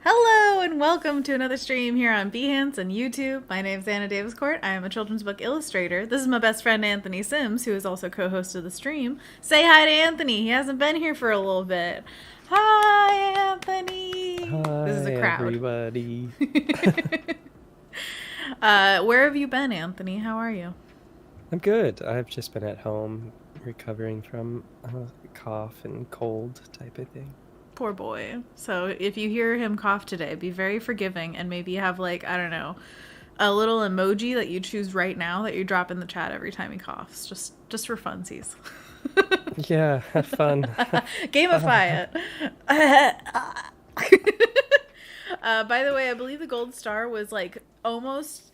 Hello and welcome to another stream here on Behance and YouTube. My name is Anna Davis Court. I am a children's book illustrator. This is my best friend Anthony Sims, who is also co-host of the stream. Say hi to Anthony. He hasn't been here for a little bit. Hi, Anthony. This is Hi, a crowd. everybody. Where have you been, Anthony? How are you? I'm good. I've just been at home recovering from a cough and cold type of thing. Poor boy. So if you hear him cough today, be very forgiving and maybe have I don't know, a little emoji that you choose right now that you drop in the chat every time he coughs. Just for funsies. Yeah, have fun. Gamify it. By the way, I believe the gold star was almost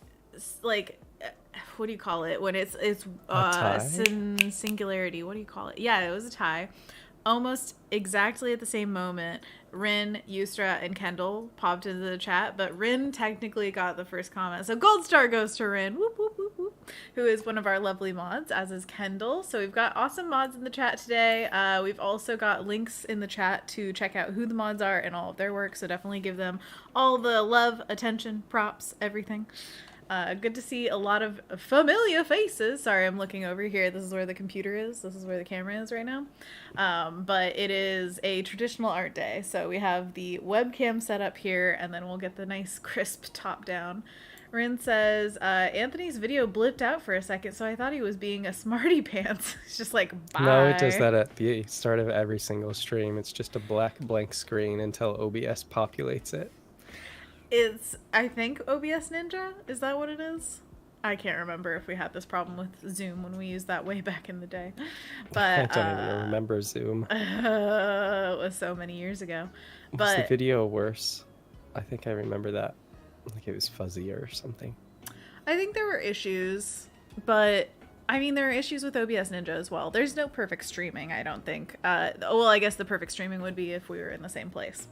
like what do you call it when it's A tie? singularity? What do you call it? Yeah, it was a tie. Almost exactly at the same moment, Rin, Yusra, and Kendall popped into the chat, but Rin technically got the first comment. So gold star goes to Rin, whoop, whoop, whoop, whoop, who is one of our lovely mods, as is Kendall. So we've got awesome mods in the chat today. We've also got links in the chat to check out who the mods are and all of their work. So definitely give them all the love, attention, props, everything. Good to see a lot of familiar faces. Sorry, I'm looking over here. This is where the computer is. This is where the camera is right now. But it is a traditional art day. So we have the webcam set up here, and then we'll get the nice crisp top down. Rin says, Anthony's video blipped out for a second, so I thought he was being a smarty pants. It's just like, No, it does bye. that at the start of every single stream. It's just a black blank screen until OBS populates it. It's, I think, OBS Ninja? Is that what it is? I can't remember if we had this problem with Zoom when we used that way back in the day. I But don't even remember Zoom. it was so many years ago. Was the But video worse? I think I remember that. Like it was fuzzier or something. I think there were issues. But I mean, there are issues with OBS Ninja as well. There's no perfect streaming, I don't think. Well, I guess the perfect streaming would be if we were in the same place.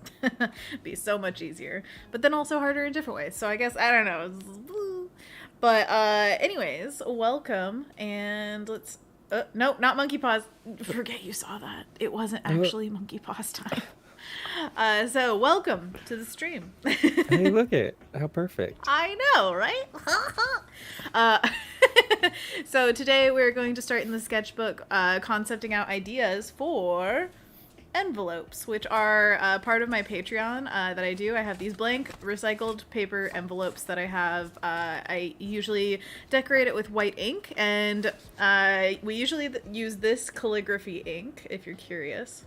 Be so much easier. But then also harder in different ways. So I guess, I don't know. But anyways, welcome. And let's... no, not monkey paws. Forget you saw that. It wasn't actually monkey paws time. So welcome to the stream. Hey, look it. How perfect. I know, right? uh, so today we're going to start in the sketchbook concepting out ideas for envelopes, which are part of my Patreon that I do. I have these blank recycled paper envelopes that I have. I usually decorate it with white ink, and we usually use this calligraphy ink, if you're curious.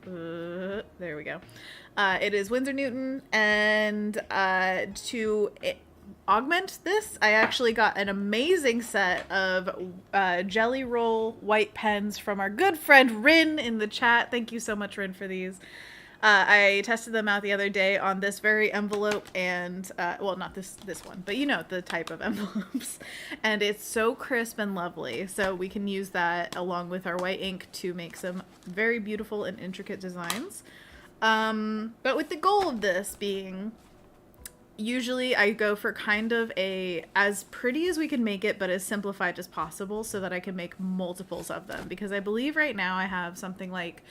There we go. It is Winsor Newton, and to augment this, I actually got an amazing set of Jelly Roll white pens from our good friend Rin in the chat. Thank you so much, Rin, for these. I tested them out the other day on this very envelope, and well, not this one, but you know, the type of envelopes. And it's so crisp and lovely, so we can use that along with our white ink to make some very beautiful and intricate designs. But with the goal of this being, usually I go for kind of a as pretty as we can make it, but as simplified as possible so that I can make multiples of them, because I believe right now I have something like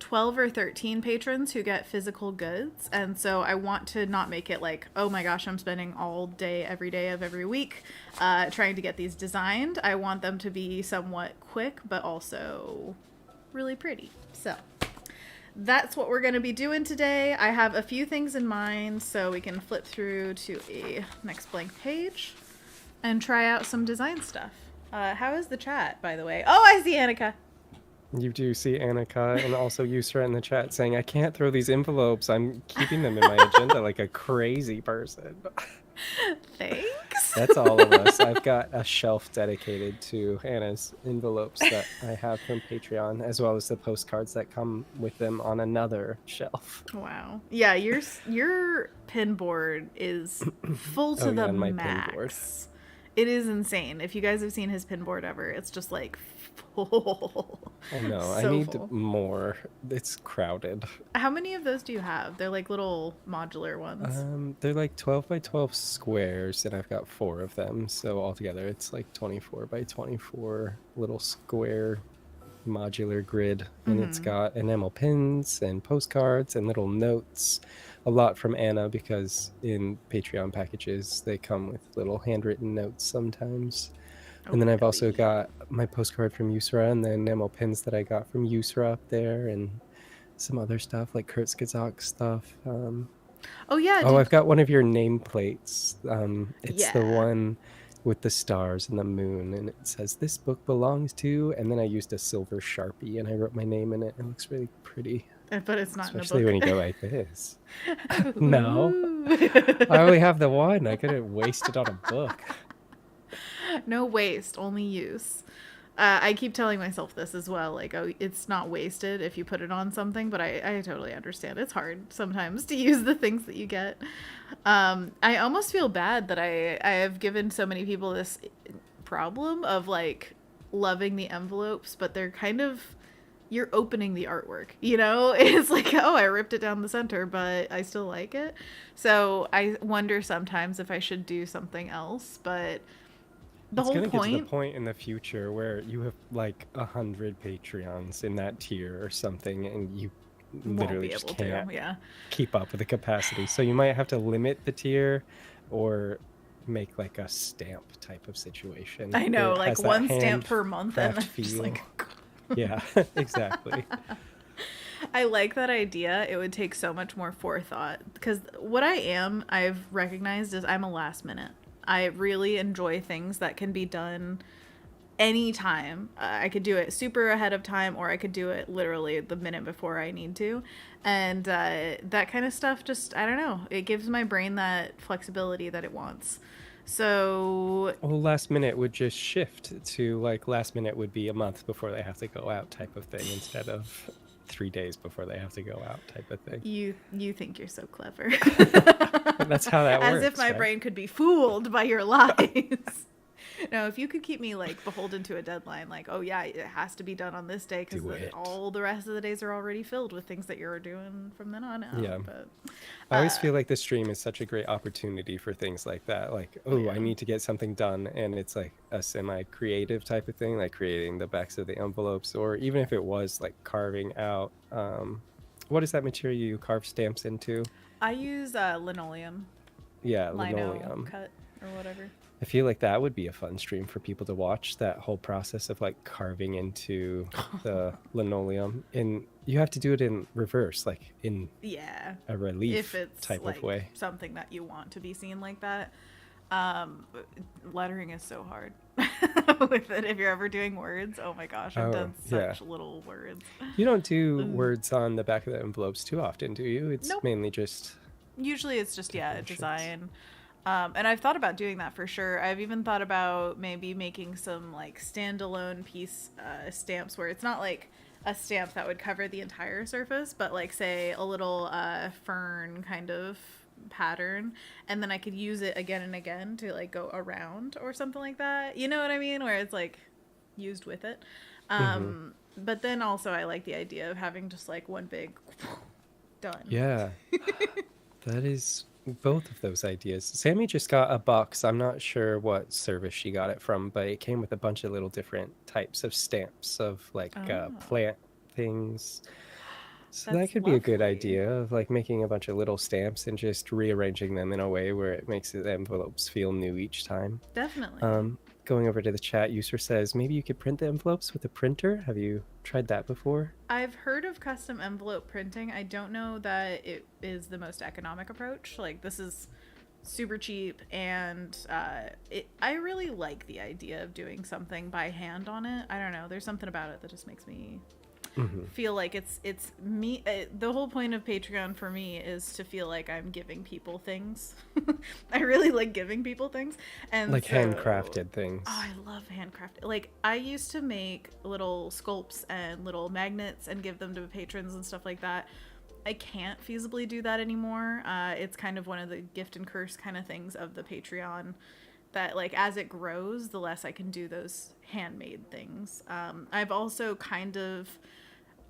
12 or 13 patrons who get physical goods, and so I want to not make it like, oh my gosh, I'm spending all day every day of every week trying to get these designed. I want them to be somewhat quick but also really pretty. So that's what we're going to be doing today. I have a few things in mind, so we can flip through to a next blank page and try out some design stuff. How is the chat, by the way? Oh, I see Annika. You do see Annika and also Yusra in the chat saying, I can't throw these envelopes. I'm keeping them in my agenda like a crazy person. Thanks. That's all of us. I've got a shelf dedicated to Anna's envelopes that I have from Patreon, as well as the postcards that come with them on another shelf. Wow. Yeah, your pin board is full to the my pin board. max. It is insane. If you guys have seen his pin board ever, it's just like full. I know. So I need full. more. It's crowded. How many of those do you have? They're like little modular ones. They're like 12 by 12 squares, and I've got 4 of them. So altogether, it's like 24 by 24 little square modular grid, and it's got enamel pins and postcards and little notes. A lot from Anna, because in Patreon packages they come with little handwritten notes sometimes. And then I've also got my postcard from Yusra and the enamel pins that I got from Yusra up there, and some other stuff like Kurzgesagt stuff. Oh yeah. I've got one of your nameplates. It's the Yeah. one with the stars and the moon, and it says "This book belongs to." And then I used a silver Sharpie and I wrote my name in it. It looks really pretty, But it's not especially in a book. when you go like this. No, I only have the one. I couldn't waste it on a book. No waste, only use. I keep telling myself this as well, like, oh, it's not wasted if you put it on something, but I totally understand. It's hard sometimes to use the things that you get. I almost feel bad that I have given so many people this problem of, like, loving the envelopes, but they're kind of, you're opening the artwork, you know? It's like, oh, I ripped it down the center, but I still like it. So I wonder sometimes if I should do something else, but the It's whole gonna get to the point. point in the future where you have like 100 Patreons in that tier or something, and you Won't literally be just able to, can't yeah. keep up with the capacity. So you might have to limit the tier, or make like a stamp type of situation. I know, where it like has that one stamp per month, and handcraft I'm just feel. like, Yeah, exactly. I like that idea. It would take so much more forethought, because what I've recognized is I'm a last minute. I really enjoy things that can be done anytime. I could do it super ahead of time, or I could do it literally the minute before I need to. And that kind of stuff, just, I don't know, it gives my brain that flexibility that it wants. So, Well, last minute would just shift to like last minute would be a month before they have to go out type of thing, instead of 3 days before they have to go out type of thing. you think you're so clever. That's how that As works. if my right? brain could be fooled by your lies. No, if you could keep me like beholden to a deadline, like, oh yeah, it has to be done on this day because all the rest of the days are already filled with things that you're doing from then on out. Yeah. But I always feel like the stream is such a great opportunity for things like that. Like, oh, I need to get something done. And it's like a semi-creative type of thing, like creating the backs of the envelopes, or even if it was like carving out, what is that material you carve stamps into? I use linoleum. Yeah, Lino linoleum. cut or whatever. I feel like that would be a fun stream for people to watch, that whole process of like carving into the linoleum. And you have to do it in reverse, like in a relief if it's type like of way. something that you want to be seen like that. Lettering is so hard with it. If you're ever doing words, oh my gosh, I've done such little words. You don't do words on the back of the envelopes too often, do you? It's mainly just... Usually it's just, a design. And I've thought about doing that for sure. I've even thought about maybe making some like standalone piece stamps where it's not like a stamp that would cover the entire surface, but like say a little fern kind of pattern, and then I could use it again and again to like go around or something like that. You know what I mean? Where it's like used with it. But then also I like the idea of having just like one big done. Yeah. That is both of those ideas. Sammy just got a box. I'm not sure what service she got it from, but it came with a bunch of little different types of stamps of like plant things. So that could be a good idea of like making a bunch of little stamps and just rearranging them in a way where it makes the envelopes feel new each time. Definitely. Going over to the chat, user says maybe you could print the envelopes with a printer. Have you tried that before? I've heard of custom envelope printing. I don't know that it is the most economic approach. Like, this is super cheap, and I really like the idea of doing something by hand on it. I don't know. There's something about it that just makes me feel like it's me. The whole point of Patreon for me is to feel like I'm giving people things. I really like giving people things, and like handcrafted things. Oh, I love handcrafted. Like, I used to make little sculpts and little magnets and give them to patrons and stuff like that. I can't feasibly do that anymore. It's kind of one of the gift and curse kind of things of the Patreon, that like as it grows, the less I can do those handmade things. I've also kind of,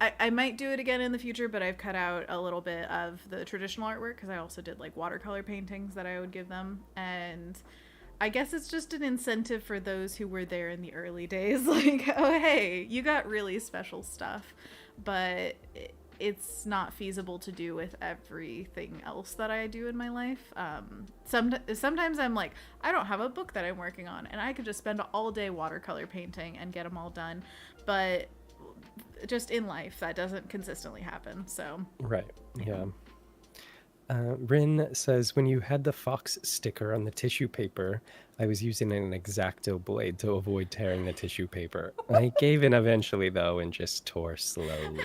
I might do it again in the future, but I've cut out a little bit of the traditional artwork because I also did like watercolor paintings that I would give them. And I guess it's just an incentive for those who were there in the early days. Like, oh, hey, you got really special stuff, but it's not feasible to do with everything else that I do in my life. Sometimes I'm like, I don't have a book that I'm working on, and I could just spend all day watercolor painting and get them all done. But just in life, that doesn't consistently happen. So, Right. Yeah. Rin says, when you had the fox sticker on the tissue paper, I was using an X-Acto blade to avoid tearing the tissue paper. I gave in eventually, though, and just tore slowly.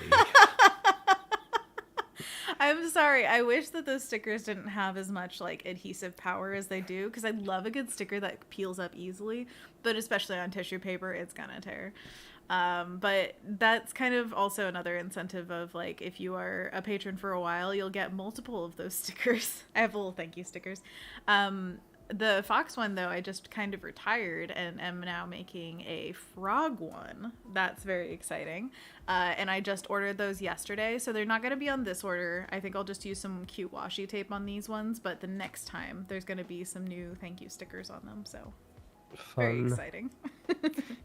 I'm sorry. I wish that those stickers didn't have as much like adhesive power as they do, because I love a good sticker that peels up easily, but especially on tissue paper, it's gonna tear. But that's kind of also another incentive of like, if you are a patron for a while, you'll get multiple of those stickers. I have little thank you stickers. The fox one, though, I just kind of retired and am now making a frog one. That's very exciting. And I just ordered those yesterday, so they're not going to be on this order. I think I'll just use some cute washi tape on these ones, but the next time there's going to be some new thank you stickers on them, so very Fun. exciting.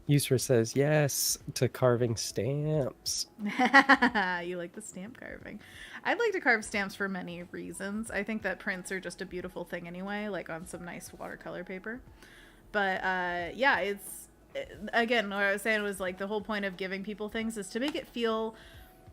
User says, yes to carving stamps. You like the stamp carving. I'd like to carve stamps for many reasons. I think that prints are just a beautiful thing anyway, like on some nice watercolor paper. But yeah, again, what I was saying was like the whole point of giving people things is to make it feel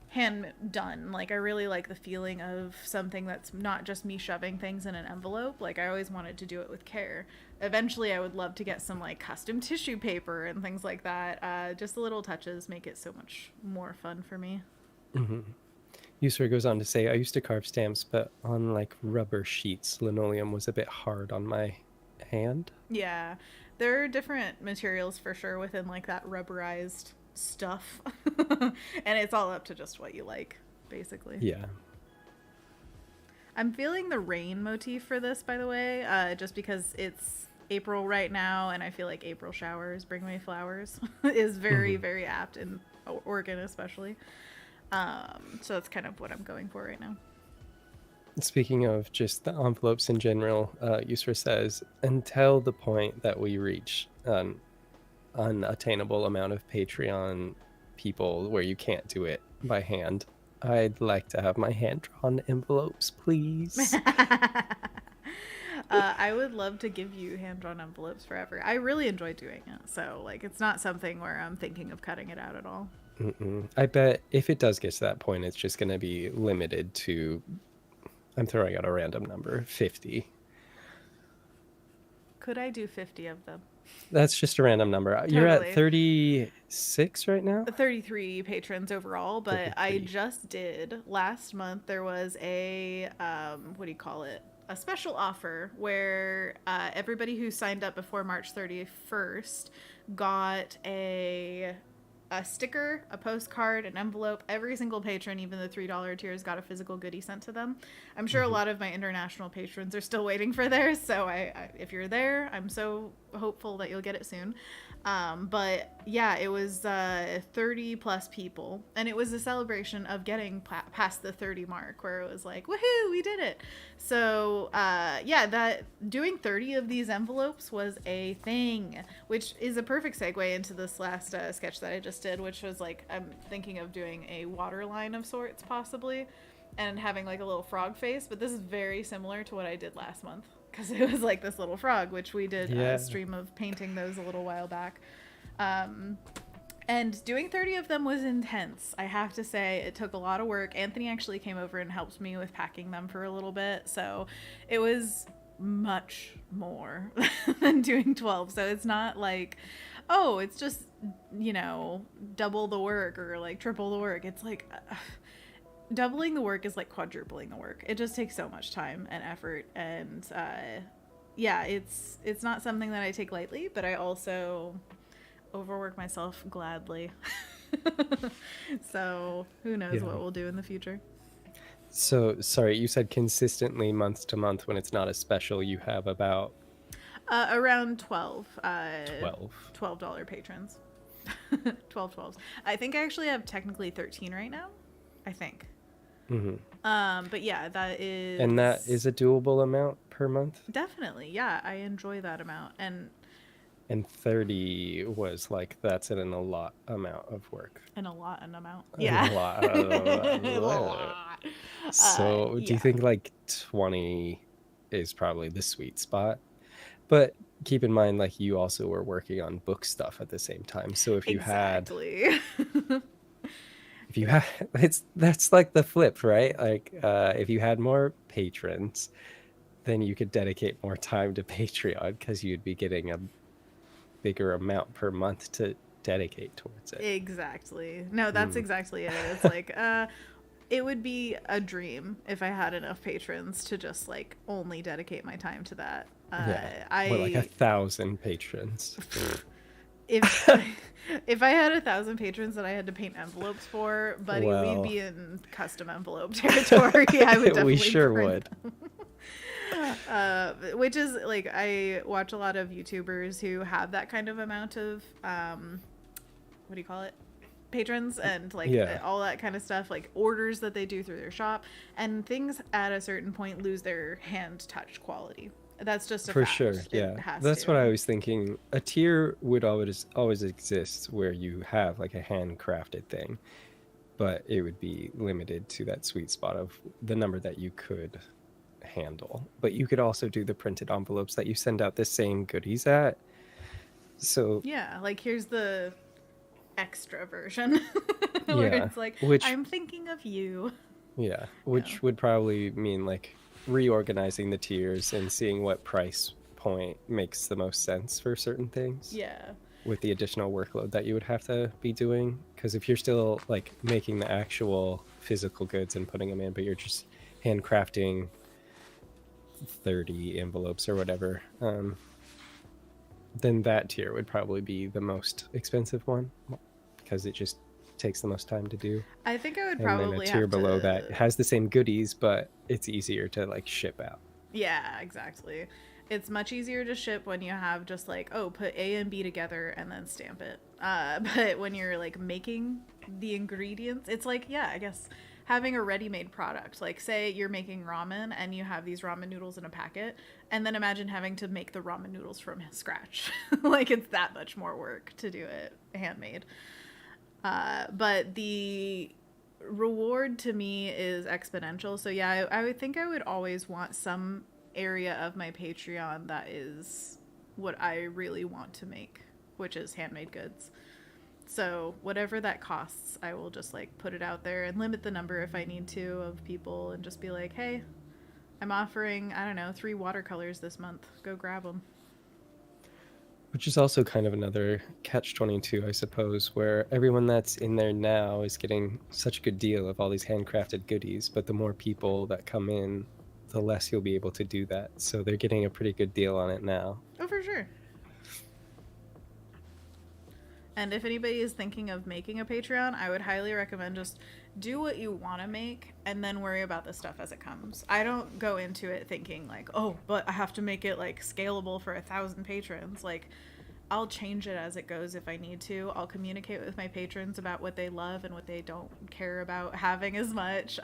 hand done. Like, I really like the feeling of something that's not just me shoving things in an envelope. Like, I always wanted to do it with care. Eventually I would love to get some like custom tissue paper and things like that. Just the little touches make it so much more fun for me. Mm-hmm. User goes on to say, I used to carve stamps, but on like rubber sheets. Linoleum was a bit hard on my hand. Yeah, there are different materials for sure within like that rubberized stuff. And it's all up to just what you like, basically. Yeah. I'm feeling the rain motif for this, by the way, just because it's April right now, and I feel like April showers bring me flowers is very, very apt in Oregon especially. So that's kind of what I'm going for right now. Speaking of just the envelopes in general, User says, until the point that we reach an unattainable amount of Patreon people where you can't do it by hand, I'd like to have my hand-drawn envelopes, please. I would love to give you hand-drawn envelopes forever. I really enjoy doing it, so like it's not something where I'm thinking of cutting it out at all. I bet if it does get to that point, it's just going to be limited to, I'm throwing out a random number, 50. Could I do 50 of them? That's just a random number. Totally. You're at 36 right now? 33 patrons overall, but 33. I just did last month. There was a what do you call it? A special offer where everybody who signed up before March 31st got a sticker, a postcard, an envelope. Every single patron, even the $3 tiers, got a physical goodie sent to them. I'm sure a lot of my international patrons are still waiting for theirs, so I if you're there, I'm so hopeful that you'll get it soon. But yeah, it was 30 plus people, and it was a celebration of getting past the 30 mark, where it was like, woohoo, we did it. So yeah, that doing 30 of these envelopes was a thing, which is a perfect segue into this last sketch that I just did, which was like, I'm thinking of doing a water line of sorts possibly, and having like a little frog face, but this is very similar to what I did last month, because it was like this little frog, which we did a stream of painting those a little while back. And doing 30 of them was intense. I have to say, it took a lot of work. Anthony actually came over and helped me with packing them for a little bit, so it was much more than doing 12. So it's not like, oh, it's just, you know, double the work or like triple the work. It's like doubling the work is like quadrupling the work. It just takes so much time and effort, and yeah, it's not something that I take lightly, but I also overwork myself gladly. So who knows what we'll do in the future. So sorry, you said consistently month to month, when it's not a special, you have about around 12 $12 patrons. 12 12s. I think I actually have technically 13 right now, I think. Hmm. But yeah, that And that is is a doable amount per month. definitely, yeah, I enjoy that amount. And 30 was like that's a lot amount of work. And a lot an amount. And a Yeah. lot. A lot. So do you Yeah. think like 20 is probably the sweet spot? But keep in mind, like you also were working on book stuff at the same time. So Exactly. if you had, that's like the flip, right? Like if you had more patrons, then you could dedicate more time to Patreon because you'd be getting a bigger amount per month to dedicate towards it. Exactly. No, that's Mm. exactly it. It's like, it would be a dream if I had enough patrons to just like only dedicate my time to that. Yeah. What, like I 1,000 patrons? if if I had 1,000 patrons that I had to paint envelopes for, buddy, we'd Well, be in custom envelope territory. I would we definitely sure print would. them. Which is like I watch a lot of YouTubers who have that kind of amount of what do you call it? Patrons and like Yeah, all that kind of stuff, like orders that they do through their shop, and things at a certain point lose their hand touch quality. That's just a for fact. sure. It Yeah. has That's what I to. was thinking. A tier would always exist where you have like a handcrafted thing, but it would be limited to that sweet spot of the number that you could handle. But you could also do the printed envelopes that you send out the same goodies at. So, Yeah, like here's the extra version where yeah, it's like, which I'm thinking of you. yeah, Yeah. which would probably mean like reorganizing the tiers and seeing what price point makes the most sense for certain things Yeah. with the additional workload that you would have to be doing. Because if you're still like making the actual physical goods and putting them in, but you're just handcrafting 30 envelopes or whatever, then that tier would probably be the most expensive one because it just takes the most time to do. I think I would And then a probably tier have below that to. has the same goodies, but it's easier to like ship out. Yeah, exactly. It's much easier to ship when you have just like, oh, put A and B together and then stamp it. But when you're like making the ingredients, it's like, yeah, I guess having a ready-made product. Like, say you're making ramen and you have these ramen noodles in a packet, and then imagine having to make the ramen noodles from scratch. Like, it's that much more work to do it handmade. But the reward to me is exponential. So yeah, I would think I would always want some area of my Patreon that is what I really want to make, which is handmade goods. So whatever that costs, I will just like put it out there and limit the number if I need to of people and just be like, hey, I'm offering, I don't know, 3 watercolors this month. Go grab them. Which is also kind of another catch-22, I suppose, where everyone that's in there now is getting such a good deal of all these handcrafted goodies, but the more people that come in, the less you'll be able to do that. So they're getting a pretty good deal on it now. Oh, for sure. And if anybody is thinking of making a Patreon, I would highly recommend just do what you want to make and then worry about the stuff as it comes. I don't go into it thinking like, oh, but I have to make it like scalable for 1,000 patrons. Like, I'll change it as it goes if I need to. I'll communicate with my patrons about what they love and what they don't care about having as much.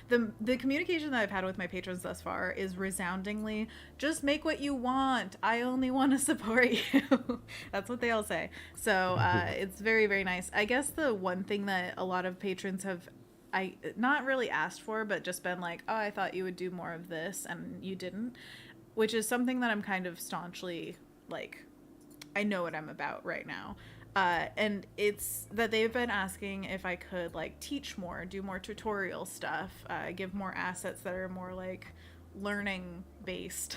The communication that I've had with my patrons thus far is resoundingly, just make what you want. I only want to support you. That's what they all say. So it's very, very nice. I guess the one thing that a lot of patrons have I not really asked for, but just been like, oh, I thought you would do more of this and you didn't, which is something that I'm kind of staunchly like, I know what I'm about right now. And it's that they've been asking if I could like teach more, do more tutorial stuff, give more assets that are more like learning based.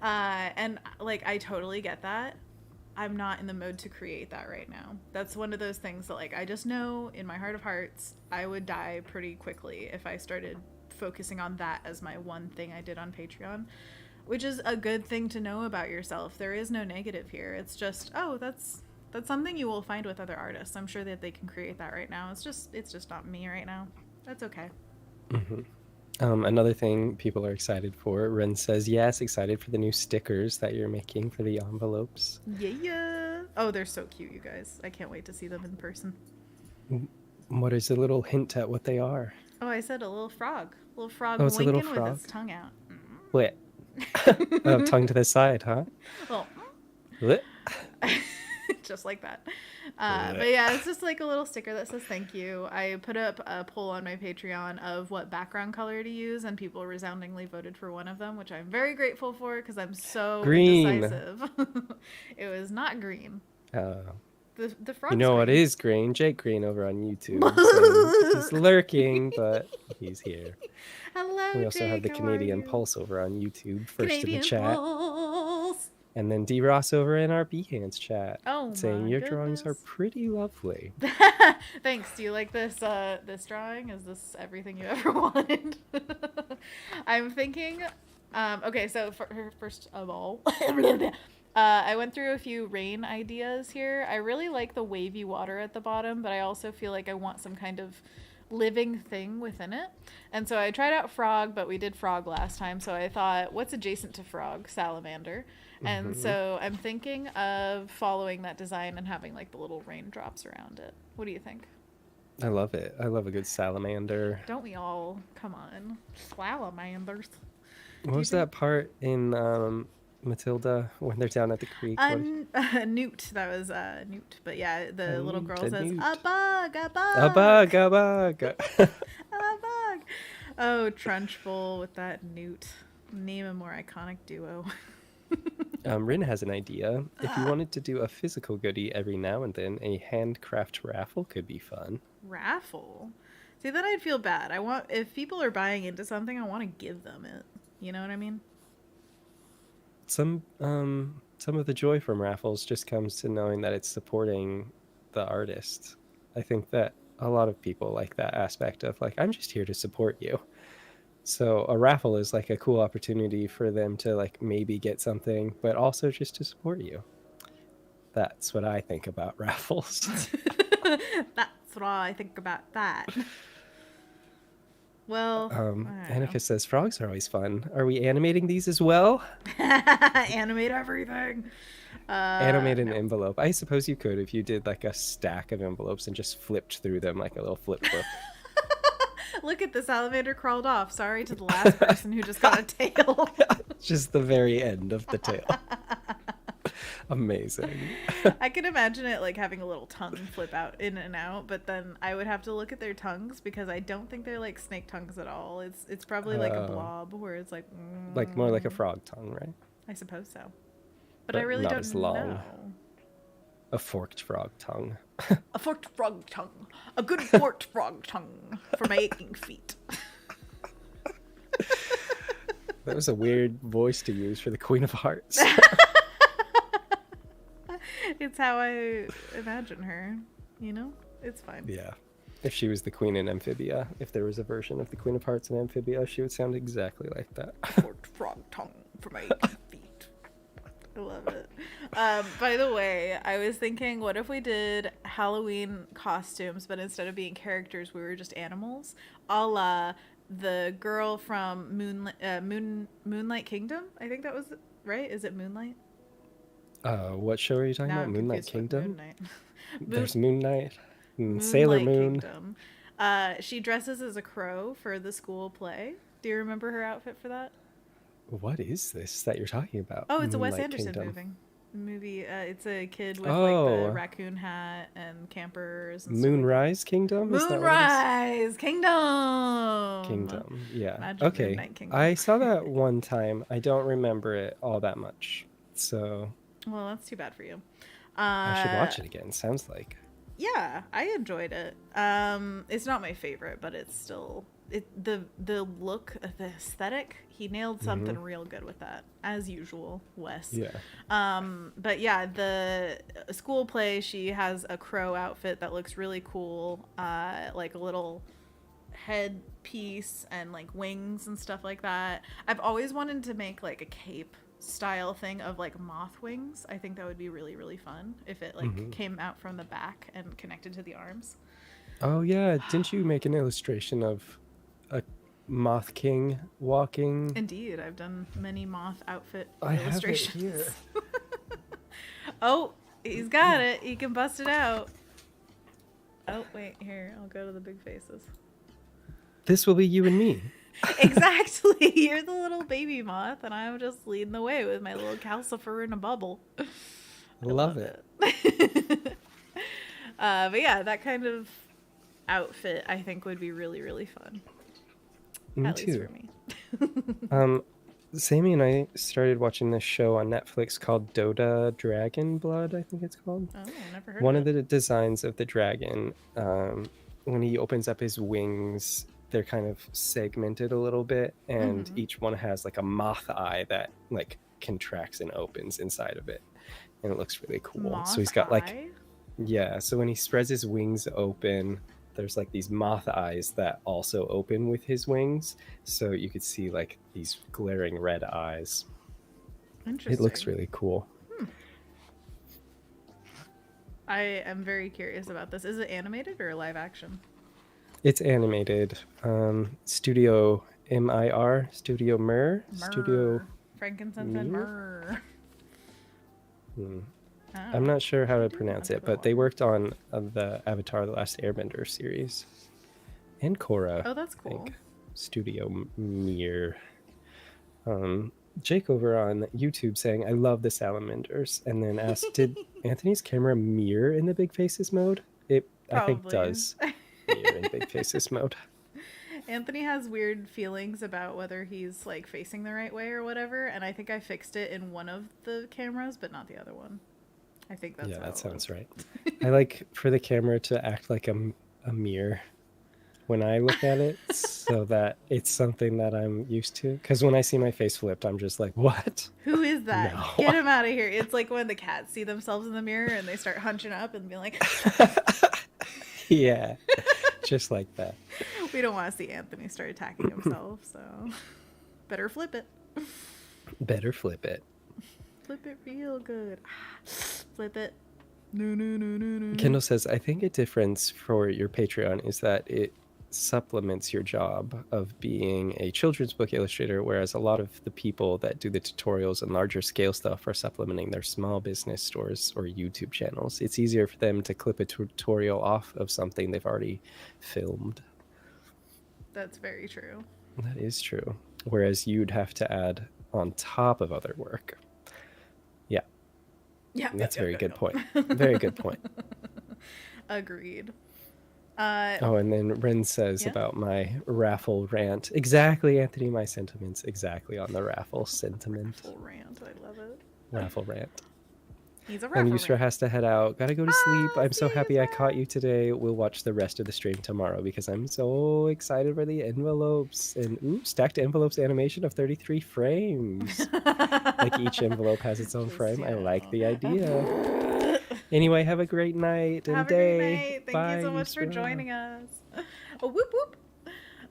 And like, I totally get that. I'm not in the mood to create that right now. That's one of those things that like, I just know in my heart of hearts, I would die pretty quickly if I started focusing on that as my one thing I did on Patreon, which is a good thing to know about yourself. There is no negative here. It's just, oh, that's something you will find with other artists. I'm sure that they can create that right now. It's just not me right now. That's okay. Mm-hmm. Another thing people are excited for, Ren says, yes, excited for the new stickers that you're making for the envelopes. Yeah. Oh, they're so cute, you guys. I can't wait to see them in person. What is a little hint at what they are? Oh, I said a little frog. Little frog Oh, it's a little winking with frog. its tongue out. Wait. Oh, tongue to the side, huh? Well, Bleh. just like that. Bleh. But yeah, it's just like a little sticker that says thank you. I put up a poll on my Patreon of what background color to use, and people resoundingly voted for one of them, which I'm very grateful for because I'm so Green. indecisive. It was not green. Oh. The You frog's know what green. is Green? Jake Green over on YouTube. Saying he's lurking, but he's here. Hello, We also have Jake. the How Canadian are you? Pulse over on YouTube, first in the Canadian chat. Pulse. And then D. Ross over in our Behance chat, Oh saying my your drawings are goodness. pretty lovely. Thanks. Do you like this this drawing? Is this everything you ever wanted? I'm thinking okay, so first of all, I went through a few rain ideas here. I really like the wavy water at the bottom, but I also feel like I want some kind of living thing within it. And so I tried out frog, but we did frog last time, so I thought, what's adjacent to frog? Salamander. And so I'm thinking of following that design and having like the little raindrops around it. What do you think? I love it. I love a good salamander. Don't we all? Come on. Salamanders. What was that part in Matilda when they're down at the creek? Newt. That was Newt. But yeah, the little girl says, Newt. a bug, a bug. A bug, a bug. A bug. Oh, Trunchbull with that Newt. Name a more iconic duo. Rin has an idea. If you wanted to do a physical goodie every now and then, a handcraft raffle could be fun. Raffle? See, then I'd feel bad. If people are buying into something, I want to give them it. You know what I mean? Some of the joy from raffles just comes to knowing that it's supporting the artist. I think that a lot of people like that aspect of like, I'm just here to support you. So a raffle is like a cool opportunity for them to like maybe get something, but also just to support you. That's what I think about raffles. That's what I think about that. Well, Annika says frogs are always fun. Are we animating these as well? Animate everything. Animate an envelope. I suppose you could if you did like a stack of envelopes and just flipped through them like a little flip book. Look at the salamander crawled off. Sorry to the last person who just got a tail. Just the very end of the tail. Amazing. I can imagine it like having a little tongue flip out in and out, but then I would have to look at their tongues because I don't think they're like snake tongues at all. It's probably like a blob where it's like like more like a frog tongue, right? I suppose so. But I really not don't as long. know. A forked frog tongue. A forked frog tongue. A good forked frog tongue for my aching feet. That was a weird voice to use for the Queen of Hearts. It's how I imagine her, you know? It's fine. Yeah. If she was the queen in Amphibia, if there was a version of the Queen of Hearts in Amphibia, she would sound exactly like that. Forked frog tongue for my aching feet. I love it. By the way, I was thinking, what if we did Halloween costumes, but instead of being characters, we were just animals? A la the girl from Moonlight Kingdom? I think that was, right? Is it Moonlight? What show are you talking Now about? I'm Moonlight confused with Kingdom? Moonlight. There's Moon Knight and Sailor Moon. Kingdom. She dresses as a crow for the school play. Do you remember her outfit for that? What is this that you're talking about? Oh, it's a Wes Moonlight Anderson movie. It's a kid with like Oh. the raccoon hat and campers. And stuff. Moonrise Kingdom? Is that what it is? Moonrise Kingdom. Kingdom. Yeah. Imagine Okay. Midnight Kingdom. I saw that one time. I don't remember it all that much. So Well, that's too bad for you. I should watch it again. Sounds like. Yeah, I enjoyed it. It's not my favorite, but it's still the look, the aesthetic. He nailed something real good with that, as usual, Wes. Yeah. But yeah, the school play. She has a crow outfit that looks really cool. Like a little head piece and like wings and stuff like that. I've always wanted to make like a cape style thing of like moth wings. I think that would be really, really fun if it like came out from the back and connected to the arms. Oh yeah, didn't you make an illustration of a moth king walking? Indeed, I've done many moth outfit I have it illustrations. here. Oh, he's got it. He can bust it out. Oh, wait, here. I'll go to the big faces. This will be you and me. Exactly. You're the little baby moth, and I'm just leading the way with my little calcifer in a bubble. I Love it. But yeah, that kind of outfit I think would be really, really fun. Me At too. least for me. Sammy and I started watching this show on Netflix called Dota Dragon Blood, I think it's called. Oh, never heard One of of it. the designs of the dragon, when he opens up his wings, they're kind of segmented a little bit, and each one has like a moth eye that like contracts and opens inside of it, and it looks really cool. Moth So he's got like, eye? yeah, so when he spreads his wings open, there's like these moth eyes that also open with his wings, so you could see like these glaring red eyes. Interesting. It looks really cool. I am very curious about this. Is it animated or live action? It's animated. Studio MIR, Studio Mir, Studio. Frankincense and myrrh. I'm not sure how to pronounce it, but they worked on the Avatar: The Last Airbender series, and Korra. Oh, that's cool. Studio Mir. Jake over on YouTube saying, "I love the salamanders," and then asked, "Did Anthony's camera mirror in the big faces mode?" It, I think, does mirror in big faces mode. Anthony has weird feelings about whether he's like facing the right way or whatever, and I think I fixed it in one of the cameras, but not the other one. I think that's that sounds right. I like for the camera to act like a mirror when I look at it, so that it's something that I'm used to. Because when I see my face flipped, I'm just like, what? Who is that? No. Get him out of here. It's like when the cats see themselves in the mirror and they start hunching up and being like, yeah, just like that. We don't want to see Anthony start attacking himself, so better flip it. Better flip it. Flip it real good. Flip it. No. Kendall says, I think a difference for your Patreon is that it supplements your job of being a children's book illustrator, whereas a lot of the people that do the tutorials and larger scale stuff are supplementing their small business stores or YouTube channels. It's easier for them to clip a tutorial off of something they've already filmed. That's very true. That is true. Whereas you'd have to add on top of other work. Yeah, that's a very good point. Very good point. Agreed. And then Ren says about my raffle rant. Exactly, Anthony, my sentiments exactly on the raffle sentiment. Raffle rant, I love it. Raffle rant. He's a raffle And Yusra has to head out. Gotta go to sleep. I'm so happy Yusra. I caught you today. We'll watch the rest of the stream tomorrow because I'm so excited for the envelopes. And stacked envelopes animation of 33 frames. Like each envelope has its own frame. I like the idea. Anyway, have a great night and day. Have a great night. Thank you so much for joining us. Oh, whoop whoop.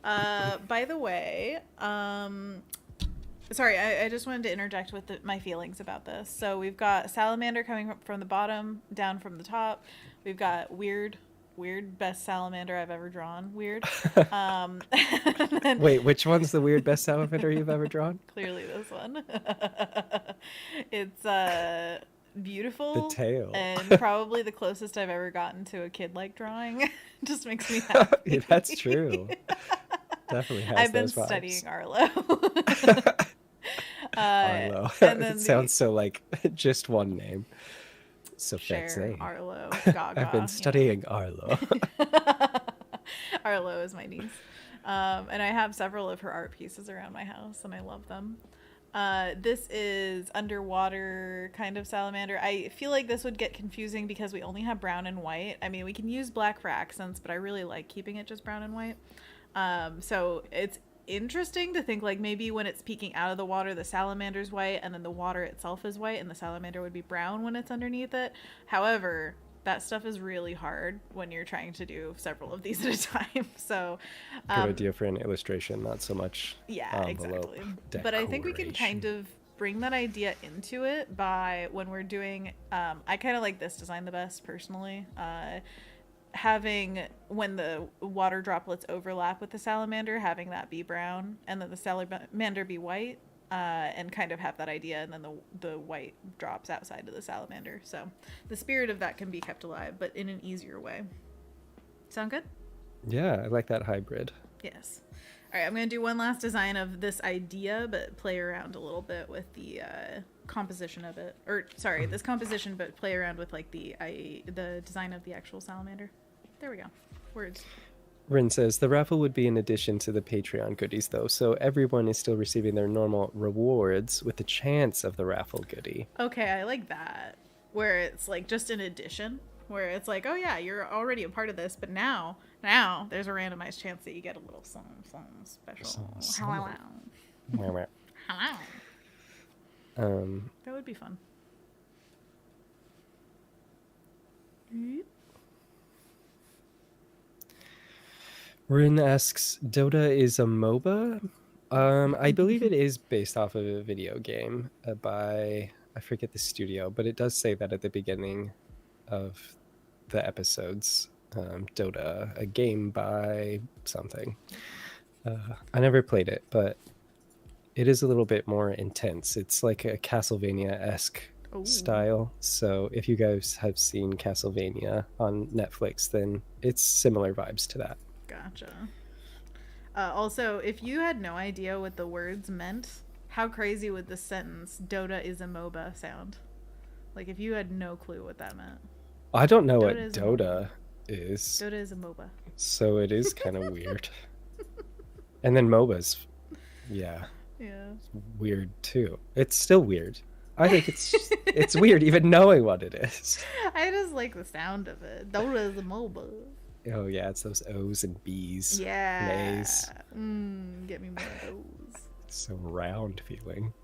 By the way, sorry, I just wanted to interject with my feelings about this. So we've got Salamander coming from the bottom, down from the top. We've got weird, best salamander I've ever drawn. Weird. Wait, which one's the weird best salamander you've ever drawn? Clearly this one. It's beautiful. The tail. And probably the closest I've ever gotten to a kid-like drawing. Just makes me happy. Yeah, that's true. Definitely has I've been those vibes. studying Arlo. Arlo. And then it sounds so like just one name. So fancy. Arlo, Gaga. I've been studying Arlo. Arlo is my niece. And I have several of her art pieces around my house, and I love them. This is underwater kind of salamander. I feel like this would get confusing because we only have brown and white. I mean, we can use black for accents, but I really like keeping it just brown and white. So it's interesting to think like maybe when it's peeking out of the water, the salamander's white, and then the water itself is white, and the salamander would be brown when it's underneath it. However, that stuff is really hard when you're trying to do several of these at a time. So good idea for an illustration, not so much envelope exactly. But I think we can kind of bring that idea into it by when we're doing I kind of like this design the best personally. Having when the water droplets overlap with the salamander, having that be brown and then the salamander be white, and kind of have that idea, and then the white drops outside of the salamander. So the spirit of that can be kept alive, but in an easier way. Sound good? Yeah, I like that hybrid. Yes. All right, I'm going to do one last design of this idea, but play around a little bit with the composition of it. Or, sorry, this composition, but play around with, like, the design of the actual salamander. There we go. Words. Rin says, the raffle would be in addition to the Patreon goodies, though, so everyone is still receiving their normal rewards with the chance of the raffle goodie. Okay, I like that. Where it's, like, just an addition. Where it's like, oh, yeah, you're already a part of this, but now there's a randomized chance that you get a little something special. Hello. That would be fun. Rin asks, Dota is a MOBA? I believe it is based off of a video game by, I forget the studio, but it does say that at the beginning of the episodes. Dota, a game by something. I never played it, but it is a little bit more intense. It's like a Castlevania-esque style. So if you guys have seen Castlevania on Netflix, then it's similar vibes to that. Gotcha. Also, if you had no idea what the words meant, how crazy would the sentence "Dota is a MOBA" sound? Like if you had no clue what that meant. I don't know what Dota is. Dota is a MOBA. So it is kind of weird. And then MOBAs, yeah, it's weird too. It's still weird. I think it's weird even knowing what it is. I just like the sound of it. Dota is a MOBA. Oh yeah, it's those O's and B's. Yeah. And A's. Get me more of those. It's so round feeling.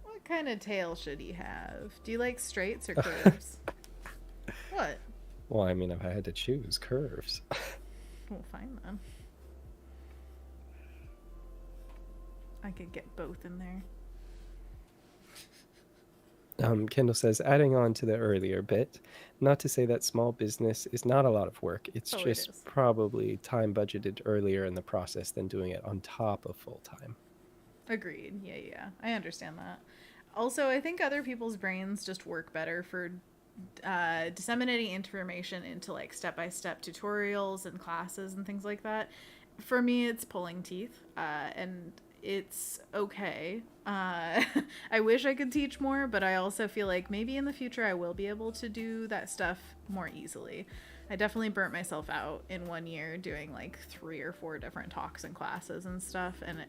What kind of tail should he have? Do you like straights or curves? What? Well, I mean, if I had to choose, curves. Well, fine then. I could get both in there. Kendall says, adding on to the earlier bit, not to say that small business is not a lot of work. It's just probably time budgeted earlier in the process than doing it on top of full time. Agreed. Yeah. I understand that. Also, I think other people's brains just work better for disseminating information into like step-by-step tutorials and classes and things like that. For me, it's pulling teeth, and it's okay. I wish I could teach more, but I also feel like maybe in the future I will be able to do that stuff more easily. I definitely burnt myself out in 1 year doing like 3 or 4 different talks and classes and stuff, and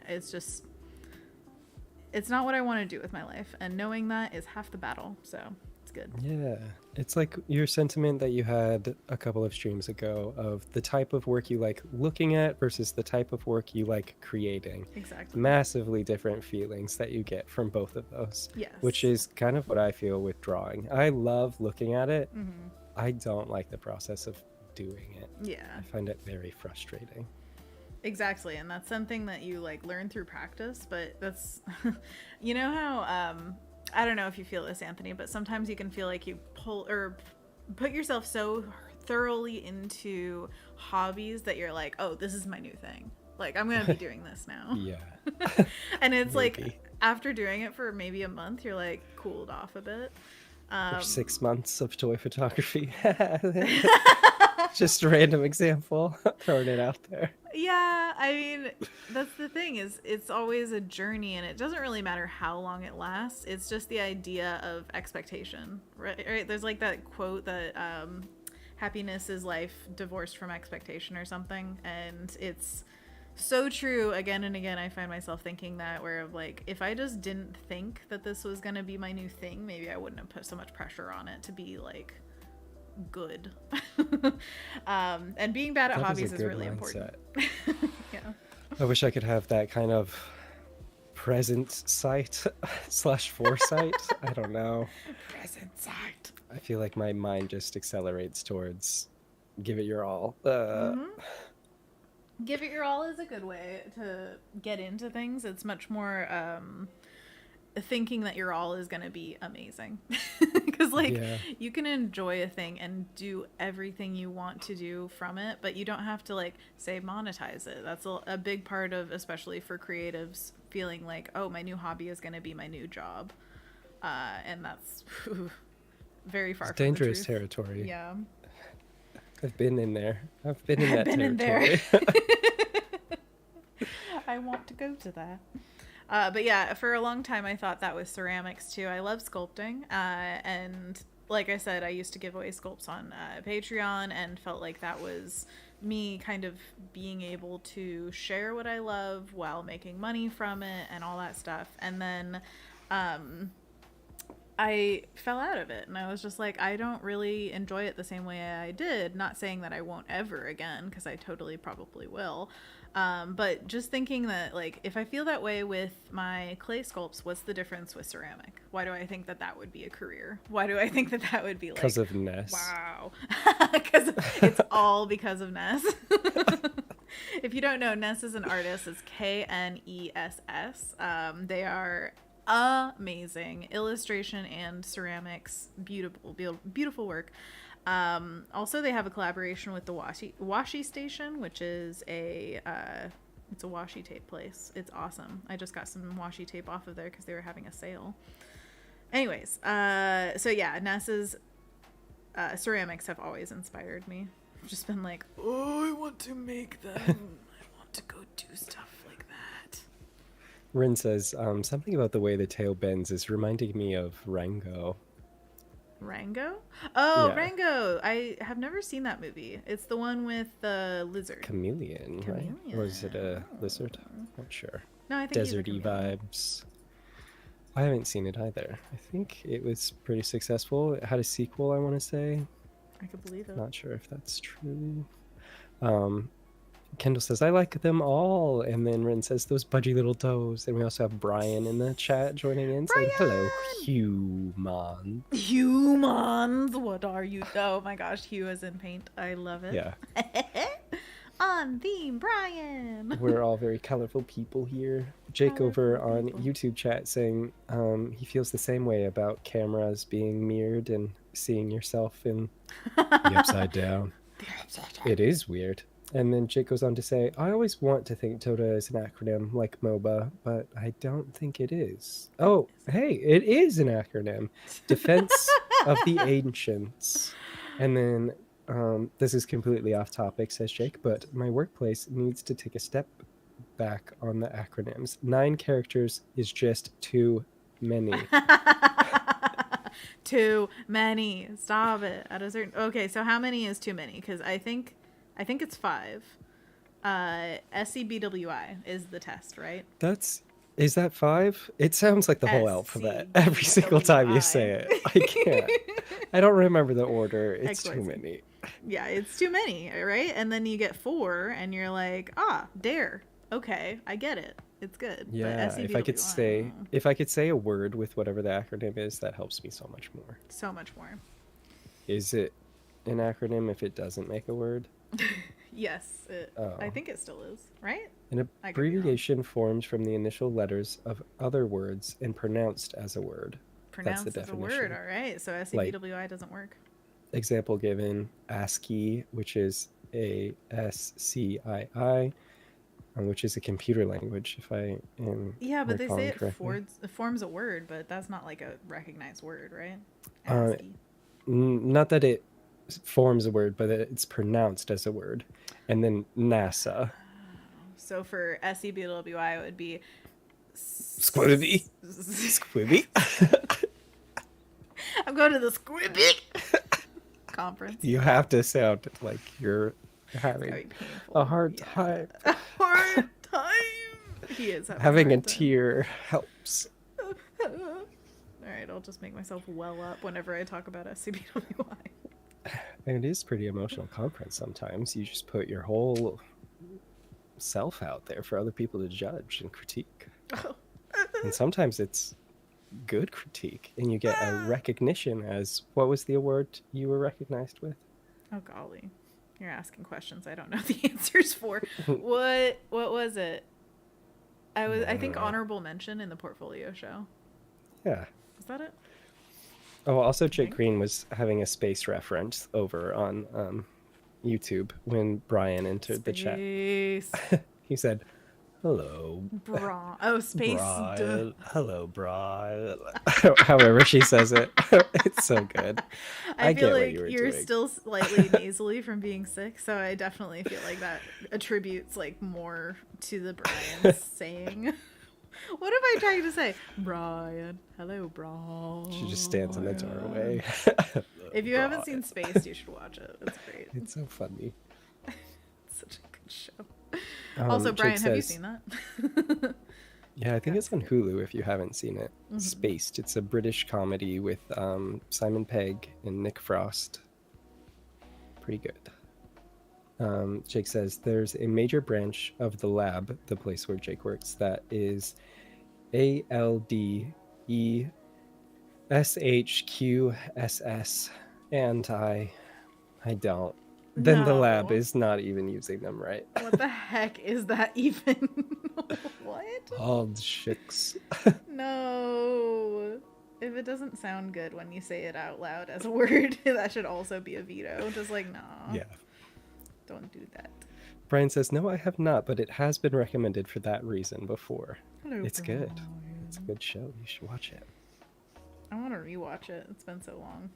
it's not what I want to do with my life, and knowing that is half the battle, so it's good. Yeah, it's like your sentiment that you had a couple of streams ago of the type of work you like looking at versus the type of work you like creating. Exactly. Massively different feelings that you get from both of those. Yes. Which is kind of what I feel with drawing. I love looking at it. Mm-hmm. I don't like the process of doing it. Yeah. I find it very frustrating. Exactly, and that's something that you like learn through practice, but that's you know how I don't know if you feel this, Anthony, but sometimes you can feel like you pull or put yourself so thoroughly into hobbies that you're like, oh, this is my new thing. Like, I'm going to be doing this now. Yeah. And it's like, after doing it for maybe a month, you're like cooled off a bit. For 6 months of toy photography. Just a random example. Throwing it out there. Yeah, I mean, that's the thing, is it's always a journey, and it doesn't really matter how long it lasts. It's just the idea of expectation, right? There's like that quote that happiness is life divorced from expectation or something, and it's so true. Again and again, I find myself thinking that, where like, if I just didn't think that this was going to be my new thing, maybe I wouldn't have put so much pressure on it to be like good. And being bad at hobbies is really important. Yeah. I wish I could have that kind of present sight / foresight. I don't know. Present sight. I feel like my mind just accelerates towards give it your all. Give it your all is a good way to get into things. It's much more thinking that your all is going to be amazing. Because you can enjoy a thing and do everything you want to do from it, but you don't have to like say monetize it. That's a big part of, especially for creatives, feeling like, oh, my new hobby is going to be my new job, and that's very far from dangerous the truth. territory. Yeah. I've been in there. I've been in I've that been in there. territory. I want to go to that. But yeah, for a long time I thought that was ceramics too. I love sculpting, and like I said, I used to give away sculpts on Patreon, and felt like that was me kind of being able to share what I love while making money from it and all that stuff. And then I fell out of it, and I was just like, I don't really enjoy it the same way I did. Not saying that I won't ever again, because I totally probably will. But just thinking that, like, if I feel that way with my clay sculpts, what's the difference with ceramic? Why do I think that that would be a career? Why do I think that that would be like... Because of Ness. Wow. Because it's all because of Ness. If you don't know, Ness is an artist. It's Kness. They are amazing. Illustration and ceramics. Beautiful work. Also, they have a collaboration with the Washi Station, which is it's a washi tape place. It's awesome. I just got some washi tape off of there because they were having a sale. Anyways, so yeah, Ness's ceramics have always inspired me. I've just been like, oh, I want to make them. I want to go do stuff like that. Rin says, something about the way the tail bends is reminding me of Rango. Rango? Oh, Yeah. Rango! I have never seen that movie. It's the one with the lizard. Chameleon, right? Or is it a lizard? Not sure. No, I think he's a Deserty chameleon. vibes. I haven't seen it either. I think it was pretty successful. It had a sequel, I want to say. I could believe it. Not sure if that's true. Kendall says, I like them all. And then Rin says, those budgy little toes. And we also have Brian in the chat joining in saying, hello, human. Humans, what are you? Oh my gosh, Hugh is in paint. I love it. Yeah. On theme, Brian. We're all very colorful people here. Jake over on YouTube chat saying he feels the same way about cameras being mirrored and seeing yourself in the upside down. It is weird. And then Jake goes on to say, I always want to think TOTA is an acronym like MOBA, but I don't think it is. Oh, hey, it is an acronym. Defense of the Ancients. And then, this is completely off topic, says Jake, but my workplace needs to take a step back on the acronyms. 9 characters is just too many. Too many. Stop it. At a certain... Okay, so how many is too many? Because I think it's 5. SCBWI is the test, right? Is that 5? It sounds like the whole alphabet every single time you say it. I can't. I don't remember the order. It's too many. Yeah, it's too many, right? And then you get 4 and you're like, dare. Okay, I get it. It's good. Yeah, but if I could say a word with whatever the acronym is, that helps me so much more. So much more. Is it an acronym if it doesn't make a word? Yes, I think it still is, right? An abbreviation formed from the initial letters of other words and pronounced as a word. Pronounced That's the as definition. a word, all right. So SCBWI doesn't work. Example given, ASCII, which is ASCII, which is a computer language, if I am but they say it correctly. forms a word, but that's not like a recognized word, right? Not that it forms a word, but it's pronounced as a word. And then NASA. So for SCBWI, it would be Squibby. Squibby. I'm going to the Squibby conference. You have to sound like you're having a hard time. A hard time. He is having a tear helps. All right, I'll just make myself well up whenever I talk about SCBWI. And it is pretty emotional conference sometimes. You just put your whole self out there for other people to judge and critique. And sometimes it's good critique, and you get a recognition as, what was the award you were recognized with? Oh golly, you're asking questions I don't know the answers for. What was it? I think honorable mention in the portfolio show. Yeah. Is that it? Oh, also Jake Green was having a space reference over on YouTube when Brian entered the chat. He said, Hello, Bra. Oh, space. Duh. Brian. Hello, Brian. However she says it. It's so good. I I feel get what like you were you're doing. still slightly nasally from being sick, so I definitely feel like that attributes like more to the Brian saying. What am I trying to say? Brian. Hello, Brian. She just stands in the doorway. If you haven't seen Spaced, you should watch it. It's great. It's so funny. It's such a good show. Also, Brian, Jake have you says, seen that? yeah, I think it's on Hulu if you haven't seen it. Spaced. It's a British comedy with Simon Pegg and Nick Frost. Pretty good. Jake says there's a major branch of the lab, the place where Jake works, that is ALDESHQSS, and I don't. Then the lab No. is not even using them right. What the heck is that even? What? All chicks. No. If it doesn't sound good when you say it out loud as a word, that should also be a veto. Just like, nah. Yeah. Don't do that. Brian says, no, I have not, but it has been recommended for that reason before. Hello, It's good. Brian. It's a good show. You should watch it. I want to rewatch it. It's been so long.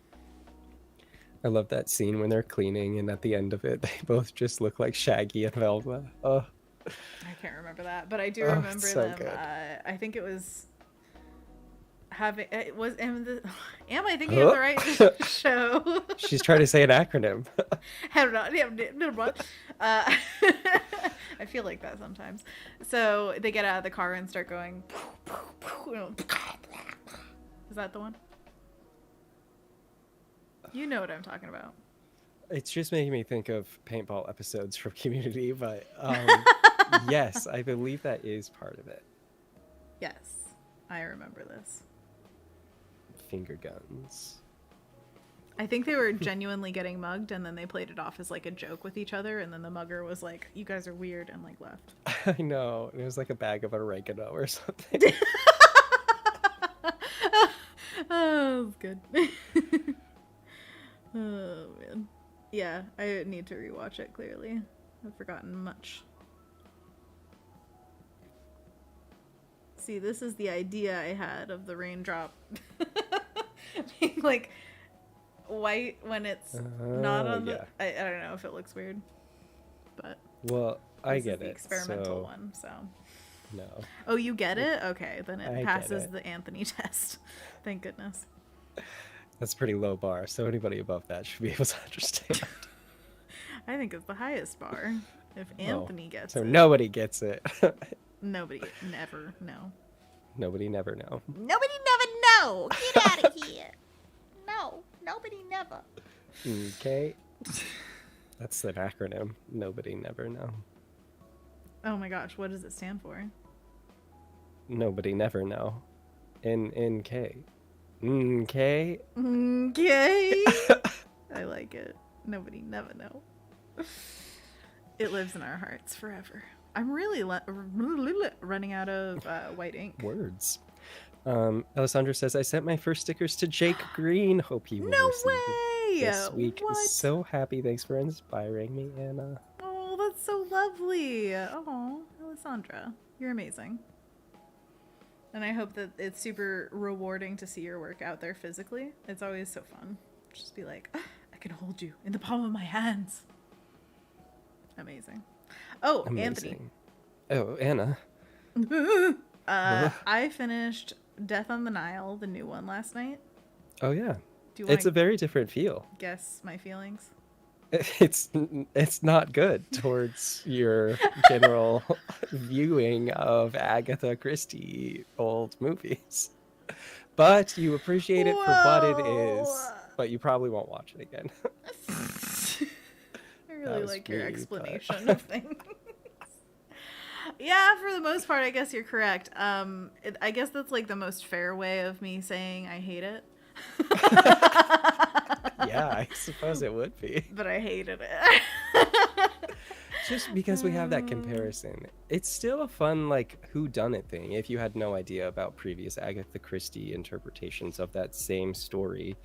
I love that scene when they're cleaning, and at the end of it, they both just look like Shaggy and Velma. Oh, I can't remember that, but I do Oh, remember it's so them. good. I think it was having. It was. Am I thinking of the right show? she's trying to say an acronym. I don't know. Never mind. I feel like that sometimes. So they get out of the car and start going. Is that the one? You know what I'm talking about. It's just making me think of paintball episodes from Community, but yes, I believe that is part of it. Yes, I remember this. Finger guns. I think they were genuinely getting mugged, and then they played it off as like a joke with each other, and then the mugger was like, "You guys are weird," and like left. I know. It was like a bag of oregano or something. Oh, that's good. Oh man, yeah, I need to rewatch it. Clearly, I've forgotten much. See, this is the idea I had of the raindrop being like white when it's not on the. Yeah. I don't know if it looks weird, but Well, I this get is the it. experimental So, one. So, no. oh, you get it? Okay, then I it get passes it. the Anthony test. Thank goodness. That's a pretty low bar, so anybody above that should be able to understand. I think it's the highest bar. If Anthony gets So it, nobody gets it. nobody never know. Nobody never know. Nobody never know. Get out of here. No, nobody never. Okay. That's an acronym. Nobody never know. Oh my gosh, what does it stand for? Nobody never know. NK. Okay. Okay. I like it. Nobody never know. It lives in our hearts forever. I'm really running out of white ink. Words. Alessandra says, I sent my first stickers to Jake Green. Hope he will No receive way! it this week. What? So happy. Thanks for inspiring me, Anna. Oh, that's so lovely. Oh, Alessandra, you're amazing. And I hope that it's super rewarding to see your work out there physically. It's always so fun. Just be like, I can hold you in the palm of my hands. Amazing. Oh, Amazing. Anthony. Oh, Anna. I finished Death on the Nile, the new one, last night. Oh, yeah. Do you want It's a very different feel. guess my feelings? It's not good towards your general viewing of Agatha Christie old movies. But you appreciate it for what it is. But you probably won't watch it again. I really was like your me, explanation of things. Yeah, for the most part, I guess you're correct. I guess that's like the most fair way of me saying I hate it. Yeah, I suppose it would be. But I hated it. Just because we have that comparison. It's still a fun, like, whodunit thing. If you had no idea about previous Agatha Christie interpretations of that same story,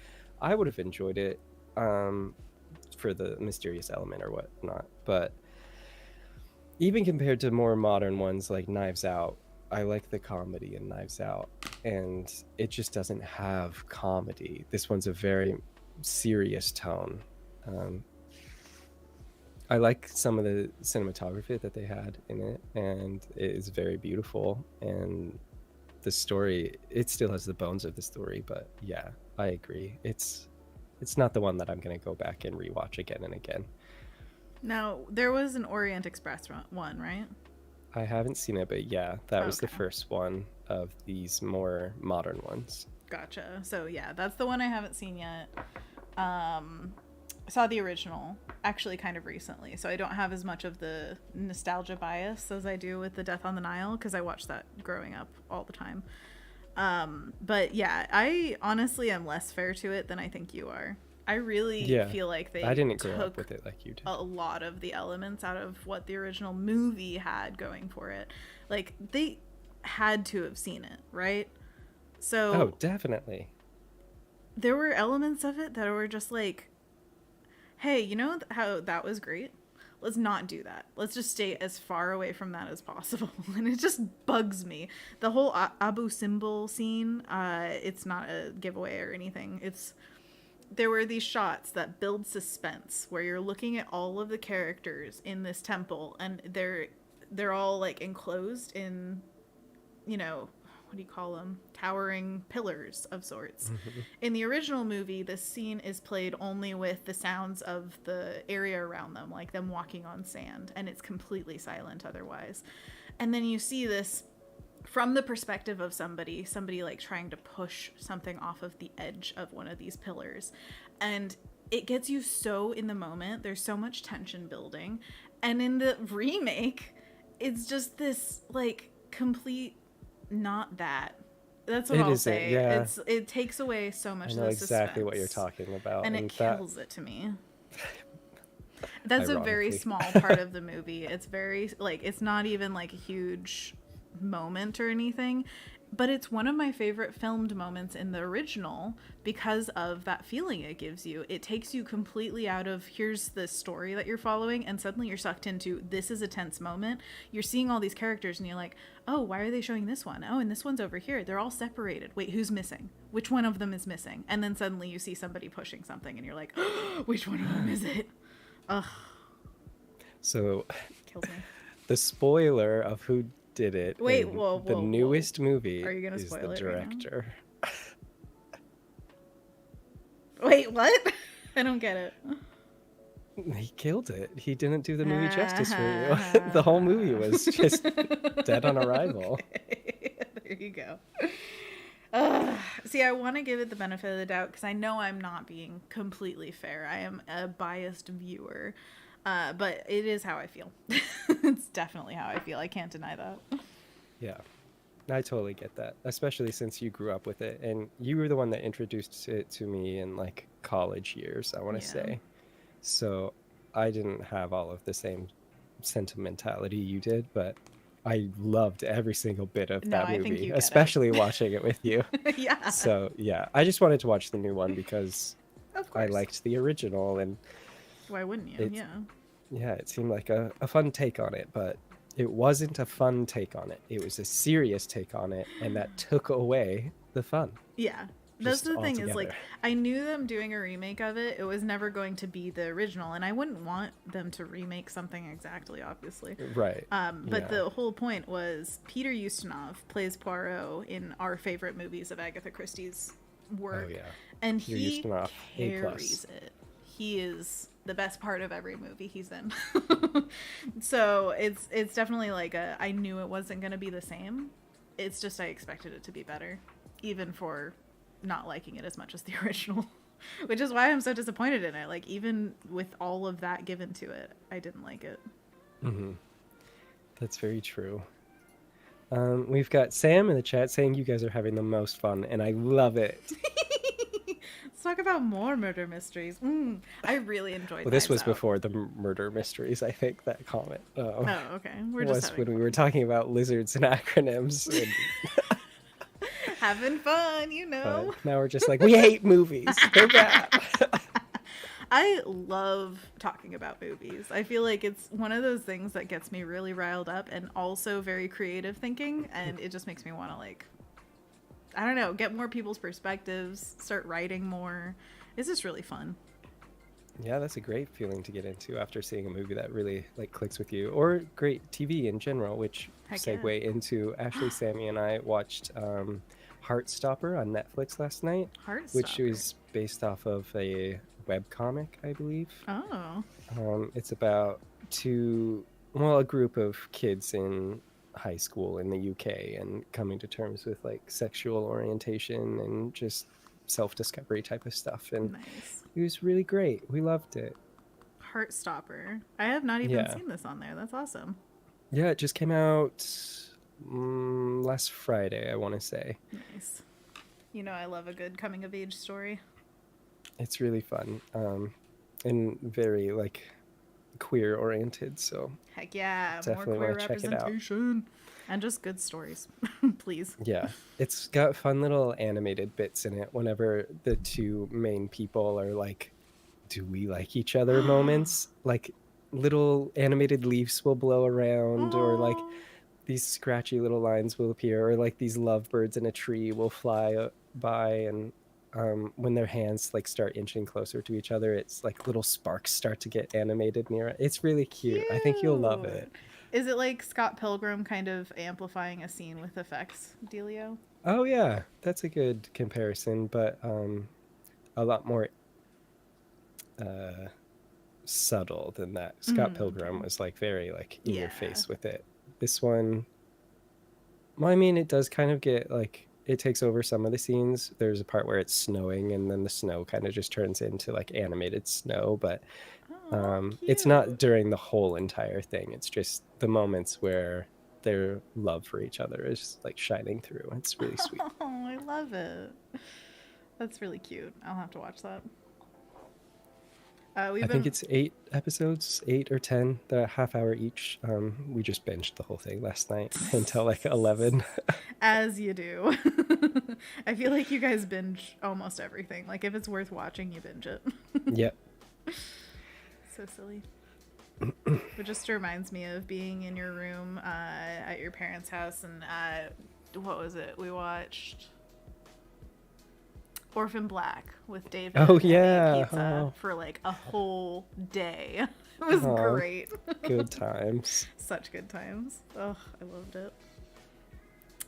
I would have enjoyed it for the mysterious element or whatnot. But even compared to more modern ones like Knives Out, I like the comedy in Knives Out, and it just doesn't have comedy. This one's a very serious tone. Um, I like some of the cinematography that they had in it, and it is very beautiful. And the story, it still has the bones of the story, but yeah, I agree. It's not the one that I'm gonna go back and rewatch again and again. Now, there was an Orient Express one, right? I haven't seen it, but yeah, that was the Okay. first one of these more modern ones. Gotcha. So yeah, that's the one I haven't seen yet. I saw the original actually kind of recently, so I don't have as much of the nostalgia bias as I do with the Death on the Nile, because I watched that growing up all the time. But yeah, I honestly am less fair to it than I think you are. I really Yeah, feel like they I didn't grow up took with it like you did. a lot of the elements out of what the original movie had going for it. Like, they had to have seen it, right? So Oh, definitely. there were elements of it that were just like, hey, you know how that was great? Let's not do that. Let's just stay as far away from that as possible. And it just bugs me. The whole Abu Simbel scene, it's not a giveaway or anything. There were these shots that build suspense where you're looking at all of the characters in this temple, and they're all like enclosed in, what do you call them? Towering pillars of sorts. Mhm. In the original movie, this scene is played only with the sounds of the area around them, like them walking on sand, and it's completely silent otherwise. And then you see this from the perspective of somebody like trying to push something off of the edge of one of these pillars. And it gets you so in the moment. There's so much tension building. And in the remake, it's just this like complete not that. That's what It I'll isn't, say. yeah. It takes away so much I of know the exactly suspense, what you're talking about, and it and kills it to me. That's a very ironically. small part of the movie. It's very like, it's not even like a huge moment or anything, but it's one of my favorite filmed moments in the original because of that feeling it gives you. It takes you completely out of here's the story that you're following, and suddenly you're sucked into this is a tense moment. You're seeing all these characters and you're like, oh, why are they showing this one? Oh, and this one's over here. They're all separated. Wait, who's missing? Which one of them is missing? And then suddenly you see somebody pushing something and you're like, oh, which one of them is it? Ugh, So, kills me. the spoiler of who did it Wait, in whoa, the whoa, newest movie Are you gonna is spoil the it right now? director. Wait, what? I don't get it. He killed it. He didn't do the movie justice for you. The whole movie was just dead on arrival. Okay. There you go. See, I want to give it the benefit of the doubt because I know I'm not being completely fair. I am a biased viewer. But it is how I feel. It's definitely how I feel. I can't deny that. Yeah, I totally get that, especially since you grew up with it and you were the one that introduced it to me in like college years, I want to Yeah. say. So I didn't have all of the same sentimentality you did, but I loved every single bit of No, that I think movie, you get it. especially watching it with you. Yeah. So yeah, I just wanted to watch the new one because Of I course. liked the original, and Why wouldn't you? It's- Yeah. yeah, it seemed like a fun take on it, but it wasn't a fun take on it. It was a serious take on it, and that took away the fun. Yeah. That's Just the thing is, like, altogether. I knew them doing a remake of it. It was never going to be the original, and I wouldn't want them to remake something exactly, obviously. Right. But Yeah. the whole point was Peter Ustinov plays Poirot in our favorite movies of Agatha Christie's work. Oh yeah. And Peter he Ustinov, A+. carries it. He is the best part of every movie he's in. So it's definitely like I knew it wasn't going to be the same. It's just I expected it to be better, even for not liking it as much as the original. Which is why I'm so disappointed in it. Like, even with all of that given to it, I didn't like it. Mm-hmm. That's very true. We've got Sam in the chat saying you guys are having the most fun, and I love it. Let's talk about more murder mysteries. I really enjoyed. Well, this Knives was Out. before the murder mysteries, I think, that comment. Oh, okay. We're was just when having we were talking about lizards and acronyms. And, having fun, you know. now we're just like, we hate movies. They're bad. I love talking about movies. I feel like it's one of those things that gets me really riled up and also very creative thinking, and it just makes me want to, like, I don't know, get more people's perspectives, start writing more. It's just really fun. Yeah, that's a great feeling to get into after seeing a movie that really like clicks with you, or great TV in general. Which Heck yeah. segue into Ashley, Sammy, and I watched Heartstopper on Netflix last night, which Heartstopper. was based off of a web comic, I believe. Oh. It's about a group of kids in high school in the UK and coming to terms with like sexual orientation and just self-discovery type of stuff. And Nice. it was really great. We loved it. Heartstopper. I have not even Yeah. seen this on there. That's awesome. Yeah, it just came out last Friday, I want to say. Nice. You know, I love a good coming of age story. It's really fun and very like queer oriented, so Heck yeah, definitely more queer want to check it out. representation. And just good stories. Please. Yeah, it's got fun little animated bits in it whenever the two main people are like, do we like each other moments? Like little animated leaves will blow around, or like Aw. these scratchy little lines will appear, or like these lovebirds in a tree will fly by, and when their hands like start inching closer to each other, it's like little sparks start to get animated near it. It's really cute. I think you'll love it. Is it like Scott Pilgrim kind of amplifying a scene with effects, Delio? Oh yeah, that's a good comparison, but a lot more subtle than that. Scott Pilgrim was like very like in your face with it. This one, well, I mean, it does kind of get like, it takes over some of the scenes. There's a part where it's snowing and then the snow kind of just turns into like animated snow, but it's not during the whole entire thing. It's just the moments where their love for each other is like shining through. It's really sweet. Oh, I love it. That's really cute. I'll have to watch that. I think it's 8 episodes, 8 or 10, they're a half hour each. We just binged the whole thing last night until like 11. As you do. I feel like you guys binge almost everything. Like if it's worth watching, you binge it. Yep. So silly. It just reminds me of being in your room at your parents' house, and what was it? We watched Orphan Black with David. Oh yeah, pizza for like a whole day. It was great. Good times. Such good times. Oh, I loved it.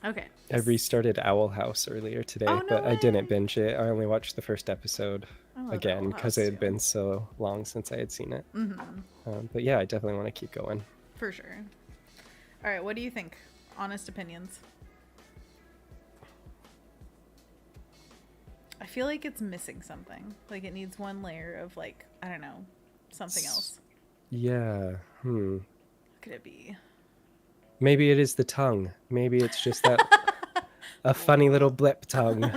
Okay. I restarted Owl House earlier today, but I didn't binge it. I only watched the first episode again because it had been so long since I had seen it. But yeah, I definitely want to keep going. For sure. All right, what do you think? Honest opinions. I feel like it's missing something. Like it needs one layer of like, I don't know, something else. Yeah. What could it be? Maybe it is the tongue. Maybe it's just that a funny little blip tongue.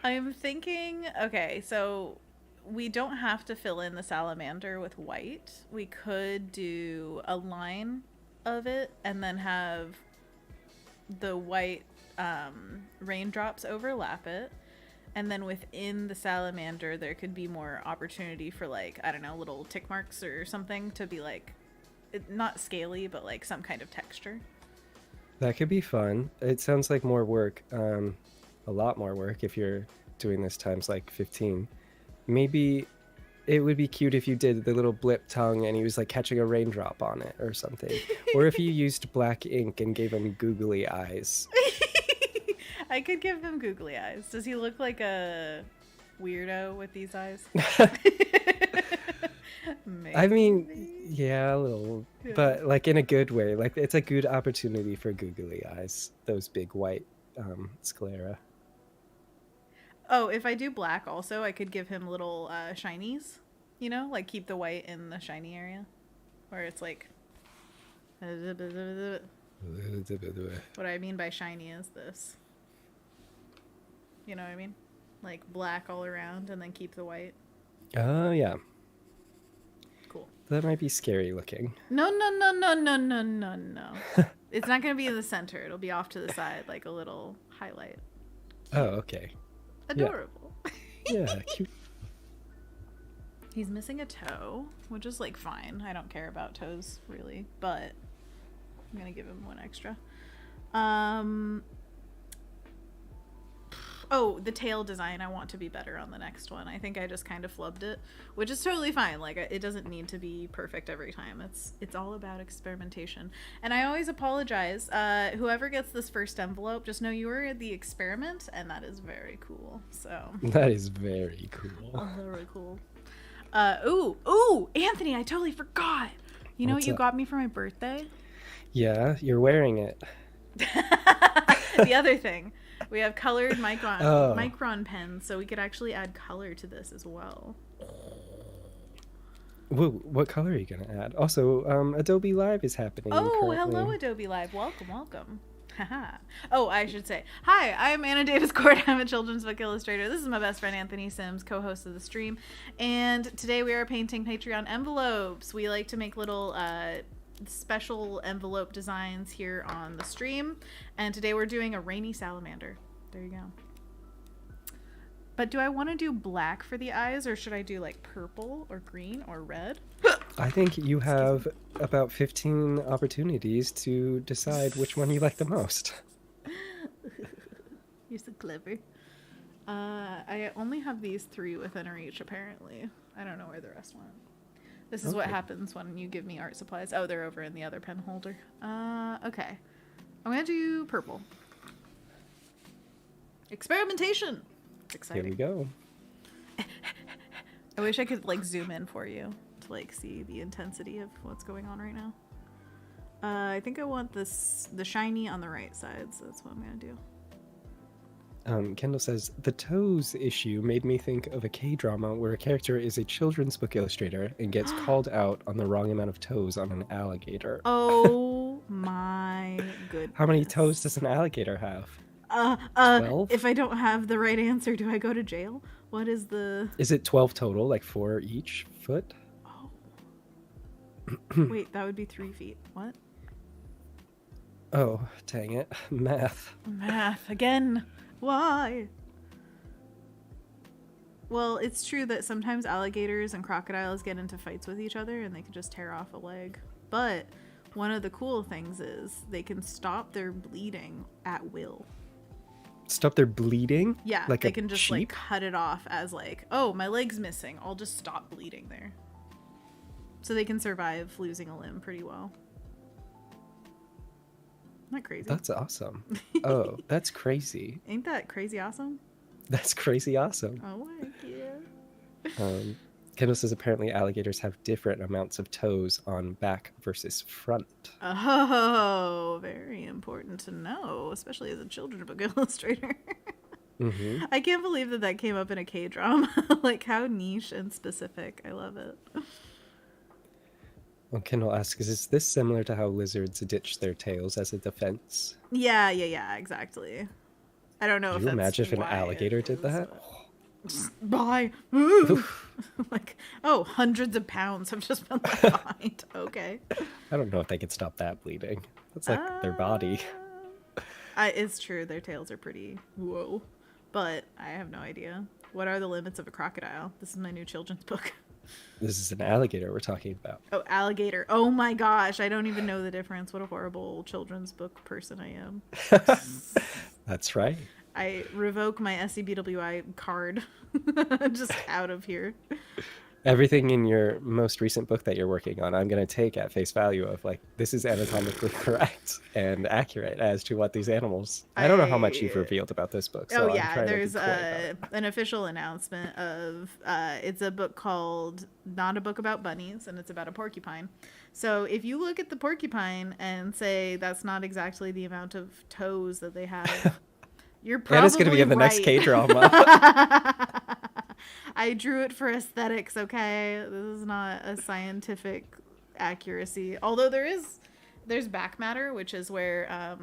I'm thinking, okay, so we don't have to fill in the salamander with white. We could do a line of it and then have the white raindrops overlap it. And then within the salamander, there could be more opportunity for, like, I don't know, little tick marks or something to be, like, not scaly, but, like, some kind of texture. That could be fun. It sounds like more work, a lot more work if you're doing this times, like, 15. Maybe it would be cute if you did the little blip tongue and he was, like, catching a raindrop on it or something. Or if you used black ink and gave him googly eyes. I could give him googly eyes. Does he look like a weirdo with these eyes? I mean, yeah, a little, but like in a good way. Like it's a good opportunity for googly eyes. Those big white sclera. Oh, if I do black also, I could give him little shinies. You know, like keep the white in the shiny area. Where it's like... What I mean by shiny is this. You know what I mean? Like black all around and then keep the white. Oh, yeah. Cool. That might be scary looking. No. It's not going to be in the center. It'll be off to the side, like a little highlight. Oh, okay. Adorable. Yeah, cute. He's missing a toe, which is like fine. I don't care about toes really, but I'm gonna give him one extra. Oh, the tail design I want to be better on the next one. I think I just kind of flubbed it, which is totally fine. Like, it doesn't need to be perfect every time. It's all about experimentation. And I always apologize. Whoever gets this first envelope, just know you were the experiment, and that is very cool. So That is very cool. very cool. Ooh, Anthony, I totally forgot. You know What's what you up? got me for my birthday? Yeah, you're wearing it. The other thing. We have colored micron pens, so we could actually add color to this as well. Whoa, what color are you gonna add? Also, Adobe Live is happening. Oh, currently. hello, Adobe Live. Welcome. Haha. Oh, I should say, hi, I'm Anna Davis Court. I'm a children's book illustrator. This is my best friend, Anthony Sims, co-host of the stream. And today we are painting Patreon envelopes. We like to make little special envelope designs here on the stream. And today we're doing a rainy salamander. There you go. But do I want to do black for the eyes, or should I do like purple or green or red? I think you have about 15 opportunities to decide which one you like the most. You're so clever. I only have these 3 within reach, apparently. I don't know where the rest went. This is what happens when you give me art supplies. Oh, they're over in the other pen holder. Okay. I'm gonna do purple. Experimentation! It's exciting. Here we go. I wish I could, like, zoom in for you to, like, see the intensity of what's going on right now. I think I want the shiny on the right side, so that's what I'm gonna do. Kendall says, the toes issue made me think of a K-drama where a character is a children's book illustrator and gets called out on the wrong amount of toes on an alligator. Oh my goodness. How many toes does an alligator have? 12? If I don't have the right answer, do I go to jail? What is the... Is it 12 total, like 4 each foot? Oh. Wait, that would be 3 feet. What? Oh, dang it. Math. Math again. Why? Well, it's true that sometimes alligators and crocodiles get into fights with each other and they can just tear off a leg. But one of the cool things is they can stop their bleeding at will. Stop their bleeding? Yeah, like they a can just sheep? like cut it off as like, oh, my leg's missing. I'll just stop bleeding there. So they can survive losing a limb pretty well. Isn't that crazy? That's awesome. Oh, that's crazy. Ain't that crazy awesome? That's crazy awesome. Oh my god. Kendall says apparently alligators have different amounts of toes on back versus front. Oh, very important to know, especially as a children's book illustrator. Mm-hmm. I can't believe that came up in a K-drama. Like, how niche and specific. I love it. Well, Kendall asks, is this similar to how lizards ditch their tails as a defense? Yeah, exactly. I don't know Could if you that's imagine if an why alligator it did is, that? but- Bye. Like, oh, hundreds of pounds have just been left behind. Okay. I don't know if they could stop that bleeding. That's like their body. It's true. Their tails are pretty whoa. But I have no idea. What are the limits of a crocodile? This is my new children's book. This is an alligator we're talking about. Oh, alligator. Oh my gosh. I don't even know the difference. What a horrible children's book person I am. That's right. I revoke my SCBWI card. Just out of here. Everything in your most recent book that you're working on, I'm going to take at face value of like, this is anatomically correct and accurate as to what these animals... I don't know how much you've revealed about this book. So Oh I'm yeah, trying to be there's coy about it. an official announcement of it's a book called Not a Book About Bunnies, and it's about a porcupine. So if you look at the porcupine and say that's not exactly the amount of toes that they have, you're probably And it's going to be in the next right. K-drama. I drew it for aesthetics, okay? This is not a scientific accuracy. Although there's back matter, which is where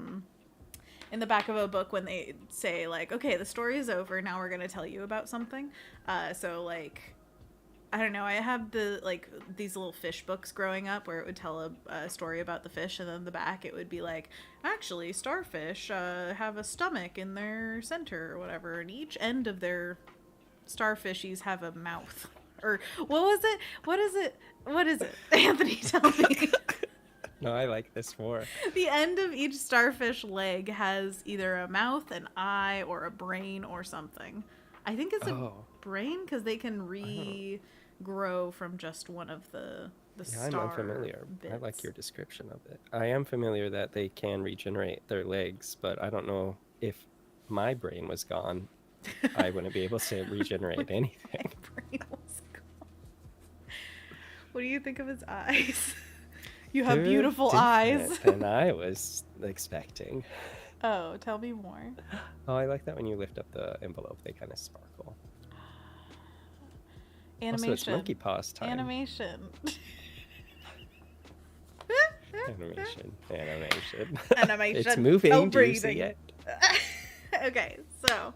in the back of a book when they say like, okay, the story is over, now we're going to tell you about something. So like, I don't know, I have these little fish books growing up where it would tell a story about the fish, and then the back it would be like, actually starfish have a stomach in their center or whatever, and each end of their starfishies have a mouth. Or what was it? What is it? What is it? Anthony, tell me. No, I like this more. The end of each starfish leg has either a mouth, an eye, or a brain or something. I think it's a brain because they can regrow from just one of the Yeah, star I'm unfamiliar. bits. I like your description of it. I am familiar that they can regenerate their legs, but I don't know if my brain was gone, I wouldn't be able to regenerate anything. My brain was gone. What do you think of his eyes? You have They're beautiful eyes. different than I was expecting. Oh, tell me more. Oh, I like that when you lift up the envelope, they kind of sparkle. Animation. Also, it's monkey paws time. Animation. Animation. It's moving. Oh, do you see it? Okay, so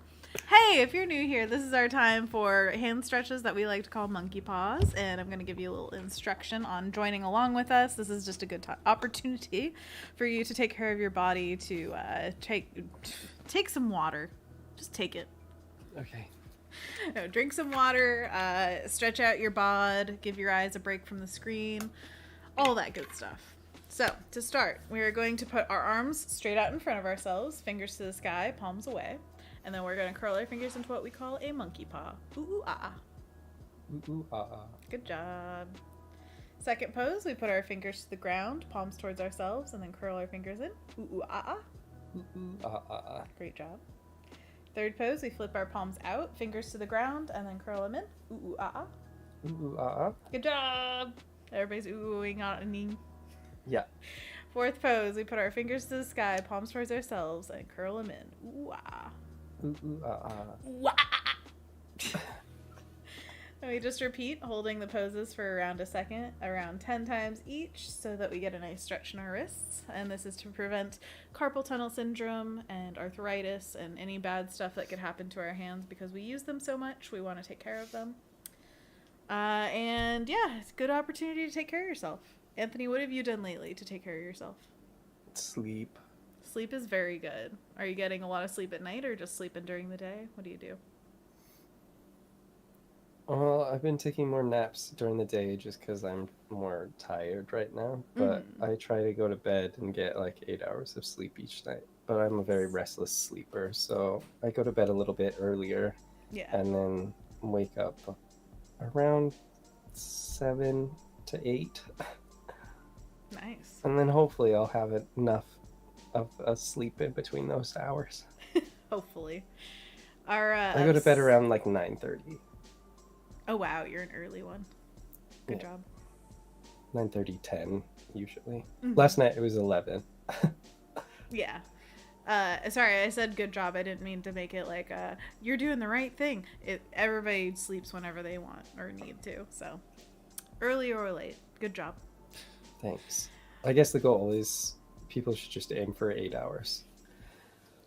hey, if you're new here, this is our time for hand stretches that we like to call monkey paws, and I'm going to give you a little instruction on joining along with us. This is just a good opportunity for you to take care of your body, to take some water. Just take it. Okay. No, drink some water, stretch out your bod, give your eyes a break from the screen, all that good stuff. So, to start, we are going to put our arms straight out in front of ourselves, fingers to the sky, palms away. And then we're going to curl our fingers into what we call a monkey paw. Ooh, ooh, ah, ah. Ooh, ooh, ah, ah. Good job. Second pose, we put our fingers to the ground, palms towards ourselves, and then curl our fingers in. Ooh, ooh, ah, ah. Ooh, ooh, ah, ah, ah. Great job. Third pose, we flip our palms out, fingers to the ground, and then curl them in. Ooh, ooh, ah, ah. Ooh, ooh, ah, ah. Good job. Everybody's oohing on a. Yeah. Fourth pose, we put our fingers to the sky, palms towards ourselves, and curl them in. Ooh, ah. Ooh, ooh, ah, ah. Wah! And we just repeat, holding the poses for around a second, around 10 times each, so that we get a nice stretch in our wrists. And this is to prevent carpal tunnel syndrome and arthritis and any bad stuff that could happen to our hands because we use them so much. We want to take care of them. And yeah, it's a good opportunity to take care of yourself. Anthony, what have you done lately to take care of yourself? Sleep. Sleep is very good. Are you getting a lot of sleep at night or just sleeping during the day? What do you do? Well, I've been taking more naps during the day just because I'm more tired right now. But I try to go to bed and get like 8 hours of sleep each night. But I'm a very restless sleeper, so I go to bed a little bit earlier. Yeah. And then wake up around 7 to 8. Nice. And then hopefully I'll have enough of a sleep in between those hours. Hopefully. I go to bed around like 9:30. Oh wow, you're an early one. Good job. 9:30, 10 usually. Last night it was 11. Yeah. Sorry, I said good job. I didn't mean to make it like you're doing the right thing. Everybody sleeps whenever they want or need to. So early or late. Good job. Thanks. I guess the goal is people should just aim for 8 hours.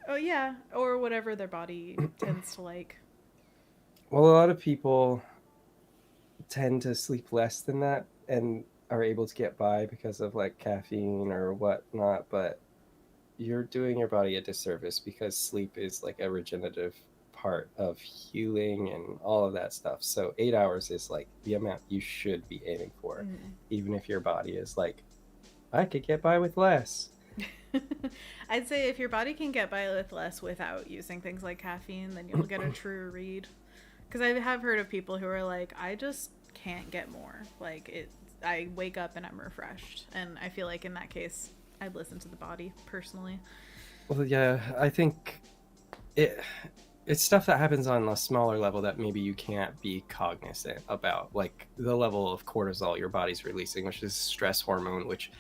Oh yeah, or whatever their body tends to like. Well, a lot of people tend to sleep less than that and are able to get by because of like caffeine or whatnot, but you're doing your body a disservice because sleep is like a regenerative part of healing and all of that stuff. So 8 hours is like the amount you should be aiming for, even if your body is like, I could get by with less. I'd say if your body can get by with less without using things like caffeine, then you'll get a truer read. Because I have heard of people who are like, I just can't get more. Like, I wake up and I'm refreshed. And I feel like in that case, I'd listen to the body, personally. Well, yeah, I think it's stuff that happens on a smaller level that maybe you can't be cognizant about. Like the level of cortisol your body's releasing, which is stress hormone, which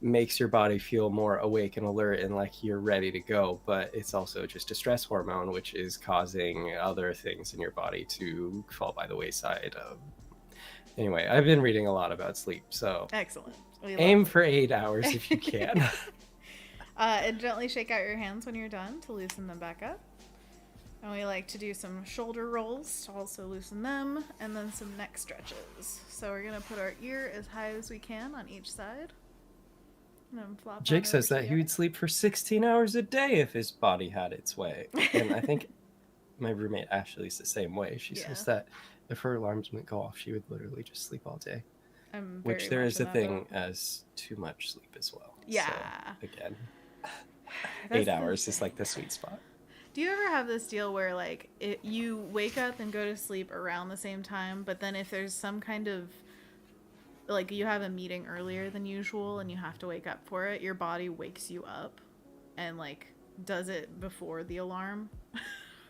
makes your body feel more awake and alert and like you're ready to go, but it's also just a stress hormone which is causing other things in your body to fall by the wayside. Anyway, I've been reading a lot about sleep, so excellent. Aim for 8 hours if you can. And gently shake out your hands when you're done to loosen them back up. And we like to do some shoulder rolls to also loosen them, and then some neck stretches. So we're going to put our ear as high as we can on each side. Jake says that he would sleep for 16 hours a day if his body had its way. And I think my roommate Ashley's the same way. She says that if her alarms wouldn't go off, she would literally just sleep all day. Which there is a thing as too much sleep as well. Yeah. So, again, 8 hours is like the sweet spot. Do you ever have this deal where, like, you wake up and go to sleep around the same time, but then if there's some kind of, like, you have a meeting earlier than usual and you have to wake up for it, your body wakes you up and, like, does it before the alarm?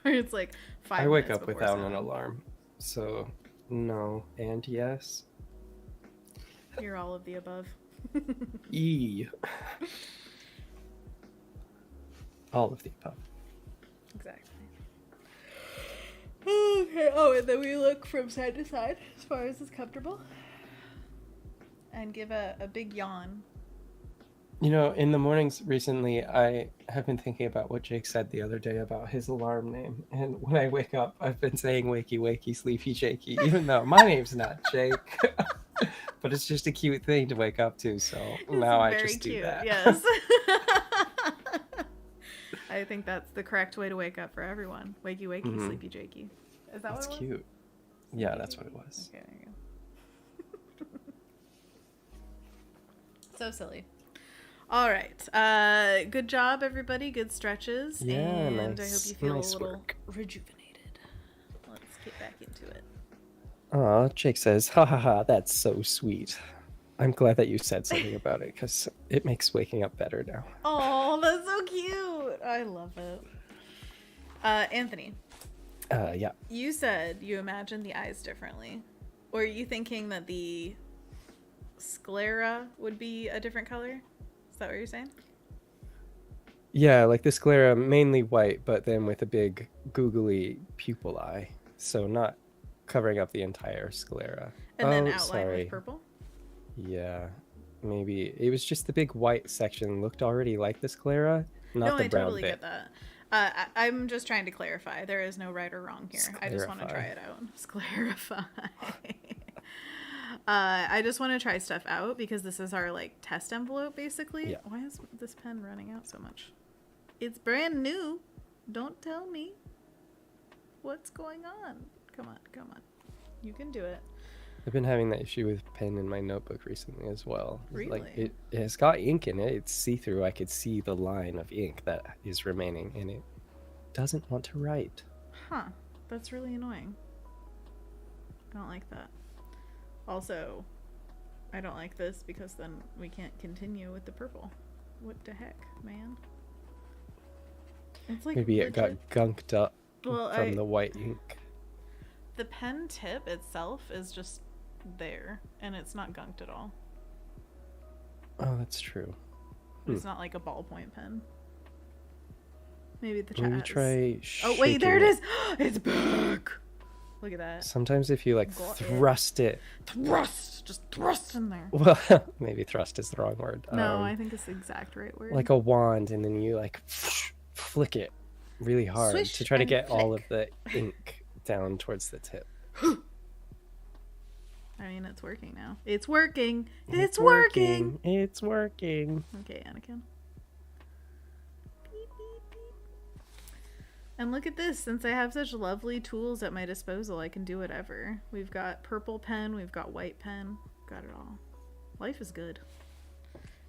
Or it's, like, 5 minutes I wake up before without 7. an alarm. So, no and yes. You're all of the above. E. All of the above. Exactly. Okay. Oh, and then we look from side to side as far as is comfortable. And give a big yawn. You know, in the mornings recently, I have been thinking about what Jake said the other day about his alarm name. And when I wake up, I've been saying wakey, wakey, sleepy, Jakey, even though my name's not Jake. But it's just a cute thing to wake up to, so now I just do that. Yes. I think that's the correct way to wake up for everyone. Wakey, wakey, sleepy, Jakey. Is that that's what it was? Cute. Yeah, that's what it was. Okay, there you go. So silly. All right. Good job, everybody. Good stretches. Yeah, and nice. I hope you feel nice a little work. rejuvenated. Let's get back into it. Aw, Jake says, ha ha ha, that's so sweet. I'm glad that you said something about it, because it makes waking up better now. Oh, that's so cute. I love it. Anthony. Yeah. You said you imagined the eyes differently. Or are you thinking that the sclera would be a different color? Is that what you're saying? Yeah, like the sclera, mainly white, but then with a big googly pupil eye. So not covering up the entire sclera. And then outlined with purple? Yeah, maybe. It was just the big white section looked already like the sclera, not the brown totally bit. get that. I'm just trying to clarify. There is no right or wrong here. I just want to try it out. Sclarify. I just want to try stuff out because this is our, like, test envelope, basically. Yeah. Why is this pen running out so much? It's brand new. Don't tell me what's going on. Come on. You can do it. I've been having that issue with pen in my notebook recently as well. Really? Like it has got ink in it. It's see-through. I could see the line of ink that is remaining, and it doesn't want to write. Huh. That's really annoying. I don't like that. Also, I don't like this because then we can't continue with the purple. What the heck, man? It's like Maybe it got gunked up from the white ink. The pen tip itself is just there, and it's not gunked at all. Oh, that's true. It's not like a ballpoint pen. Maybe the chat. Maybe try. Oh wait, there it is. It's back. Look at that. Sometimes if you like thrust it. Just thrust in there. Well, maybe thrust is the wrong word. No, I think it's the exact right word. Like a wand, and then you like flick it really hard Swish to try to get all of flick. the ink down towards the tip. I mean, it's working now. It's working. It's working. It's working. Okay, Anakin. Beep, beep, beep. And look at this. Since I have such lovely tools at my disposal, I can do whatever. We've got purple pen. We've got white pen. Got it all. Life is good.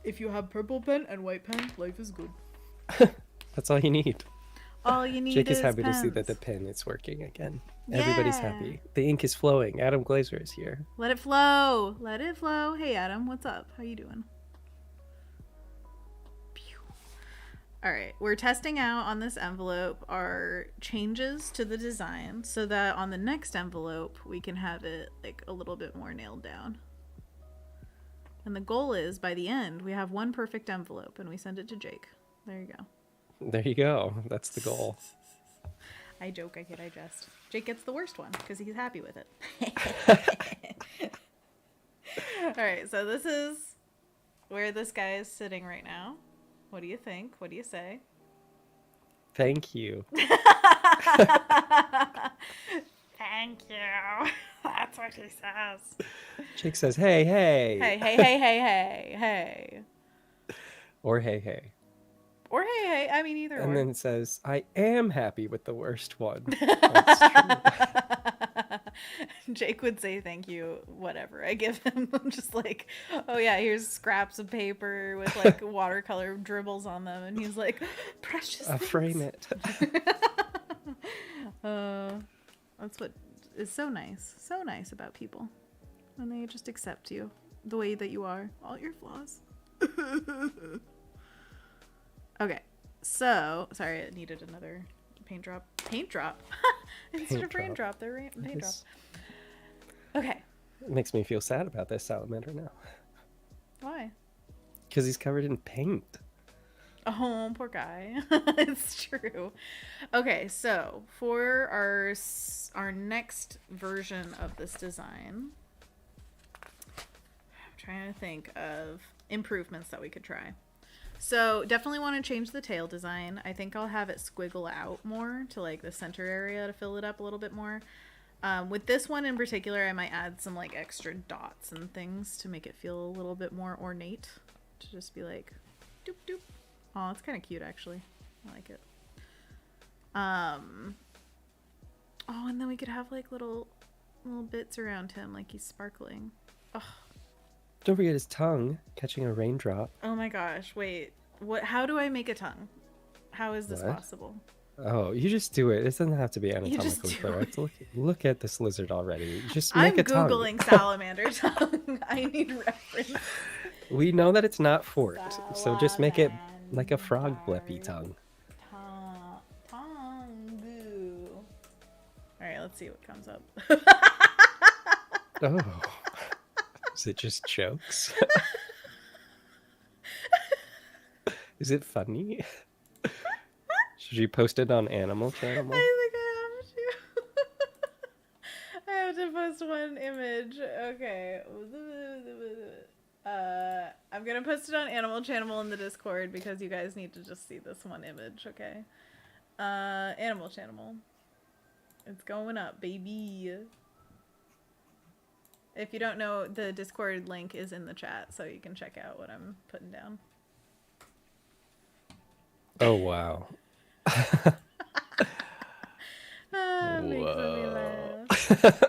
If you have purple pen and white pen, life is good. That's all you need. All you need Jake is is happy pens. to see that the pen is working again. Yeah. Everybody's happy. The ink is flowing. Adam Glazer is here. Let it flow. Let it flow. Hey, Adam. What's up? How you doing? Pew. All right. We're testing out on this envelope our changes to the design so that on the next envelope, we can have it like a little bit more nailed down. And the goal is, by the end, we have one perfect envelope and we send it to Jake. There you go. There you go. That's the goal. I joke, I kid, I jest. Jake gets the worst one because he's happy with it. All right, so this is where this guy is sitting right now. What do you think? What do you say? Thank you. Thank you. That's what he says. Jake says, hey, hey. Hey, hey, hey, hey, hey, hey. Or hey, hey. Or hey, I mean either And or. then it says, I am happy with the worst one. That's true. Jake would say thank you, whatever I give him. I'm just like, oh yeah, here's scraps of paper with like watercolor dribbles on them, and he's like, precious Frame things. it. That's what is so nice about people, when they just accept you the way that you are, all your flaws. Okay, so sorry, it needed another paint drop. Instead of raindrop, they're paint drop. Okay. It makes me feel sad about this salamander now. Why? Because he's covered in paint. Oh, poor guy. It's true. Okay, so for our next version of this design, I'm trying to think of improvements that we could try. So definitely want to change the tail design. I think I'll have it squiggle out more to like the center area to fill it up a little bit more. With this one in particular, I might add some like extra dots and things to make it feel a little bit more ornate. To just be like, doop doop. Oh, it's kind of cute actually. I like it. Oh, and then we could have like little bits around him, like he's sparkling. Oh. Don't forget his tongue catching a raindrop. Oh my gosh! Wait, what? How do I make a tongue? How is this possible? Oh, you just do it. It doesn't have to be anatomically correct. Look at this lizard already. Just make a tongue. I'm Googling salamander tongue. I need reference. We know that it's not forked, so just make it like a frog bleppy tongue. Tongue. All right, let's see what comes up. Oh. Is it just jokes? Is it funny? Should you post it on Animal Channel? I think I have to post one image. Okay. I'm gonna post it on Animal Channel in the Discord because you guys need to just see this one image, okay? Animal Channel. It's going up, baby. If you don't know, the Discord link is in the chat, so you can check out what I'm putting down. Oh, wow. Makes me laugh.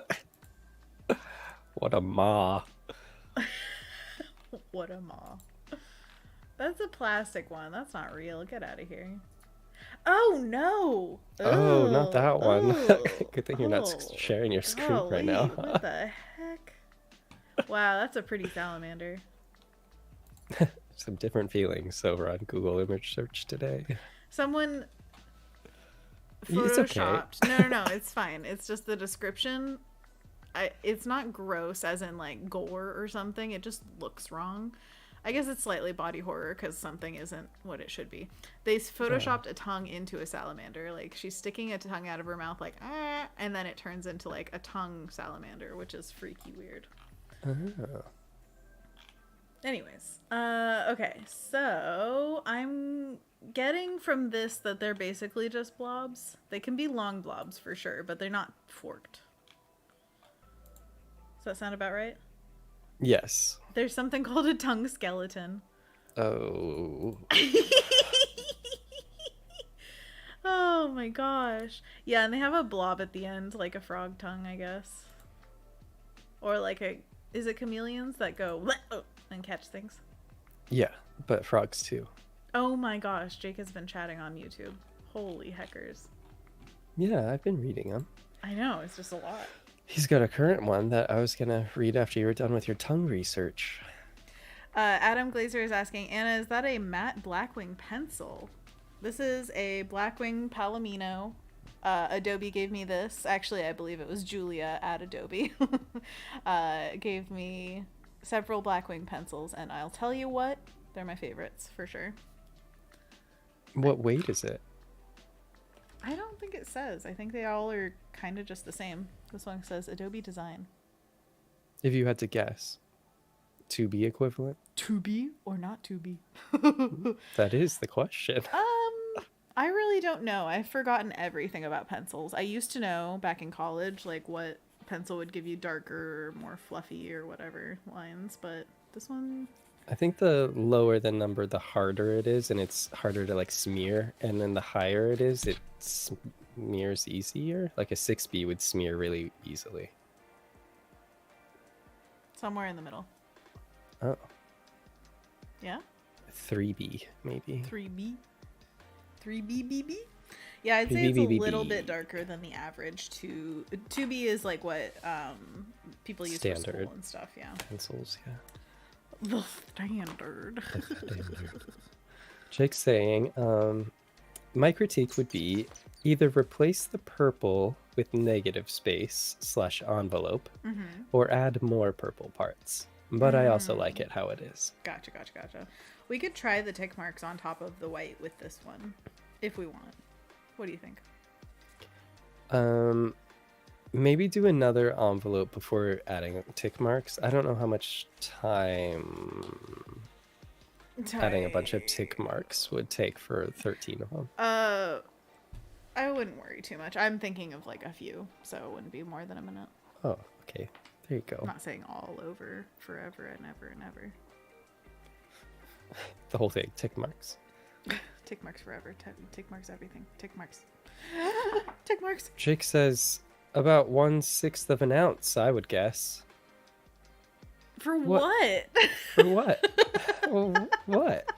What a maw. What a maw. That's a plastic one. That's not real. Get out of here. Oh, no. Oh, not that one. Ooh. Good thing you're not sharing your screen right now. What the heck? Wow, that's a pretty salamander. Some different feelings over on Google image search today. Someone photoshopped. It's okay. No, it's fine. It's just the description. It's not gross as in like gore or something. It just looks wrong. I guess it's slightly body horror because something isn't what it should be. They photoshopped a tongue into a salamander. Like she's sticking a tongue out of her mouth like, ah, and then it turns into like a tongue salamander, which is freaky weird. Oh. Anyways, okay, so I'm getting from this that they're basically just blobs. They can be long blobs for sure, but they're not forked. Does that sound about right? Yes. There's something called a tongue skeleton. Oh. Oh my gosh. Yeah, and they have a blob at the end, like a frog tongue, I guess. Or like is it chameleons that go and catch things? Yeah, but frogs too. Oh my gosh, Jake has been chatting on YouTube. Holy heckers. Yeah, I've been reading them. I know, it's just a lot. He's got a current one that I was going to read after you were done with your tongue research. Adam Glazer is asking, Anna, is that a matte Blackwing pencil? This is a Blackwing Palomino. Adobe gave me this. Actually, I believe it was Julia at Adobe. Gave me several Blackwing pencils, and I'll tell you what, they're my favorites, for sure. What weight is it? I don't think it says. I think they all are kind of just the same. This one says Adobe Design. If you had to guess. To be equivalent? To be or not to be? That is the question. I really don't know. I've forgotten everything about pencils. I used to know back in college, like what pencil would give you darker or more fluffy or whatever lines, but this one I think the lower the number, the harder it is, and it's harder to like smear. And then the higher it is, it smears easier. Like a 6B would smear really easily. Somewhere in the middle. Oh, Yeah? 3B maybe. 3B? 3BBB? Yeah, I'd say it's a little bit darker than the average. 2B is like what people use for school and stuff, yeah. Pencils, yeah. The standard. Jake's saying, my critique would be either replace the purple with negative space / envelope, or add more purple parts. But I also like it how it is. Gotcha. We could try the tick marks on top of the white with this one, if we want. What do you think? Maybe do another envelope before adding tick marks. I don't know how much time adding a bunch of tick marks would take for 13 of them. I wouldn't worry too much. I'm thinking of like a few, so it wouldn't be more than a minute. Oh, okay. There you go. I'm not saying all over forever and ever and ever. The whole thing, tick marks. Tick marks forever. Tick marks everything. Tick marks. Tick marks. Jake says about 1/6 of an ounce, I would guess. For what? For what? What?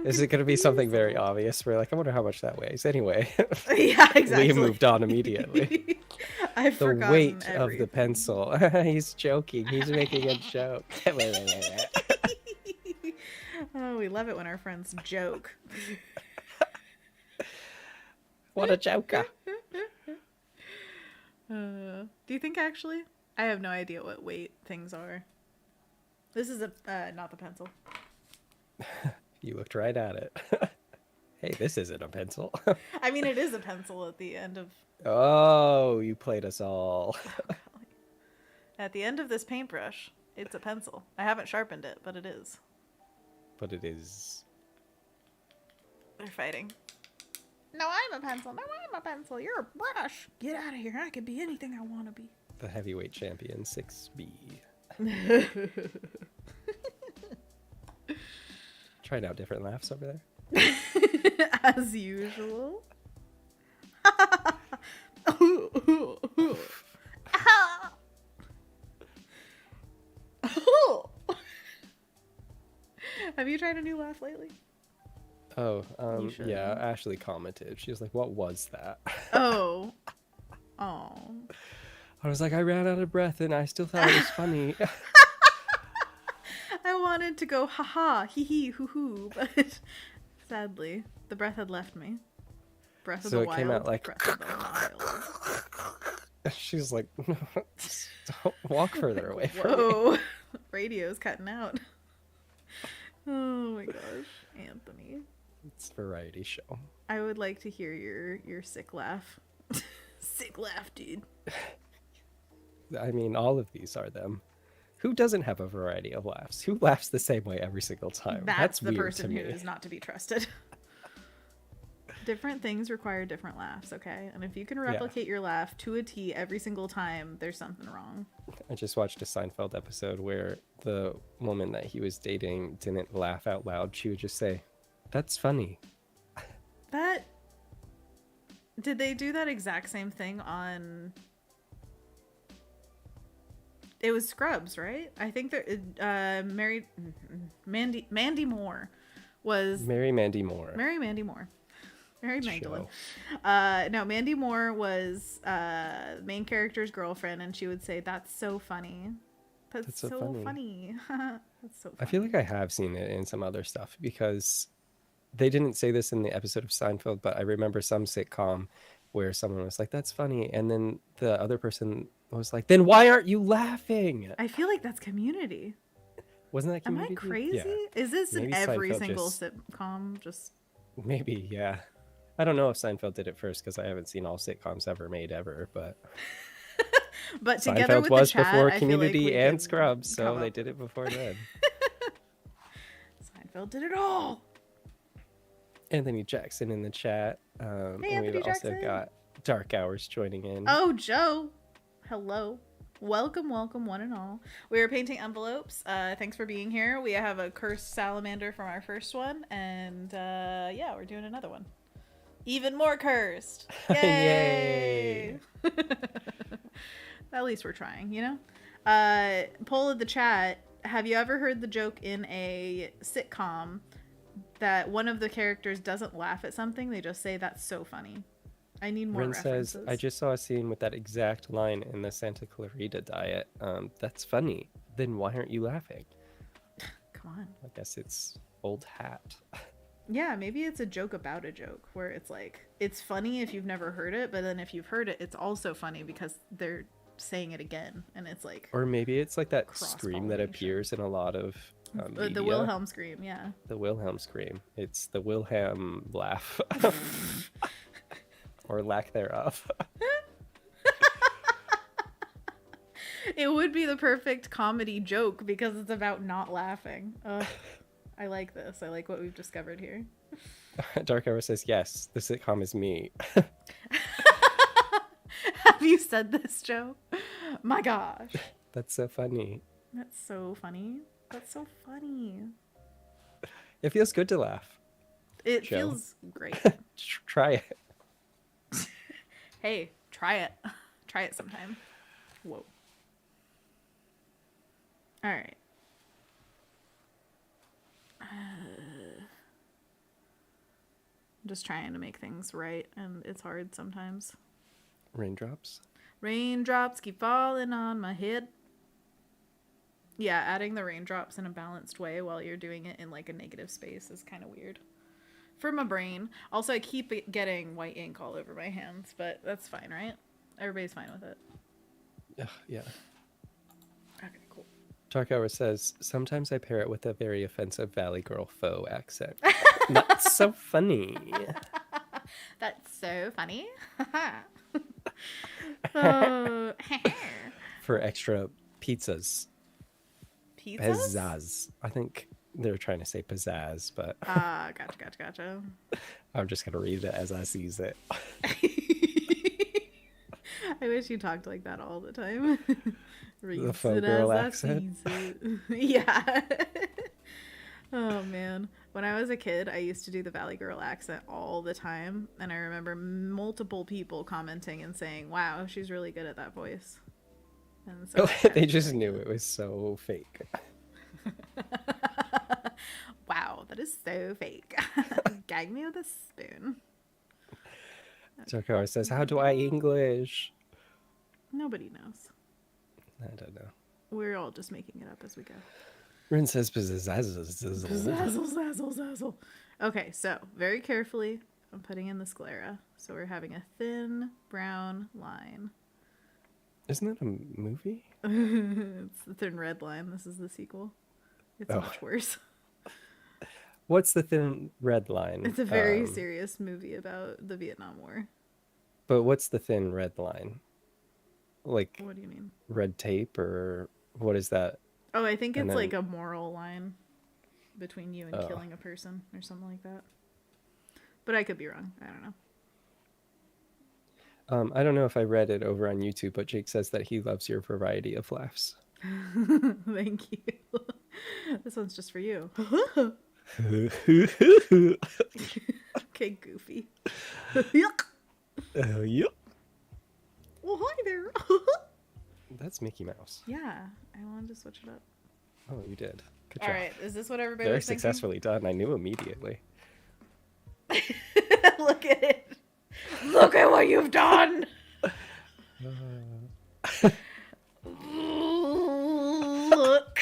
Is it going to be something very obvious? We're like, I wonder how much that weighs. Anyway, yeah, exactly. We moved on immediately. I've the weight everything. of the pencil. He's joking. He's making a joke. Oh, we love it when our friends joke. What a joker. Do you think actually? I have no idea what weight things are. This is not the pencil. You looked right at it. Hey, this isn't a pencil. I mean, it is a pencil at the end of... Oh, you played us all. At the end of this paintbrush, it's a pencil. I haven't sharpened it, but it is. But it is... They're fighting. No, I'm a pencil. No, I'm a pencil. You're a brush. Get out of here. I could be anything I want to be. The heavyweight champion, 6B. Trying out different laughs over there. As usual. Have you tried a new laugh lately? Oh, yeah, Ashley commented. She was like, what was that? Oh. I was like, I ran out of breath and I still thought it was funny. I wanted to go, haha, hee hee, hoo hoo, but sadly, the breath had left me. Breath of the wild. So it came out like... Breath of the wild. She's like, don't walk further away from me. Radio's cutting out. Oh my gosh, Anthony. It's a variety show. I would like to hear your sick laugh. Sick laugh, dude. I mean, all of these are them. Who doesn't have a variety of laughs? Who laughs the same way every single time? That's the person who is not to be trusted. Different things require different laughs, okay? And if you can replicate your laugh to a T every single time, there's something wrong. I just watched a Seinfeld episode where the woman that he was dating didn't laugh out loud. She would just say, "That's funny." Did they do that exact same thing on... It was Scrubs, right? I think that Mandy Moore was... Mary Mandy Moore. Mary Magdalene. No, Mandy Moore was the main character's girlfriend, and she would say, "That's so funny. That's so funny." That's so funny. I feel like I have seen it in some other stuff because they didn't say this in the episode of Seinfeld, but I remember some sitcom where someone was like, "That's funny," and then the other person was like, "Then why aren't you laughing?" I feel like that's Community. Wasn't that Community? Am I crazy? Yeah. Is this in every single sitcom? Maybe, yeah. I don't know if Seinfeld did it first because I haven't seen all sitcoms ever made ever, but but together Seinfeld with was the chat, before Community and Scrubs, so they did it before then. Seinfeld did it all. Anthony Jackson in the chat. Hey, and we've also got Dark Hours joining in. Oh, Joe. Hello. Welcome, welcome, one and all. We are painting envelopes. Thanks for being here. We have a cursed salamander from our first one, and yeah, we're doing another one. Even more cursed. Yay! Yay! At least we're trying, you know? Poll of the chat. Have you ever heard the joke in a sitcom that one of the characters doesn't laugh at something? They just say, that's so funny. I need more Rin references. says, I just saw a scene with that exact line in the Santa Clarita Diet. That's funny. Then why aren't you laughing? Come on. I guess it's old hat. Yeah, maybe it's a joke about a joke where it's like, it's funny if you've never heard it, but then if you've heard it, it's also funny because they're saying it again, and it's like, or maybe it's like that scream that appears in a lot of media. The Wilhelm scream. Yeah, the Wilhelm scream. It's the Wilhelm laugh. Or lack thereof. It would be the perfect comedy joke because it's about not laughing. I like this. I like what we've discovered here. Dark Hour says, yes, the sitcom is me. Have you said this, Joe? My gosh. That's so funny. That's so funny. That's so funny. It feels good to laugh. It Joe. feels great. Try it. Hey, try it. Try it sometime. Whoa. All right. I'm just trying to make things right, and it's hard sometimes. Raindrops. Raindrops keep falling on my head. Yeah, adding the raindrops in a balanced way while you're doing it in like a negative space is kind of weird. For my brain. Also, I keep getting white ink all over my hands, but that's fine, right? Everybody's fine with it. Yeah. Okay, cool. Dark Hour says, sometimes I pair it with a very offensive Valley Girl faux accent. That's so funny. That's so funny. For extra pizzas. Pizzas? Pizzazz. I think they're trying to say pizzazz, but Gotcha. I'm just going to read it as I sees it. I wish you talked like that all the time. The faux girl accent. Yeah. Oh, man. When I was a kid, I used to do the Valley Girl accent all the time. And I remember multiple people commenting and saying, wow, she's really good at that voice. And so They just knew it was so fake. Wow, that is so fake. Gag me with a spoon. Dark Hour says, how do I English? Nobody knows. I don't know. We're all just making it up as we go. Rin says, pizzazzle. Zazzle. Okay, so very carefully, I'm putting in the sclera. So we're having a thin brown line. Isn't that a movie? It's the Thin Red Line. This is the sequel. It's much worse. What's the Thin Red Line? It's a very serious movie about the Vietnam War. But what's the Thin Red Line? Like, What do you mean? red tape, or what is that? Oh, I think it's like a moral line between you and killing a person or something like that. But I could be wrong. I don't know. I don't know if I read it over on YouTube, but Jake says that he loves your variety of laughs. Thank you. This one's just for you. Okay, Goofy. Yuck. Yep. Well, hi there. That's Mickey Mouse. Yeah, I wanted to switch it up. Oh, you did. Good All job. right, is this what everybody Very was thinking? successfully done. I knew immediately. Look at it. Look at what you've done. Look.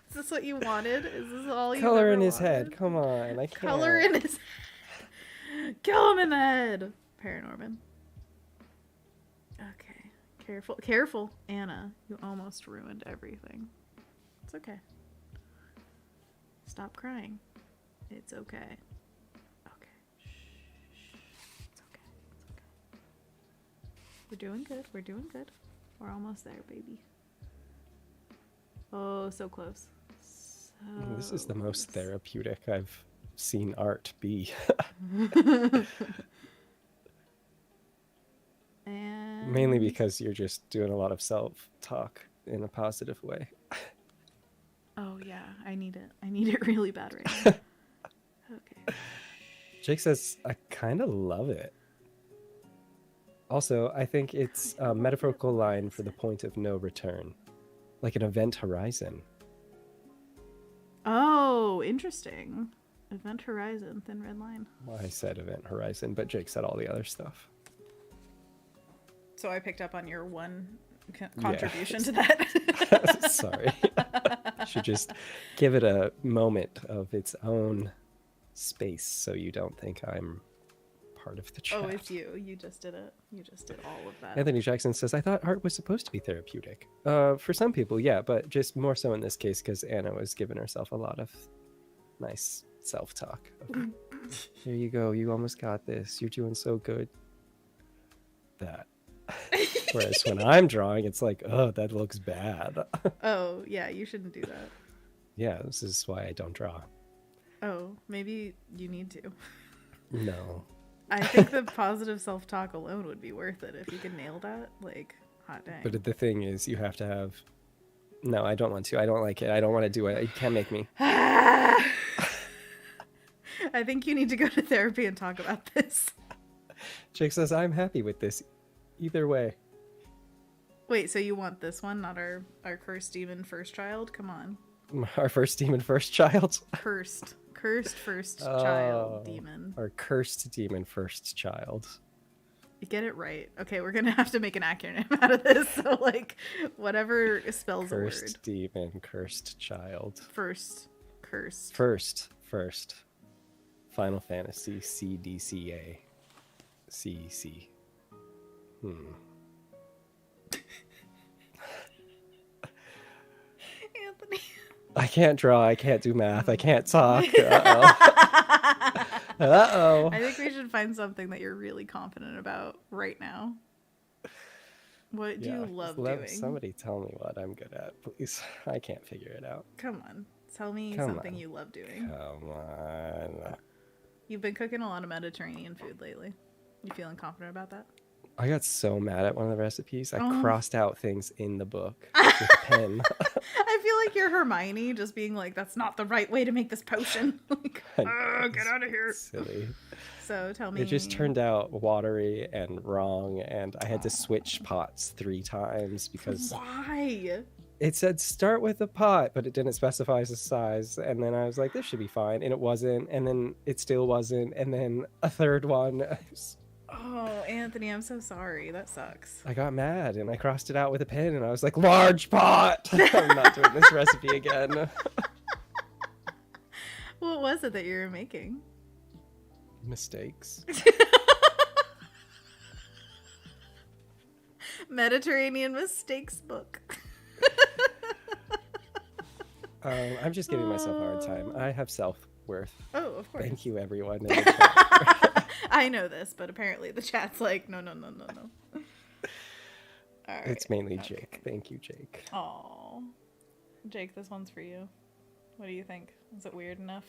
Is this what you wanted? Is this all you Color in his wanted? head. Come on. I can't. Color in his head. Kill him in the head. Paranorman. Okay. Careful. Anna, you almost ruined everything. It's okay. Stop crying. It's okay. Okay. Shh. It's okay. We're doing good. We're almost there, baby. Oh, so close. This is the most therapeutic I've seen art be. And Mainly because you're just doing a lot of self-talk in a positive way. Oh yeah, I need it. I need it really bad right now. Okay. Jake says, I kind of love it. Also, I think it's a metaphorical line for the point of no return, like an event horizon. Oh, interesting. Event horizon, thin red line. Well, I said event horizon, but Jake said all the other stuff. So I picked up on your one contribution to that. Sorry. Should just give it a moment of its own space so you don't think I'm part of the chat. Oh, it's you. You just did it. You just did all of that. Anthony Jackson says, I thought art was supposed to be therapeutic. For some people, yeah, but just more so in this case because Anna was giving herself a lot of nice self-talk. Here you go. You almost got this. You're doing so good. That. Whereas when I'm drawing, it's like, oh, that looks bad. Oh, yeah, you shouldn't do that. Yeah, this is why I don't draw. Oh, maybe you need to. No. I think the positive self-talk alone would be worth it if you could nail that. Like, hot dang. But the thing is, you have to have... No, I don't want to. I don't like it. I don't want to do it. You can't make me. I think you need to go to therapy and talk about this. Jake says, I'm happy with this. Either way. Wait, so you want this one, not our cursed demon first child? Come on. Our first demon first child? Cursed first child demon. Our cursed demon first child. You get it right. Okay, we're gonna have to make an acronym out of this. So, like, whatever spells a word. Cursed demon, cursed child. First. Cursed. First. Final Fantasy CDCA. CC. Anthony. I can't draw. I can't do math. I can't talk. Uh-oh. Uh-oh. I think we should find something that you're really confident about right now. What do you love doing? Somebody tell me what I'm good at, please. I can't figure it out. Come on. Tell me something you love doing. Come on. You've been cooking a lot of Mediterranean food lately. You feeling confident about that? I got so mad at one of the recipes. I crossed out things in the book with a pen. I feel like you're Hermione, just being like, that's not the right way to make this potion. Like, get out of here. Silly. So tell me. It just turned out watery and wrong, and I had to switch pots 3 times because... Why? It said start with a pot, but it didn't specify the size. And then I was like, this should be fine. And it wasn't. And then it still wasn't. And then a third one... Oh, Anthony, I'm so sorry. That sucks. I got mad and I crossed it out with a pen and I was like, large pot! I'm not doing this recipe again. What was it that you were making? Mistakes. Mediterranean mistakes book. I'm just giving myself a hard time. I have self-worth. Oh, of course. Thank you, everyone in the chat. I know this, but apparently the chat's like, no. All right. It's mainly Jake. Thank you, Jake. Aw. Jake, this one's for you. What do you think? Is it weird enough?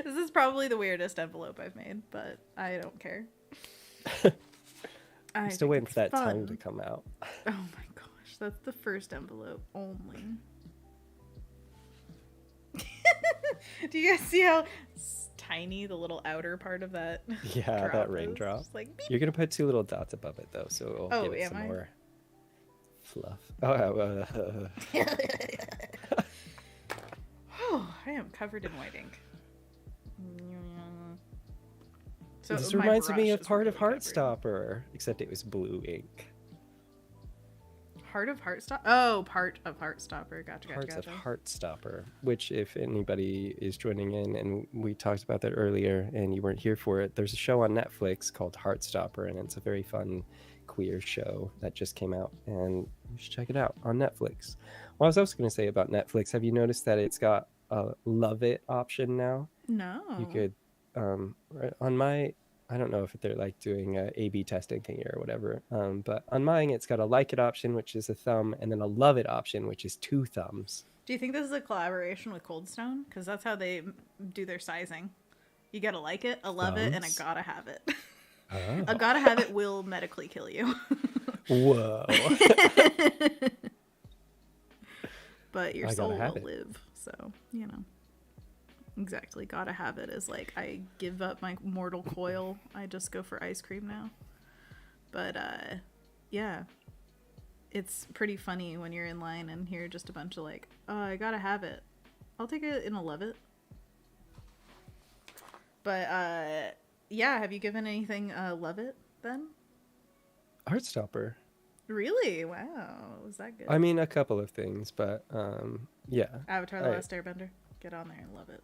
This is probably the weirdest envelope I've made, but I don't care. I'm still waiting for that tongue to come out. Oh my gosh, that's the first envelope only. Do you guys see how tiny the little outer part of that? Yeah, that raindrop. Like, you're gonna put 2 little dots above it though, so it'll give it some more fluff. Oh, I am covered in white ink. So this reminds me of Heart of Heartstopper, except it was blue ink. Heart of Heartstopper? Oh, part of Heartstopper. Gotcha. Hearts of Heartstopper, which if anybody is joining in, and we talked about that earlier and you weren't here for it, there's a show on Netflix called Heartstopper, and it's a very fun queer show that just came out, and you should check it out on Netflix. What I was also going to say about Netflix, have you noticed that it's got a Love It option now? No. You could, on my... I don't know if they're like doing a A/B testing thing or whatever, but on mine it's got a like it option, which is a thumb, and then a love it option, which is 2 thumbs. Do you think this is a collaboration with Cold Stone? Because that's how they do their sizing. You gotta like it, a love it, and a gotta have it. A gotta have it will medically kill you. Whoa. But your I gotta soul have will it. live. So, you know. Exactly. Gotta have it is like, I give up my mortal coil. I just go for ice cream now. But, yeah. It's pretty funny when you're in line and hear just a bunch of like, oh, I gotta have it. I'll take it and I'll love it. But, yeah, have you given anything love it then? Heartstopper. Really? Wow. Was that good? I mean, a couple of things, but yeah. Avatar The Last Airbender. Get on there and love it.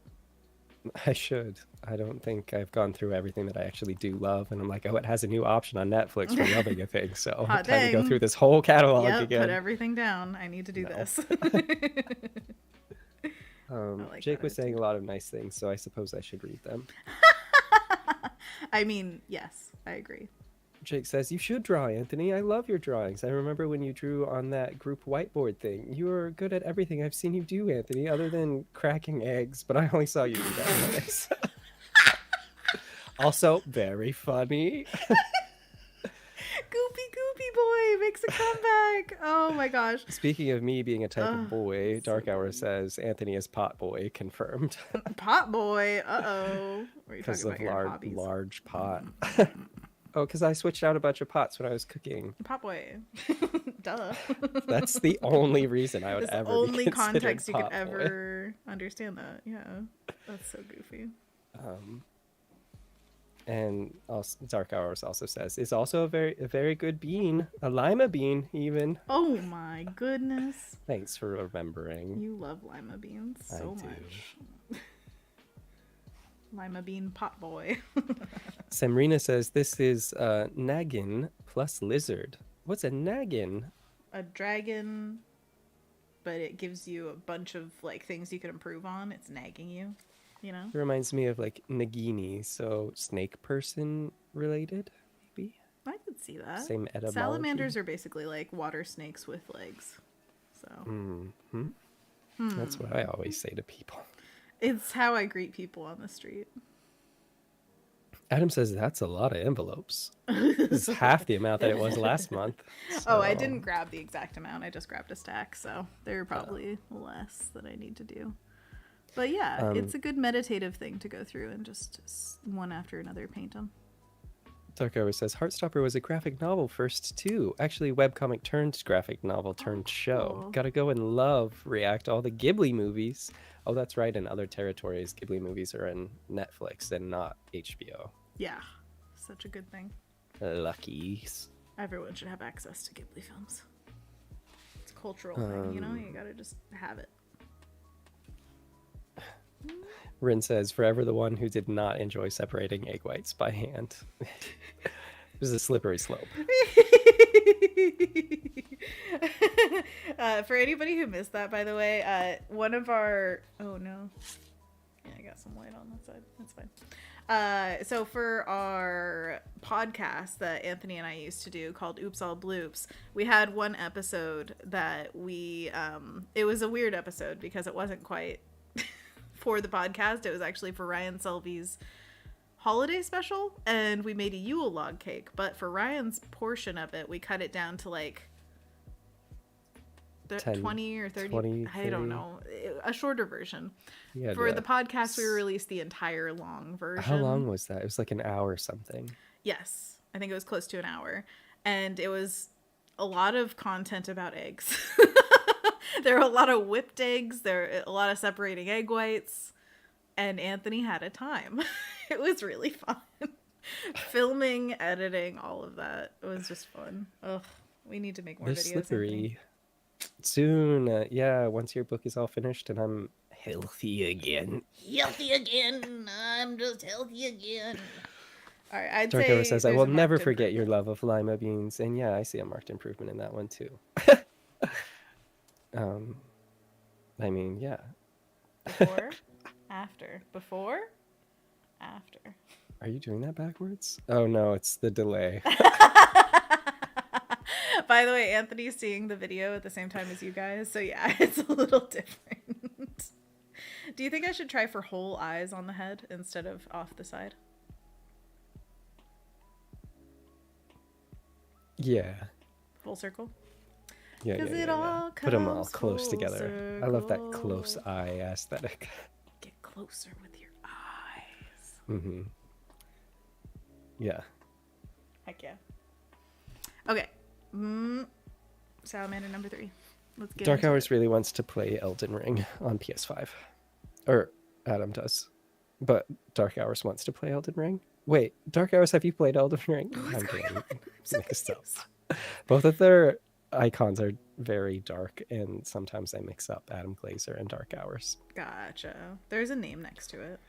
I should. I don't think I've gone through everything that I actually do love, and I'm like, oh, it has a new option on Netflix for loving a thing, so Hot time to go dang. through this whole catalog Yep, again. put everything down. I need to do this. like Jake that was saying a lot of nice things, so I suppose I should read them. I mean, yes, I agree. Jake says, you should draw, Anthony. I love your drawings. I remember when you drew on that group whiteboard thing. You are good at everything I've seen you do, Anthony, other than cracking eggs, but I only saw you do that once. Also, very funny. Goopy boy makes a comeback. Oh my gosh. Speaking of me being a type of boy, Dark Hour says Anthony is pot boy, confirmed. Pot boy. Uh-oh. Because of large pot. Oh, because I switched out a bunch of pots when I was cooking. Pot boy. Duh. That's the only reason I would That's ever the only be context you could pot boy. ever understand that. Yeah. That's so goofy. And also, Dark Hours also says is also a very good bean, a lima bean even. Oh my goodness. Thanks for remembering. You love lima beans so much. Lima bean pot boy. Semrina says this is naggin plus lizard. What's a naggin? A dragon, but it gives you a bunch of like things you can improve on. It's nagging you, you know? It reminds me of like Nagini, so snake person related, maybe? I could see that. Same etymology. Salamanders are basically like water snakes with legs. So. That's what I always say to people. It's how I greet people on the street. Adam says that's a lot of envelopes. This is half the amount that it was last month. So... Oh, I didn't grab the exact amount. I just grabbed a stack, so there are probably less that I need to do. But yeah, it's a good meditative thing to go through and just one after another paint them. Dark Hour says Heartstopper was a graphic novel first too. Actually, webcomic turned graphic novel turned show. Cool. Gotta go and react all the Ghibli movies. Oh, that's right. In other territories, Ghibli movies are in Netflix and not HBO. Yeah, such a good thing. Luckies. Everyone should have access to Ghibli films. It's a cultural thing, you know? You gotta just have it. Rin says, forever the one who did not enjoy separating egg whites by hand. It was a slippery slope. For anybody who missed that, by the way, one of our... Oh, no. Yeah, I got some white on that side. That's fine. So for our podcast that Anthony and I used to do called Oops All Bloops, we had one episode that we... it was a weird episode because it wasn't quite for the podcast. It was actually for Ryan Selby's holiday special, and we made a Yule log cake. But for Ryan's portion of it, we cut it down to like 20 or 30, 20, I don't know, a shorter version. Yeah, for the podcast, we released the entire long version. How long was that? It was like an hour something. Yes, I think it was close to an hour, and it was a lot of content about eggs. There were a lot of whipped eggs. There were a lot of separating egg whites, and Anthony had a time. It was really fun. Filming, editing, all of that. It was just fun. Ugh, we need to make more They're videos. slippery. Soon, yeah, once your book is all finished and I'm healthy again. Healthy again. I'm just healthy again. All right, I'd Dark say Hour says, I there's will a never marked forget your improvement. love of lima beans. And yeah, I see a marked improvement in that one too. I mean, yeah. Before, after. Before, after. Are you doing that backwards? Oh no, it's the delay. By the way, Anthony's seeing the video at the same time as you guys, so yeah, it's a little different. Do you think I should try for whole eyes on the head instead of off the side? Yeah. Full circle. Yeah, 'Cause yeah, it yeah, all yeah. Put them all comes close full together. I love that close circle. eye aesthetic. Get closer with your eyes. Mm-hmm. Yeah. Heck yeah. Okay. Salamander number 3. Let's get Dark into Hours it. really wants to play Elden Ring on PS5. Or Adam does. But Dark Hours wants to play Elden Ring. Wait, Dark Hours, have you played Elden Ring? What's I'm going getting on? I'm so mixed up. confused. Both of their icons are very dark, and sometimes I mix up Adam Glazer and Dark Hours. Gotcha. There's a name next to it.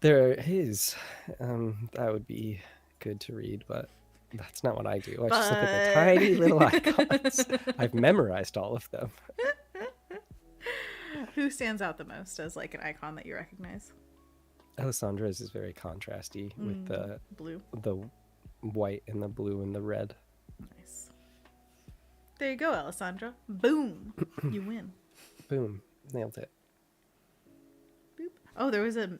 There is. That would be good to read, but that's not what I do. I just look at the tiny little icons. I've memorized all of them. Who stands out the most as like an icon that you recognize? Alessandra's is very contrasty with the Blue. white and the blue and the red. Nice. There you go, Alessandra. Boom. You win. Boom. Nailed it. Boop. Oh, there was a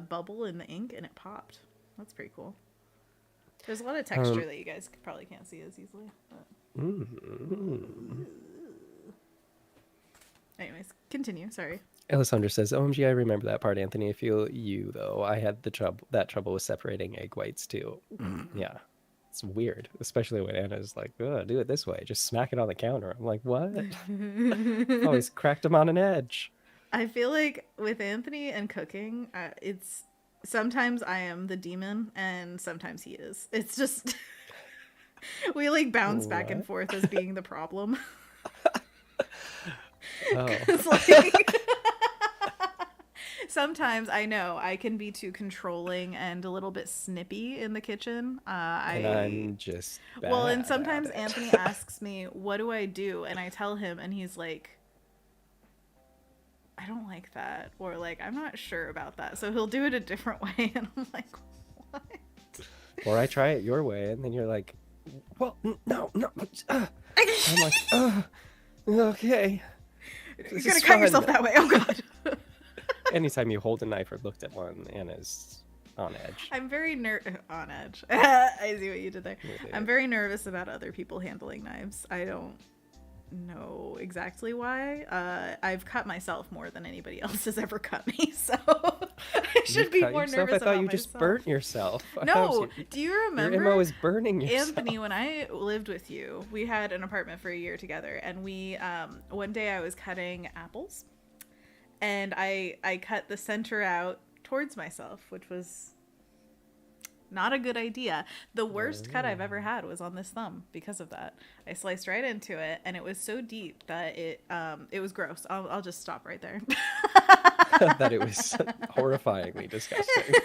bubble in the ink and it popped. That's pretty cool. There's a lot of texture that you guys probably can't see as easily. But... Anyways, continue. Sorry. Alessandra says, OMG, I remember that part, Anthony. I feel you, though. I had trouble with separating egg whites, too. Yeah. It's weird, especially when Anna's like, oh, do it this way. Just smack it on the counter. I'm like, what? Always cracked them on an edge. I feel like with Anthony and cooking, it's sometimes I am the demon and sometimes he is. It's just we like bounce back and forth as being the problem. Oh. It's like sometimes I know I can be too controlling and a little bit snippy in the kitchen. And I'm just bad well, and sometimes at it. Anthony asks me, "What do I do?" And I tell him, and he's like, I don't like that, or like, I'm not sure about that. So he'll do it a different way, and I'm like, what? Or I try it your way, and then you're like, well, no. I'm like, okay. You're gonna cut yourself that way. Oh god. Anytime you hold a knife or looked at one, Anna's on edge. I'm very on edge. I see what you did there. Really? I'm very nervous about other people handling knives. I don't know exactly why. I've cut myself more than anybody else has ever cut me, so I should be more nervous about myself. I thought you just burnt yourself. No, do you remember? Your MO is burning yourself. Anthony, when I lived with you, we had an apartment for a year together, and we one day I was cutting apples, and I cut the center out towards myself, which was not a good idea. The worst cut I've ever had was on this thumb because of that. I sliced right into it, and it was so deep that it was gross. I'll just stop right there. That it was horrifyingly disgusting.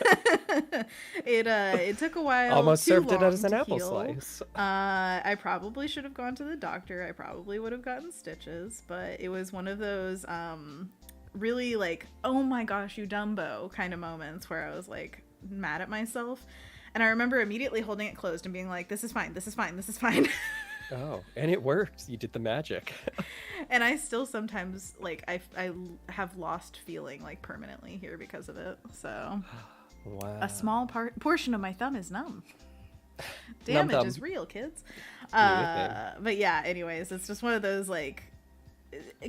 It took a while. Almost served it as an apple heal. slice. I probably should have gone to the doctor. I probably would have gotten stitches, but it was one of those really like, oh my gosh, you Dumbo kind of moments where I was like mad at myself. And I remember immediately holding it closed and being like, this is fine, this is fine, this is fine. Oh, and it worked. You did the magic. And I still sometimes, like, I have lost feeling, like, permanently here because of it. So, wow. A small portion of my thumb is numb. Damage is real, kids. But yeah, anyways, it's just one of those, like,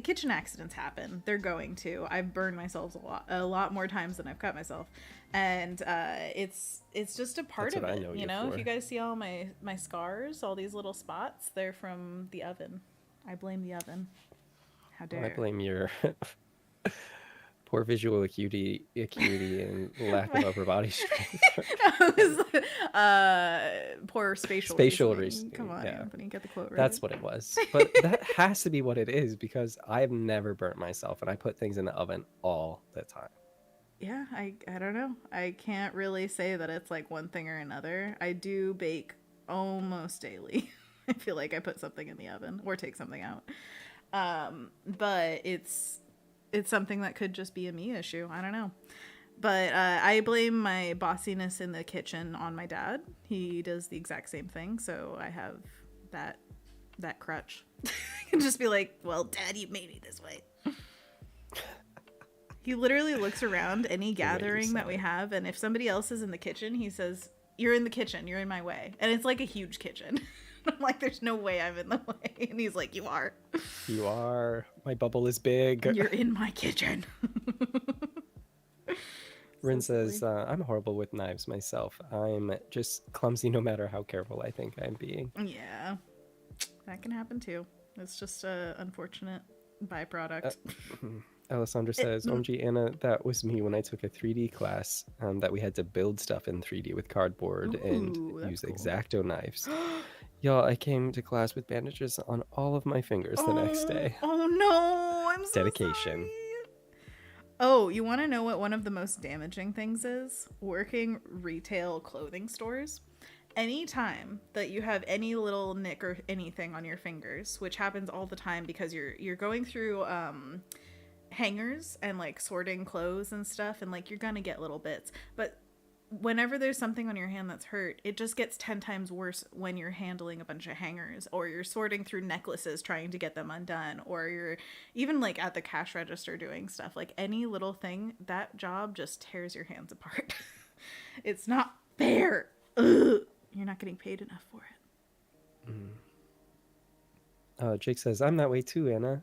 kitchen accidents happen. They're going to. I've burned myself a lot more times than I've cut myself. And it's just a part of it, you know. If you guys see all my scars, all these little spots, they're from the oven. I blame the oven. How dare I blame your poor visual acuity and lack of upper body strength. Poor spatial reasoning. Come on, yeah. Anthony, get the quote right. That's what it was. But that has to be what it is, because I've never burnt myself, and I put things in the oven all the time. Yeah, I don't know. I can't really say that it's like one thing or another. I do bake almost daily. I feel like I put something in the oven or take something out. But it's something that could just be a me issue. I don't know. But I blame my bossiness in the kitchen on my dad. He does the exact same thing, so I have that crutch. I can just be like, well, Dad, you made me this way. He literally looks around any gathering that we have, and if somebody else is in the kitchen, he says, you're in the kitchen, you're in my way. And it's like a huge kitchen. I'm like, there's no way I'm in the way. And he's like, you are. You are. My bubble is big. You're in my kitchen. Rin So says, silly. I'm horrible with knives myself. I'm just clumsy no matter how careful I think I'm being. Yeah, that can happen too. It's just a unfortunate byproduct. Alessandra says, OMG, Anna, that was me when I took a 3D class that we had to build stuff in 3D with cardboard and use cool. X-Acto knives. Y'all, I came to class with bandages on all of my fingers the next day. Oh no, I'm so Dedication. sorry. Oh, you want to know what one of the most damaging things is? Working retail clothing stores. Anytime that you have any little nick or anything on your fingers, which happens all the time because you're going through hangers and like sorting clothes and stuff, and like you're gonna get little bits, but whenever there's something on your hand that's hurt, it just gets 10 times worse when you're handling a bunch of hangers, or you're sorting through necklaces trying to get them undone, or you're even like at the cash register doing stuff. Like any little thing, that job just tears your hands apart. It's not fair. Ugh. You're not getting paid enough for it. Jake says, I'm that way too, Anna,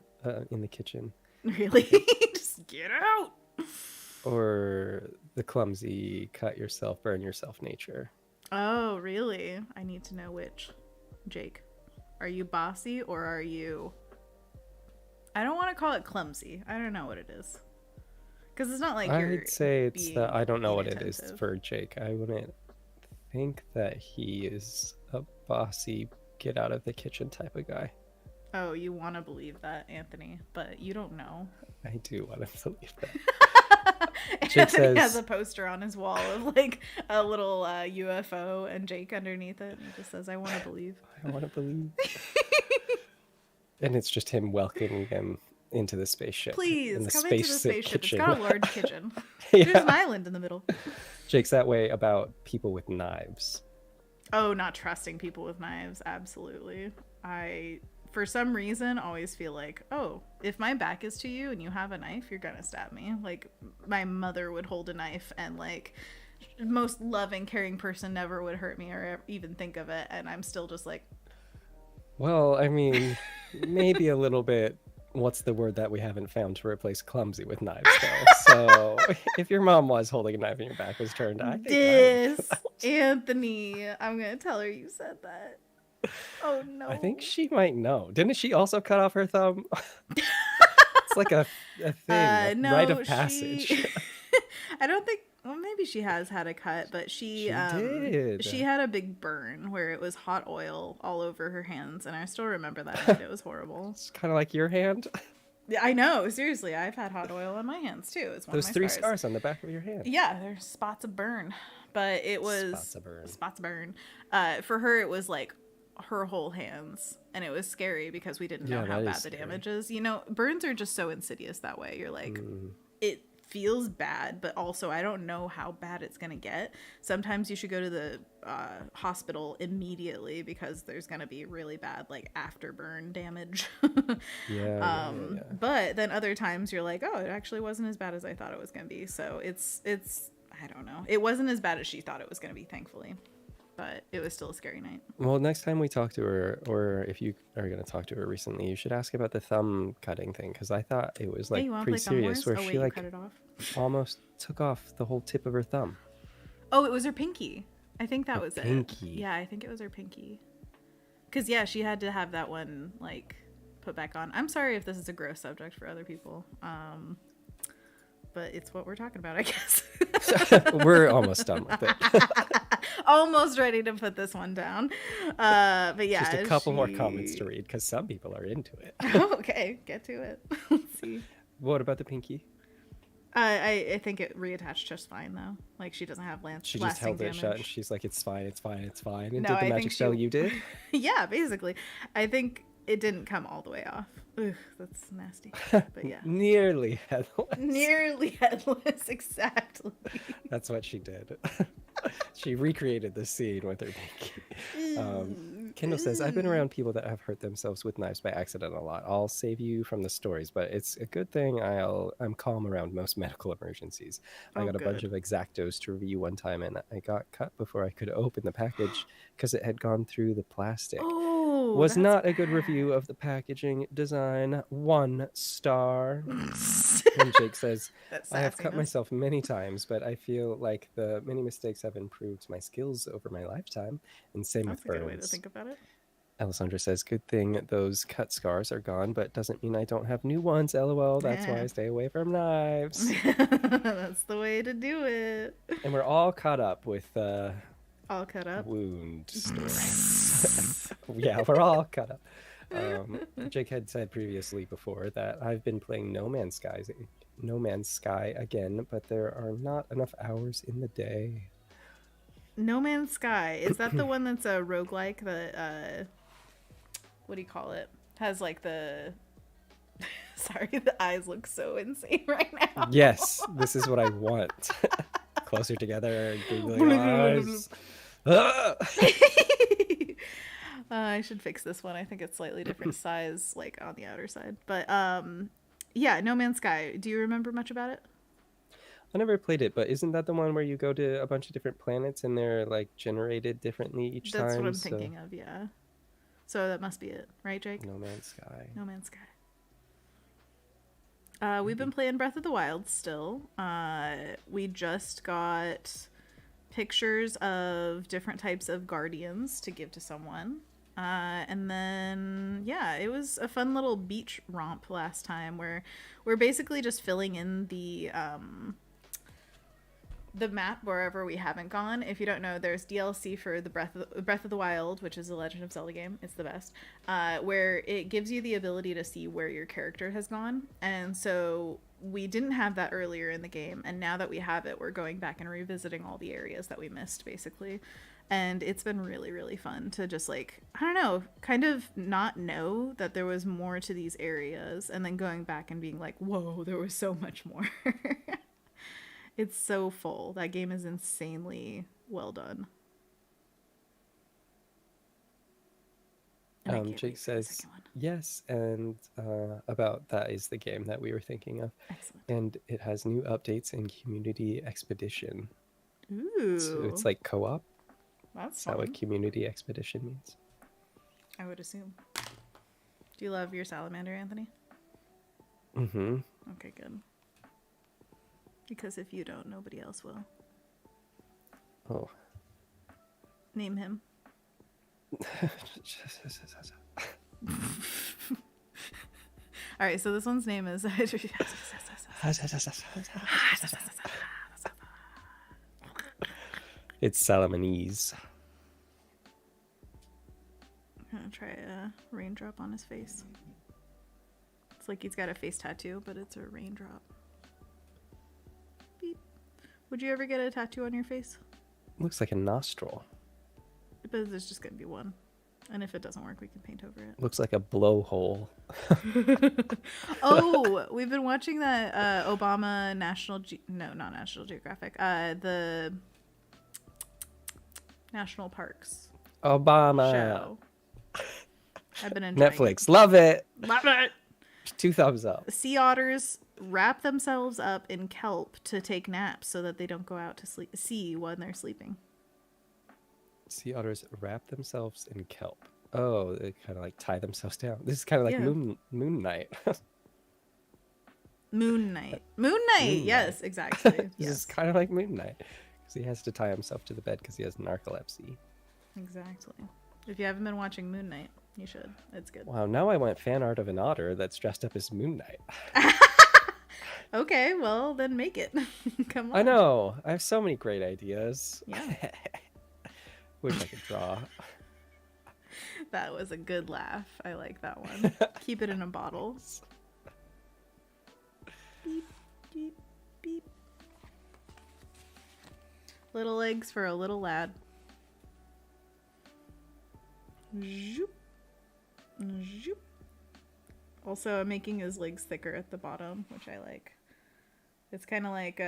in the kitchen. Really? Just get out. Or the clumsy, cut yourself, burn yourself nature. Oh, really? I need to know which. Jake, are you bossy or are you... I don't want to call it clumsy. I don't know what it is. Because it's not like you're... I'd say it's the I don't know what it inattentive. is for Jake. I wouldn't think that he is a bossy, get out of the kitchen type of guy. Oh, you want to believe that, Anthony, but you don't know. I do want to believe that. Jake Anthony says, has a poster on his wall of like a little UFO and Jake underneath it, and it just says, I want to believe. I want to believe. And it's just him welcoming him into the spaceship. Please, the come into the spaceship. kitchen. It's got a large kitchen. Yeah. There's an island in the middle. Jake's that way about people with knives. Oh, not trusting people with knives. Absolutely. I, for some reason, always feel like, oh, if my back is to you and you have a knife, you're gonna stab me. Like, my mother would hold a knife, and like, most loving, caring person never would hurt me or even think of it, and I'm still just like... Well, I mean, maybe a little bit, what's the word that we haven't found to replace clumsy with knives, though? So, if your mom was holding a knife and your back was turned, I think Anthony, I'm gonna tell her you said that. Oh no. I think she might know. Didn't she also cut off her thumb? It's like a thing, no, rite of passage. I don't think. Well, maybe she has had a cut, but she did. She had a big burn where it was hot oil all over her hands, and I still remember that night. It was horrible. It's kind of like your hand. Yeah, I know. Seriously, I've had hot oil on my hands too. It's one Those of my 3 scars on the back of your hand. Yeah, there's spots of burn, but it was spots of burn. For her, it was like her whole hands, and it was scary because we didn't know how bad the damage is. You know, burns are just so insidious that way. You're like, it feels bad, but also I don't know how bad it's gonna get. Sometimes you should go to the hospital immediately because there's gonna be really bad like afterburn damage. Yeah. But then other times you're like, oh, it actually wasn't as bad as I thought it was gonna be. So it's I don't know, it wasn't as bad as she thought it was gonna be, thankfully, but it was still a scary night. Well, next time we talk to her, or if you are going to talk to her recently, you should ask about the thumb cutting thing, because I thought it was like pretty serious, where she like cut it off. almost took off the whole tip of her thumb. Oh, it was her pinky. I think that Her was pinky. it. Yeah, I think it was her pinky. Because yeah, she had to have that one like put back on. I'm sorry if this is a gross subject for other people. But it's what we're talking about, I guess. We're almost done with it. Almost ready to put this one down. But yeah, Just a couple more comments to read, because some people are into it. Oh, okay, get to it. Let's see. What about the pinky? I think it reattached just fine though. Like she doesn't have She just held damage. it shut, and she's like, "It's fine, it's fine, it's fine." And No, did the I magic think spell you did? Yeah, basically. I think it didn't come all the way off. Ugh, that's nasty. But yeah. Nearly headless. Nearly headless, exactly. That's what she did. She recreated the scene with her pinky. Kendall says, I've been around people that have hurt themselves with knives by accident a lot. I'll save you from the stories, but it's a good thing I'm calm around most medical emergencies. I Oh, got a bunch good. of Exactos to review one time, and I got cut before I could open the package because it had gone through the plastic. Oh, Was that's not a good bad. review of the packaging design. 1 star. And Jake says, That's I have cut sassiness. myself many times, but I feel like the many mistakes have improved my skills over my lifetime. And same That's with a good way to burns. think about it. Alessandra says, good thing those cut scars are gone, but doesn't mean I don't have new ones. LOL. That's why I stay away from knives. That's the way to do it. And we're all caught up with All cut up. wound stories. Yeah, we're all caught up. Jake had said previously before that I've been playing No Man's Sky again, but there are not enough hours in the day. No Man's Sky. Is that the one that's a roguelike that what do you call it? Has like the sorry, the eyes look so insane right now. Yes, this is what I want. Closer together, googly eyes. I should fix this one. I think it's slightly different size, like on the outer side. But yeah, No Man's Sky. Do you remember much about it? I never played it, but isn't that the one where you go to a bunch of different planets and they're like generated differently each time? That's what I'm thinking of, yeah. So that must be it, right, Jake? No Man's Sky. No Man's Sky. We've been playing Breath of the Wild still. We just got pictures of different types of guardians to give to someone. And then, yeah, it was a fun little beach romp last time where we're basically just filling in the map wherever we haven't gone. If you don't know, there's DLC for the Breath of the Wild, which is a Legend of Zelda game. It's the best. Where it gives you the ability to see where your character has gone. And so we didn't have that earlier in the game, and now that we have it, we're going back and revisiting all the areas that we missed, basically. And it's been really, really fun to just, like, I don't know, kind of not know that there was more to these areas, and then going back and being like, whoa, there was so much more. It's so full. That game is insanely well done. Jake says, yes, and about that is the game that we were thinking of. Excellent. And it has new updates in Community Expedition. Ooh. So it's like co-op. That's that what Community Expedition means? I would assume. Do you love your salamander, Anthony? Mm-hmm. Okay, good. Because if you don't, nobody else will. Oh. Name him. Alright, so this one's name is... It's Salamanese. I'm gonna try a raindrop on his face. It's like he's got a face tattoo, but it's a raindrop. Beep. Would you ever get a tattoo on your face? Looks like a nostril. But there's just gonna be one. And if it doesn't work, we can paint over it. Looks like a blowhole. Oh, we've been watching that Obama no, not National Geographic. The National Parks Obama show. I've been enjoying Netflix. it. Love it. Love it. 2 thumbs up. Sea otters wrap themselves up in kelp to take naps so that they don't go out to sea when they're sleeping. Sea otters wrap themselves in kelp. Oh, they kind of like tie themselves down. This is kind of like Moon Knight. Moon Knight. Moon Knight. Yes, exactly. This is kind of like Moon Knight because he has to tie himself to the bed because he has narcolepsy. Exactly. If you haven't been watching Moon Knight, you should. It's good. Wow, now I want fan art of an otter that's dressed up as Moon Knight. Okay, well then make it. Come on. I know. I have so many great ideas. Yeah. Wish I could draw. That was a good laugh. I like that one. Keep it in a bottle. Beep, beep, beep. Little legs for a little lad. Zoop. Zoop. Also, I'm making his legs thicker at the bottom, which I like. It's kind of like,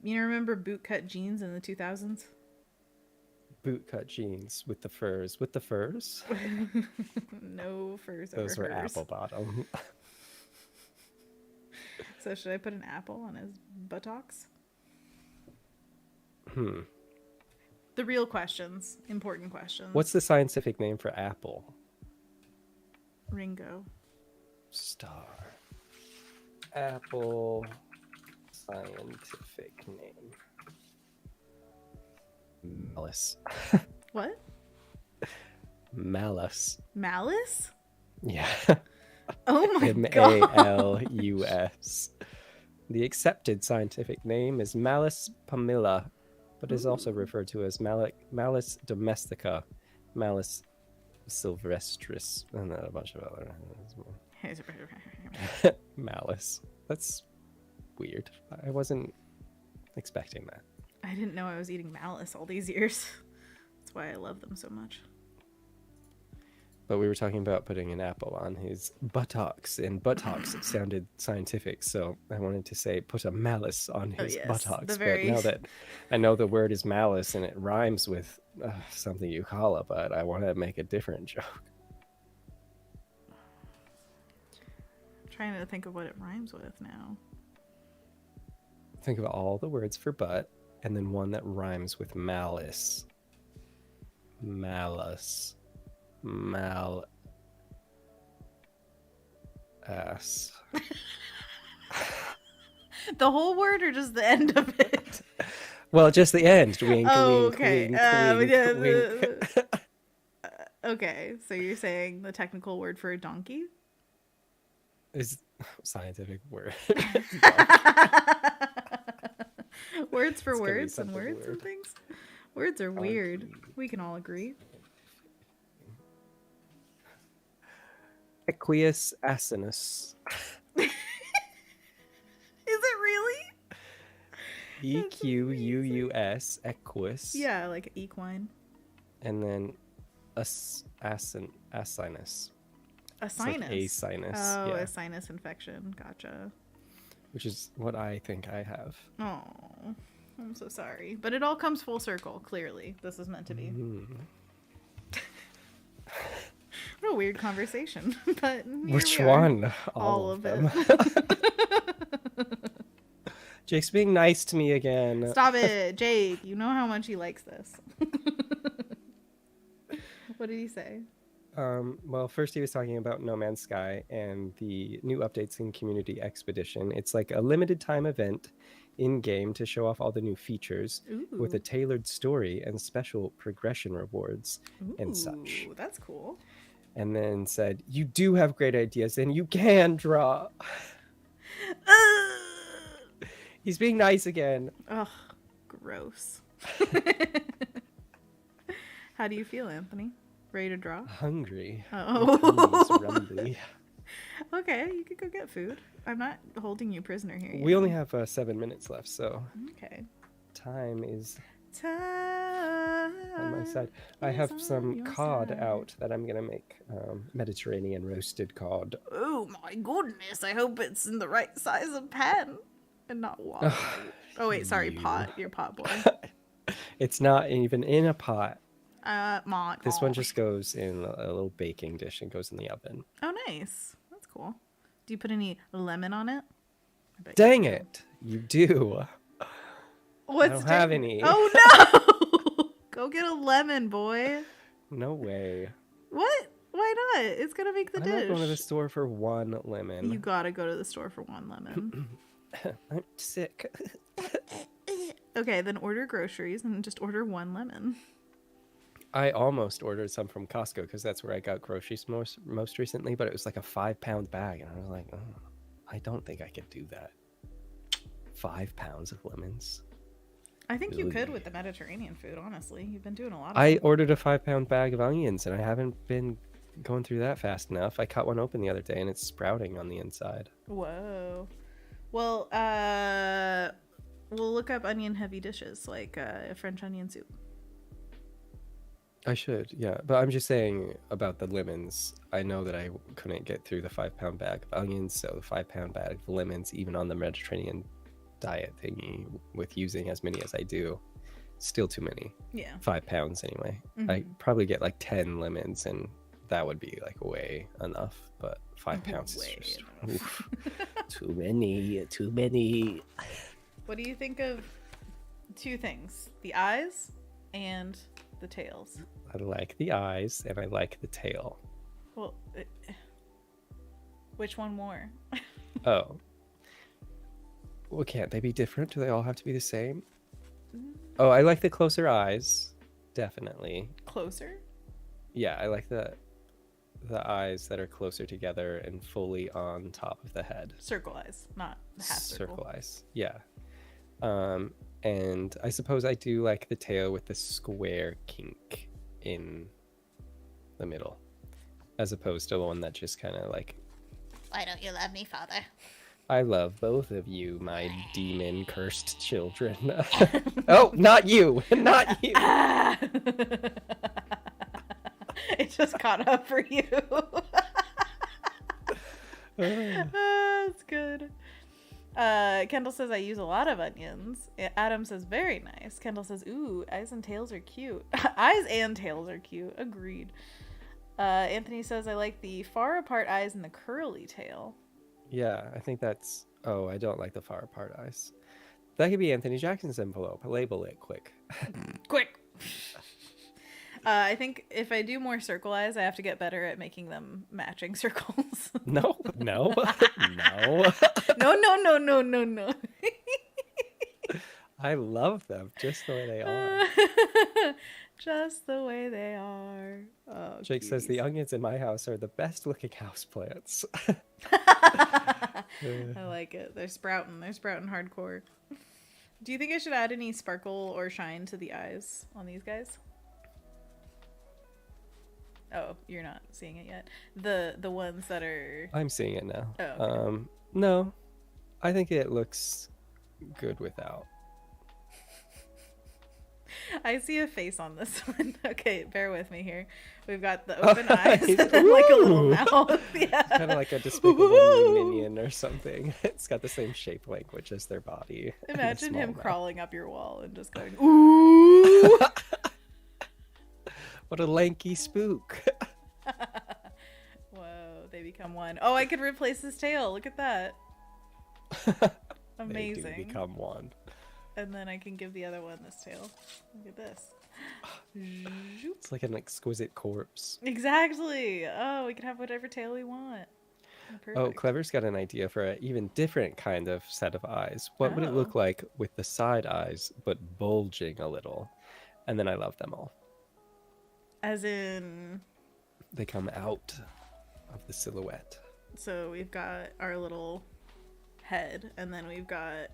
you remember bootcut jeans in the 2000s? bootcut jeans with the furs. With the furs? No furs Those over were hers. apple bottom. So should I put an apple on his buttocks? The real questions, important questions. What's the scientific name for apple? Ringo? Star. Apple scientific name. Malice. What? Malice. Malice? Yeah. Oh my god. Malus. The accepted scientific name is Malus pumila, but is also referred to as Malus domestica, Malus sylvestris, and then a bunch of other Malice. That's weird. I wasn't expecting that. I didn't know I was eating malice all these years. That's why I love them so much. But we were talking about putting an apple on his buttocks, and buttocks sounded scientific, so I wanted to say put a malice on his buttocks. But now that I know the word is malice and it rhymes with something you call it, but I want to make a different joke. I'm trying to think of what it rhymes with now. Think of all the words for butt, and then one that rhymes with malice. Malice. Ass. The whole word or just the end of it? Well, just the end. Wink, oh, wink, okay. wink, wink. Okay, so you're saying the technical word for a donkey? Is scientific word. Words for words and words and things? Words are weird. Donkey. We can all agree. Equius asinus. Is it really? Equus, equus. Yeah, like equine. And then asinus. A sinus. Like a sinus. Oh, yeah. a sinus infection. Gotcha. Which is what I think I have. Oh, I'm so sorry. But it all comes full circle, clearly. This is meant to be. What a weird conversation. But which one? All of them. Jake's being nice to me again. Stop it, Jake. You know how much he likes this. What did he say? Well, first he was talking about No Man's Sky and the new updates in Community Expedition. It's like a limited time event in-game to show off all the new features with a tailored story and special progression rewards and such. That's cool. And then said, you do have great ideas and you can draw. He's being nice again. Ugh, gross. How do you feel, Anthony? Ready to draw? Hungry. Oh. Okay, you could go get food. I'm not holding you prisoner here yet. We only have 7 minutes left, so okay. Time is on my side. I have some cod out that I'm gonna make. Mediterranean roasted cod. Oh my goodness! I hope it's in the right size of pan and not water. Oh wait, sorry, pot. You're pot boy. It's not even in a pot. This one gosh. just goes in a little baking dish and goes in the oven. Oh, nice. That's cool. Do you put any lemon on it? Dang it! You do. What's I don't have any. Oh no! Go get a lemon, boy. No way. What? Why not? It's gonna make the dish. I'm not going to the store for one lemon. You gotta go to the store for one lemon. I'm sick. Okay, then order groceries and just order one lemon. I almost ordered some from Costco because that's where I got groceries most recently, but it was like a 5-pound bag, and I was like, oh, I don't think I could do that. 5 pounds of lemons. I think you could with the Mediterranean food, honestly. You've been doing a lot of I ordered a 5-pound bag of onions, and I haven't been going through that fast enough. I cut one open the other day, and it's sprouting on the inside. Whoa. Well, we'll look up onion-heavy dishes, like a French onion soup. I should, yeah. But I'm just saying about the lemons. I know that I couldn't get through the 5-pound bag of onions, so the 5-pound bag of lemons, even on the Mediterranean diet thingy, with using as many as I do, Still too many. Yeah. 5 pounds anyway. Mm-hmm. I probably get like 10 lemons, and that would be like way enough. But 5 pounds is just too many. Too many. What do you think of 2 things? The eyes and the tails. I like the eyes and I like the tail. Well, which one more? Oh. Well, can't they be different? Do they all have to be the same? Oh, I like the closer eyes. Definitely. Closer? Yeah, I like the eyes that are closer together and fully on top of the head. Circle eyes, not half circle. Circle eyes. Yeah. And I suppose I do like the tail with the square kink in the middle, as opposed to the one that just kind of like, Why don't you love me, Father? I love both of you, my demon cursed children. Oh, not you. Not you. It just caught up for you. That's good. Kendall says I use a lot of onions. Adam says very nice. Kendall says, ooh, eyes and tails are cute. Eyes and tails are cute. Agreed. Anthony says I like the far apart eyes and the curly tail. Yeah, I think that's... Oh, I don't like the far apart eyes. That could be Anthony Jackson's envelope. Label it quick. Quick! I think if I do more circle eyes, I have to get better at making them matching circles. No. No. No. I love them just the way they are. Just the way they are. Oh, Jake says the onions in my house are the best looking houseplants. I like it. They're sprouting. They're sprouting hardcore. Do you think I should add any sparkle or shine to the eyes on these guys? Oh, you're not seeing it yet. The ones that are... I'm seeing it now. Oh, okay. No, I think it looks good without. I see a face on this one. Okay, bear with me here. We've got the open eyes and then like a little mouth. Yeah. It's kind of like a Despicable Me minion or something. It's got the same shape language as their body. Imagine him crawling up your wall and just going, ooh. What a lanky spook. Whoa, they become one. Oh, I could replace his tail. Look at that. Amazing. They do become one. And then I can give the other one this tail. Look at this. It's like an exquisite corpse. Exactly. Oh, we can have whatever tail we want. Perfect. Oh, Clever's got an idea for an even different kind of set of eyes. What would it look like with the side eyes, but bulging a little? And then I love them all. As in... They come out of the silhouette. So we've got our little head, and then we've got...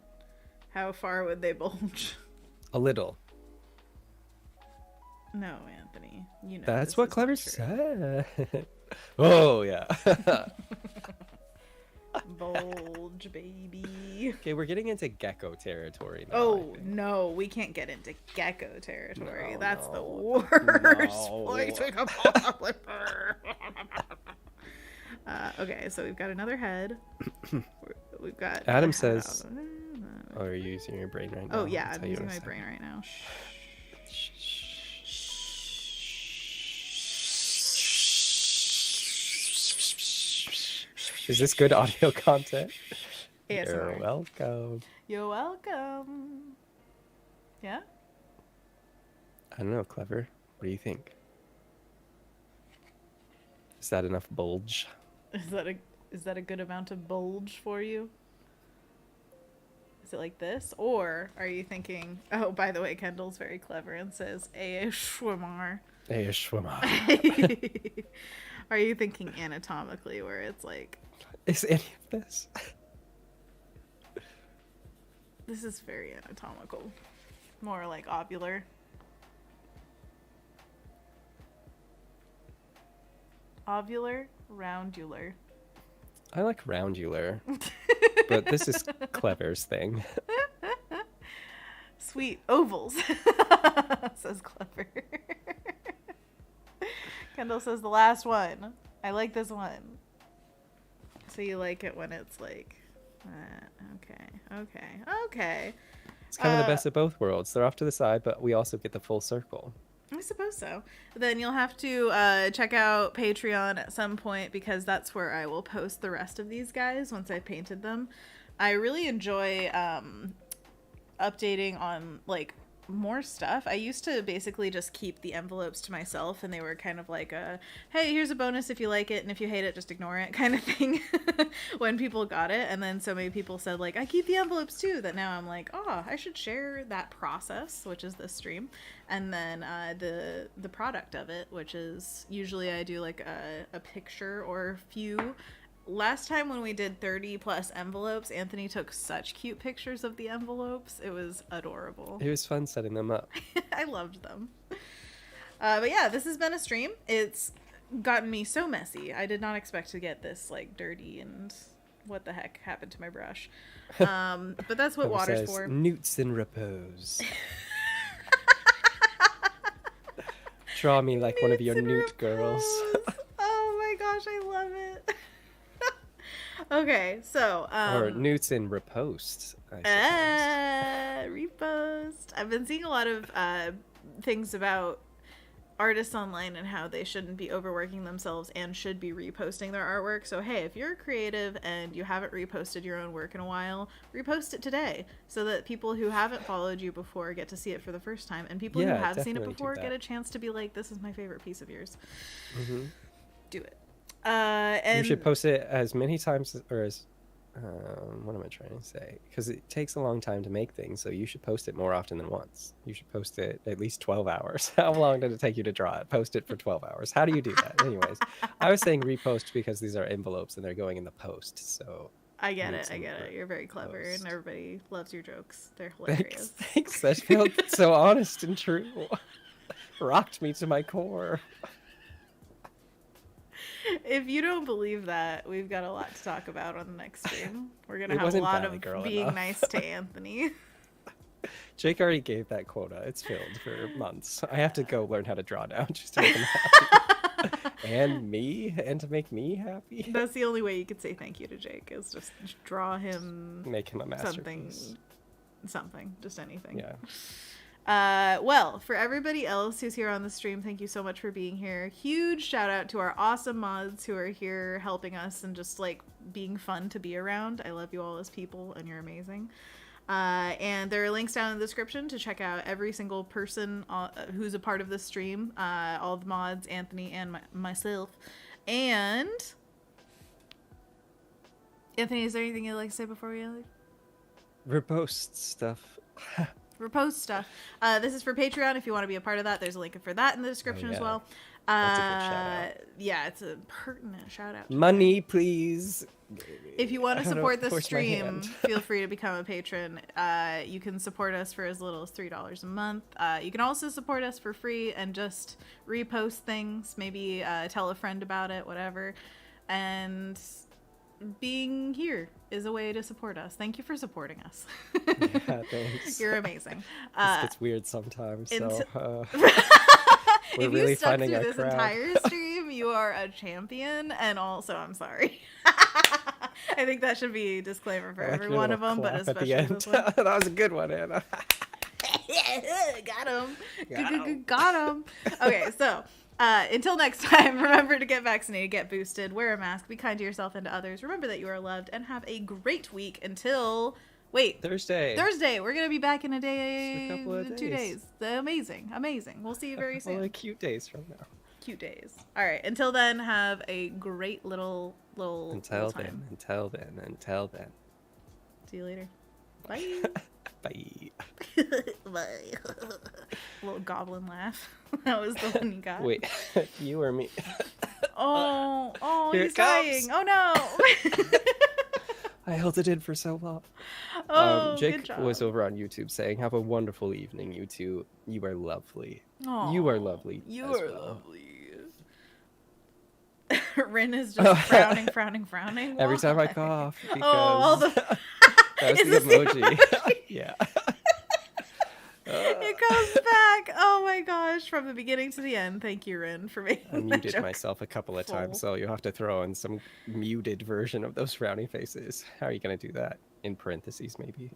How far would they bulge? A little. No, Anthony. You know that's what Clever said. Oh, yeah. Bulge, baby. Okay, we're getting into gecko territory now. Oh, no. We can't get into gecko territory. No, that's no, the worst no. place we could possibly okay, so we've got another head. We've got... Adam says... Oh, are you using your brain right now? Oh, yeah, I'm using my brain right now. Is this good audio content? ASMR. You're welcome. You're welcome. Yeah? I don't know, Clever. What do you think? Is that enough bulge? Is that a good amount of bulge for you? Is it like this? Or are you thinking... Oh, by the way, Kendall's very clever and says, ASMR. ASMR. Are you thinking anatomically where it's like... Is any of this? This is very anatomical. More like ovular. Ovular? Roundular. I like roundular. But this is Clever's thing. Sweet ovals, says Clever. Kendall says the last one. I like this one. So you like it when it's like, okay. It's kind of the best of both worlds. They're off to the side, but we also get the full circle. I suppose so. Then you'll have to check out Patreon at some point, because that's where I will post the rest of these guys once I've painted them. I really enjoy updating on like more stuff. I used to basically just keep the envelopes to myself, and they were kind of like a, hey, here's a bonus if you like it, and if you hate it, just ignore it kind of thing when people got it. And then so many people said like, I keep the envelopes too, that now I'm like, oh, I should share that process, which is this stream, and then the product of it, which is usually I do like a picture or a few. Last time when we did 30 plus envelopes, Anthony took such cute pictures of the envelopes. It was adorable. It was fun setting them up. I loved them. But yeah, this has been a stream. It's gotten me so messy. I did not expect to get this like dirty, and what the heck happened to my brush. But that's what water's for. Newts in repose. Draw me like one of your newt girls. Oh my gosh, I love it. Okay, so or newts in repost. Repost. I've been seeing a lot of things about artists online and how they shouldn't be overworking themselves and should be reposting their artwork. So hey, if you're creative and you haven't reposted your own work in a while, repost it today, so that people who haven't followed you before get to see it for the first time, and people who have seen it before get a chance to be like, this is my favorite piece of yours. Do it. And you should post it as many times, or as what am I trying to say? Because it takes a long time to make things, so you should post it more often than once. You should post it at least 12 hours. How long did it take you to draw it? Post it for 12 hours. How do you do that? Anyways, I was saying repost because these are envelopes and they're going in the post, so... I get it. You're very clever, and everybody loves your jokes. They're hilarious. Thanks. That felt so honest and true. Rocked me to my core. If you don't believe that, we've got a lot to talk about on the next stream. We're going to have a lot of being nice to Anthony. Jake already gave that quota. It's filled for months. I have to go learn how to draw now just to make him happy. And to make me happy. That's the only way you could say thank you to Jake, is just draw him... Make him a masterpiece. Something. Just anything. Yeah. Well, for everybody else who's here on the stream, thank you so much for being here. Huge shout out to our awesome mods who are here helping us and just like being fun to be around. I love you all as people, and you're amazing. And there are links down in the description to check out every single person who's a part of this stream, all the mods, Anthony and myself. And Anthony, is there anything you'd like to say before we end? Repost stuff. Repost stuff. This is for Patreon. If you want to be a part of that, there's a link for that in the description as well. That's a good shout out. Yeah, it's a pertinent shout out. Money, please. If you want to support the stream, feel free to become a patron. You can support us for as little as $3 a month. You can also support us for free and just repost things, maybe tell a friend about it, whatever. And being here is a way to support us. Thank you for supporting us. Yeah, thanks. You're amazing. This gets weird sometimes, so we're if really you stuck finding through our this crowd. entire stream, you are a champion, and also I'm sorry. I think that should be a disclaimer for every one of them, but especially this one. That was a good one, Anna. Got him. Got him. Okay, so until next time, remember to get vaccinated, get boosted, wear a mask, be kind to yourself and to others. Remember that you are loved, and have a great week until... Wait. Thursday. We're going to be back in a day. Just a couple of 2 days. Amazing. We'll see you very soon. Only cute days from now. Cute days. All right. Until then, have a great little Until time. then. See you later. Bye. Bye. Bye. Little goblin laugh. That was the one you got. Wait, you or me? Oh, Here he's it comes. dying. Oh no. I held it in for so long. Oh, Jake good job. was over on YouTube saying, "Have a wonderful evening, you two. You are lovely. Aw, You are lovely. You as are well." lovely. Rin is just frowning. Every time I Why? cough, because all the that was Is the this the emoji. Yeah. It comes back. Oh my gosh, from the beginning to the end. Thank you, Rin, for making I that muted joke. myself a couple of full. times, so you have to throw in some muted version of those frowny faces. How are you going to do that? In parentheses, maybe.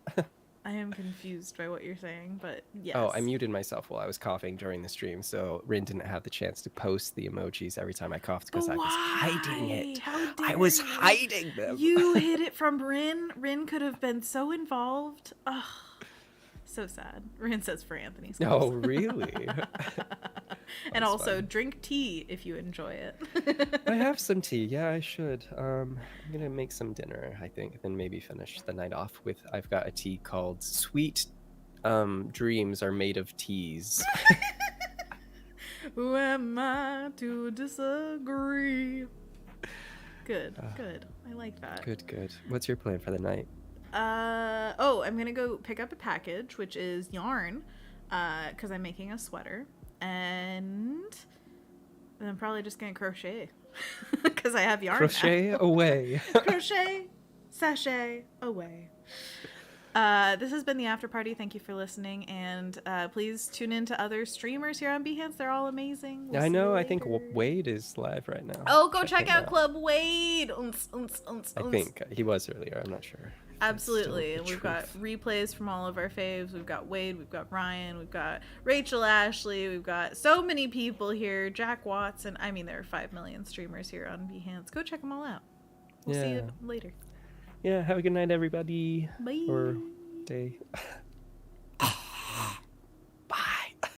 I am confused by what you're saying, but yes. Oh, I muted myself while I was coughing during the stream, so Rin didn't have the chance to post the emojis every time I coughed because I was hiding it. How dare I was you? hiding them. You hid it from Rin. Rin could have been so involved. Ugh. So sad. Rin says for Anthony's. Oh, really? And That's also fine. drink tea if you enjoy it. I have some tea. Yeah, I should. I'm gonna make some dinner, I think, then maybe finish the night off with. I've got a tea called Sweet Dreams Are Made of Teas. Who am I to disagree? Good. I like that. Good. What's your plan for the night? I'm gonna go pick up a package, which is yarn, because I'm making a sweater, and I'm probably just gonna crochet, because I have yarn. Crochet away. Crochet, sachet away. This has been the after party. Thank you for listening, and please tune in to other streamers here on Behance. They're all amazing. We'll I see know. you I think later. Wade is live right now. Oh, go check him out Club Wade. I think he was earlier. I'm not sure. Absolutely. That's And still we've the got truth. replays from all of our faves. We've got Wade, we've got Ryan, we've got Rachel Ashley, we've got so many people here. Jack Watson. I mean, there are 5 million streamers here on Behance. Go check them all out. We'll see you later. Yeah. Have a good night, everybody. Bye. Or day.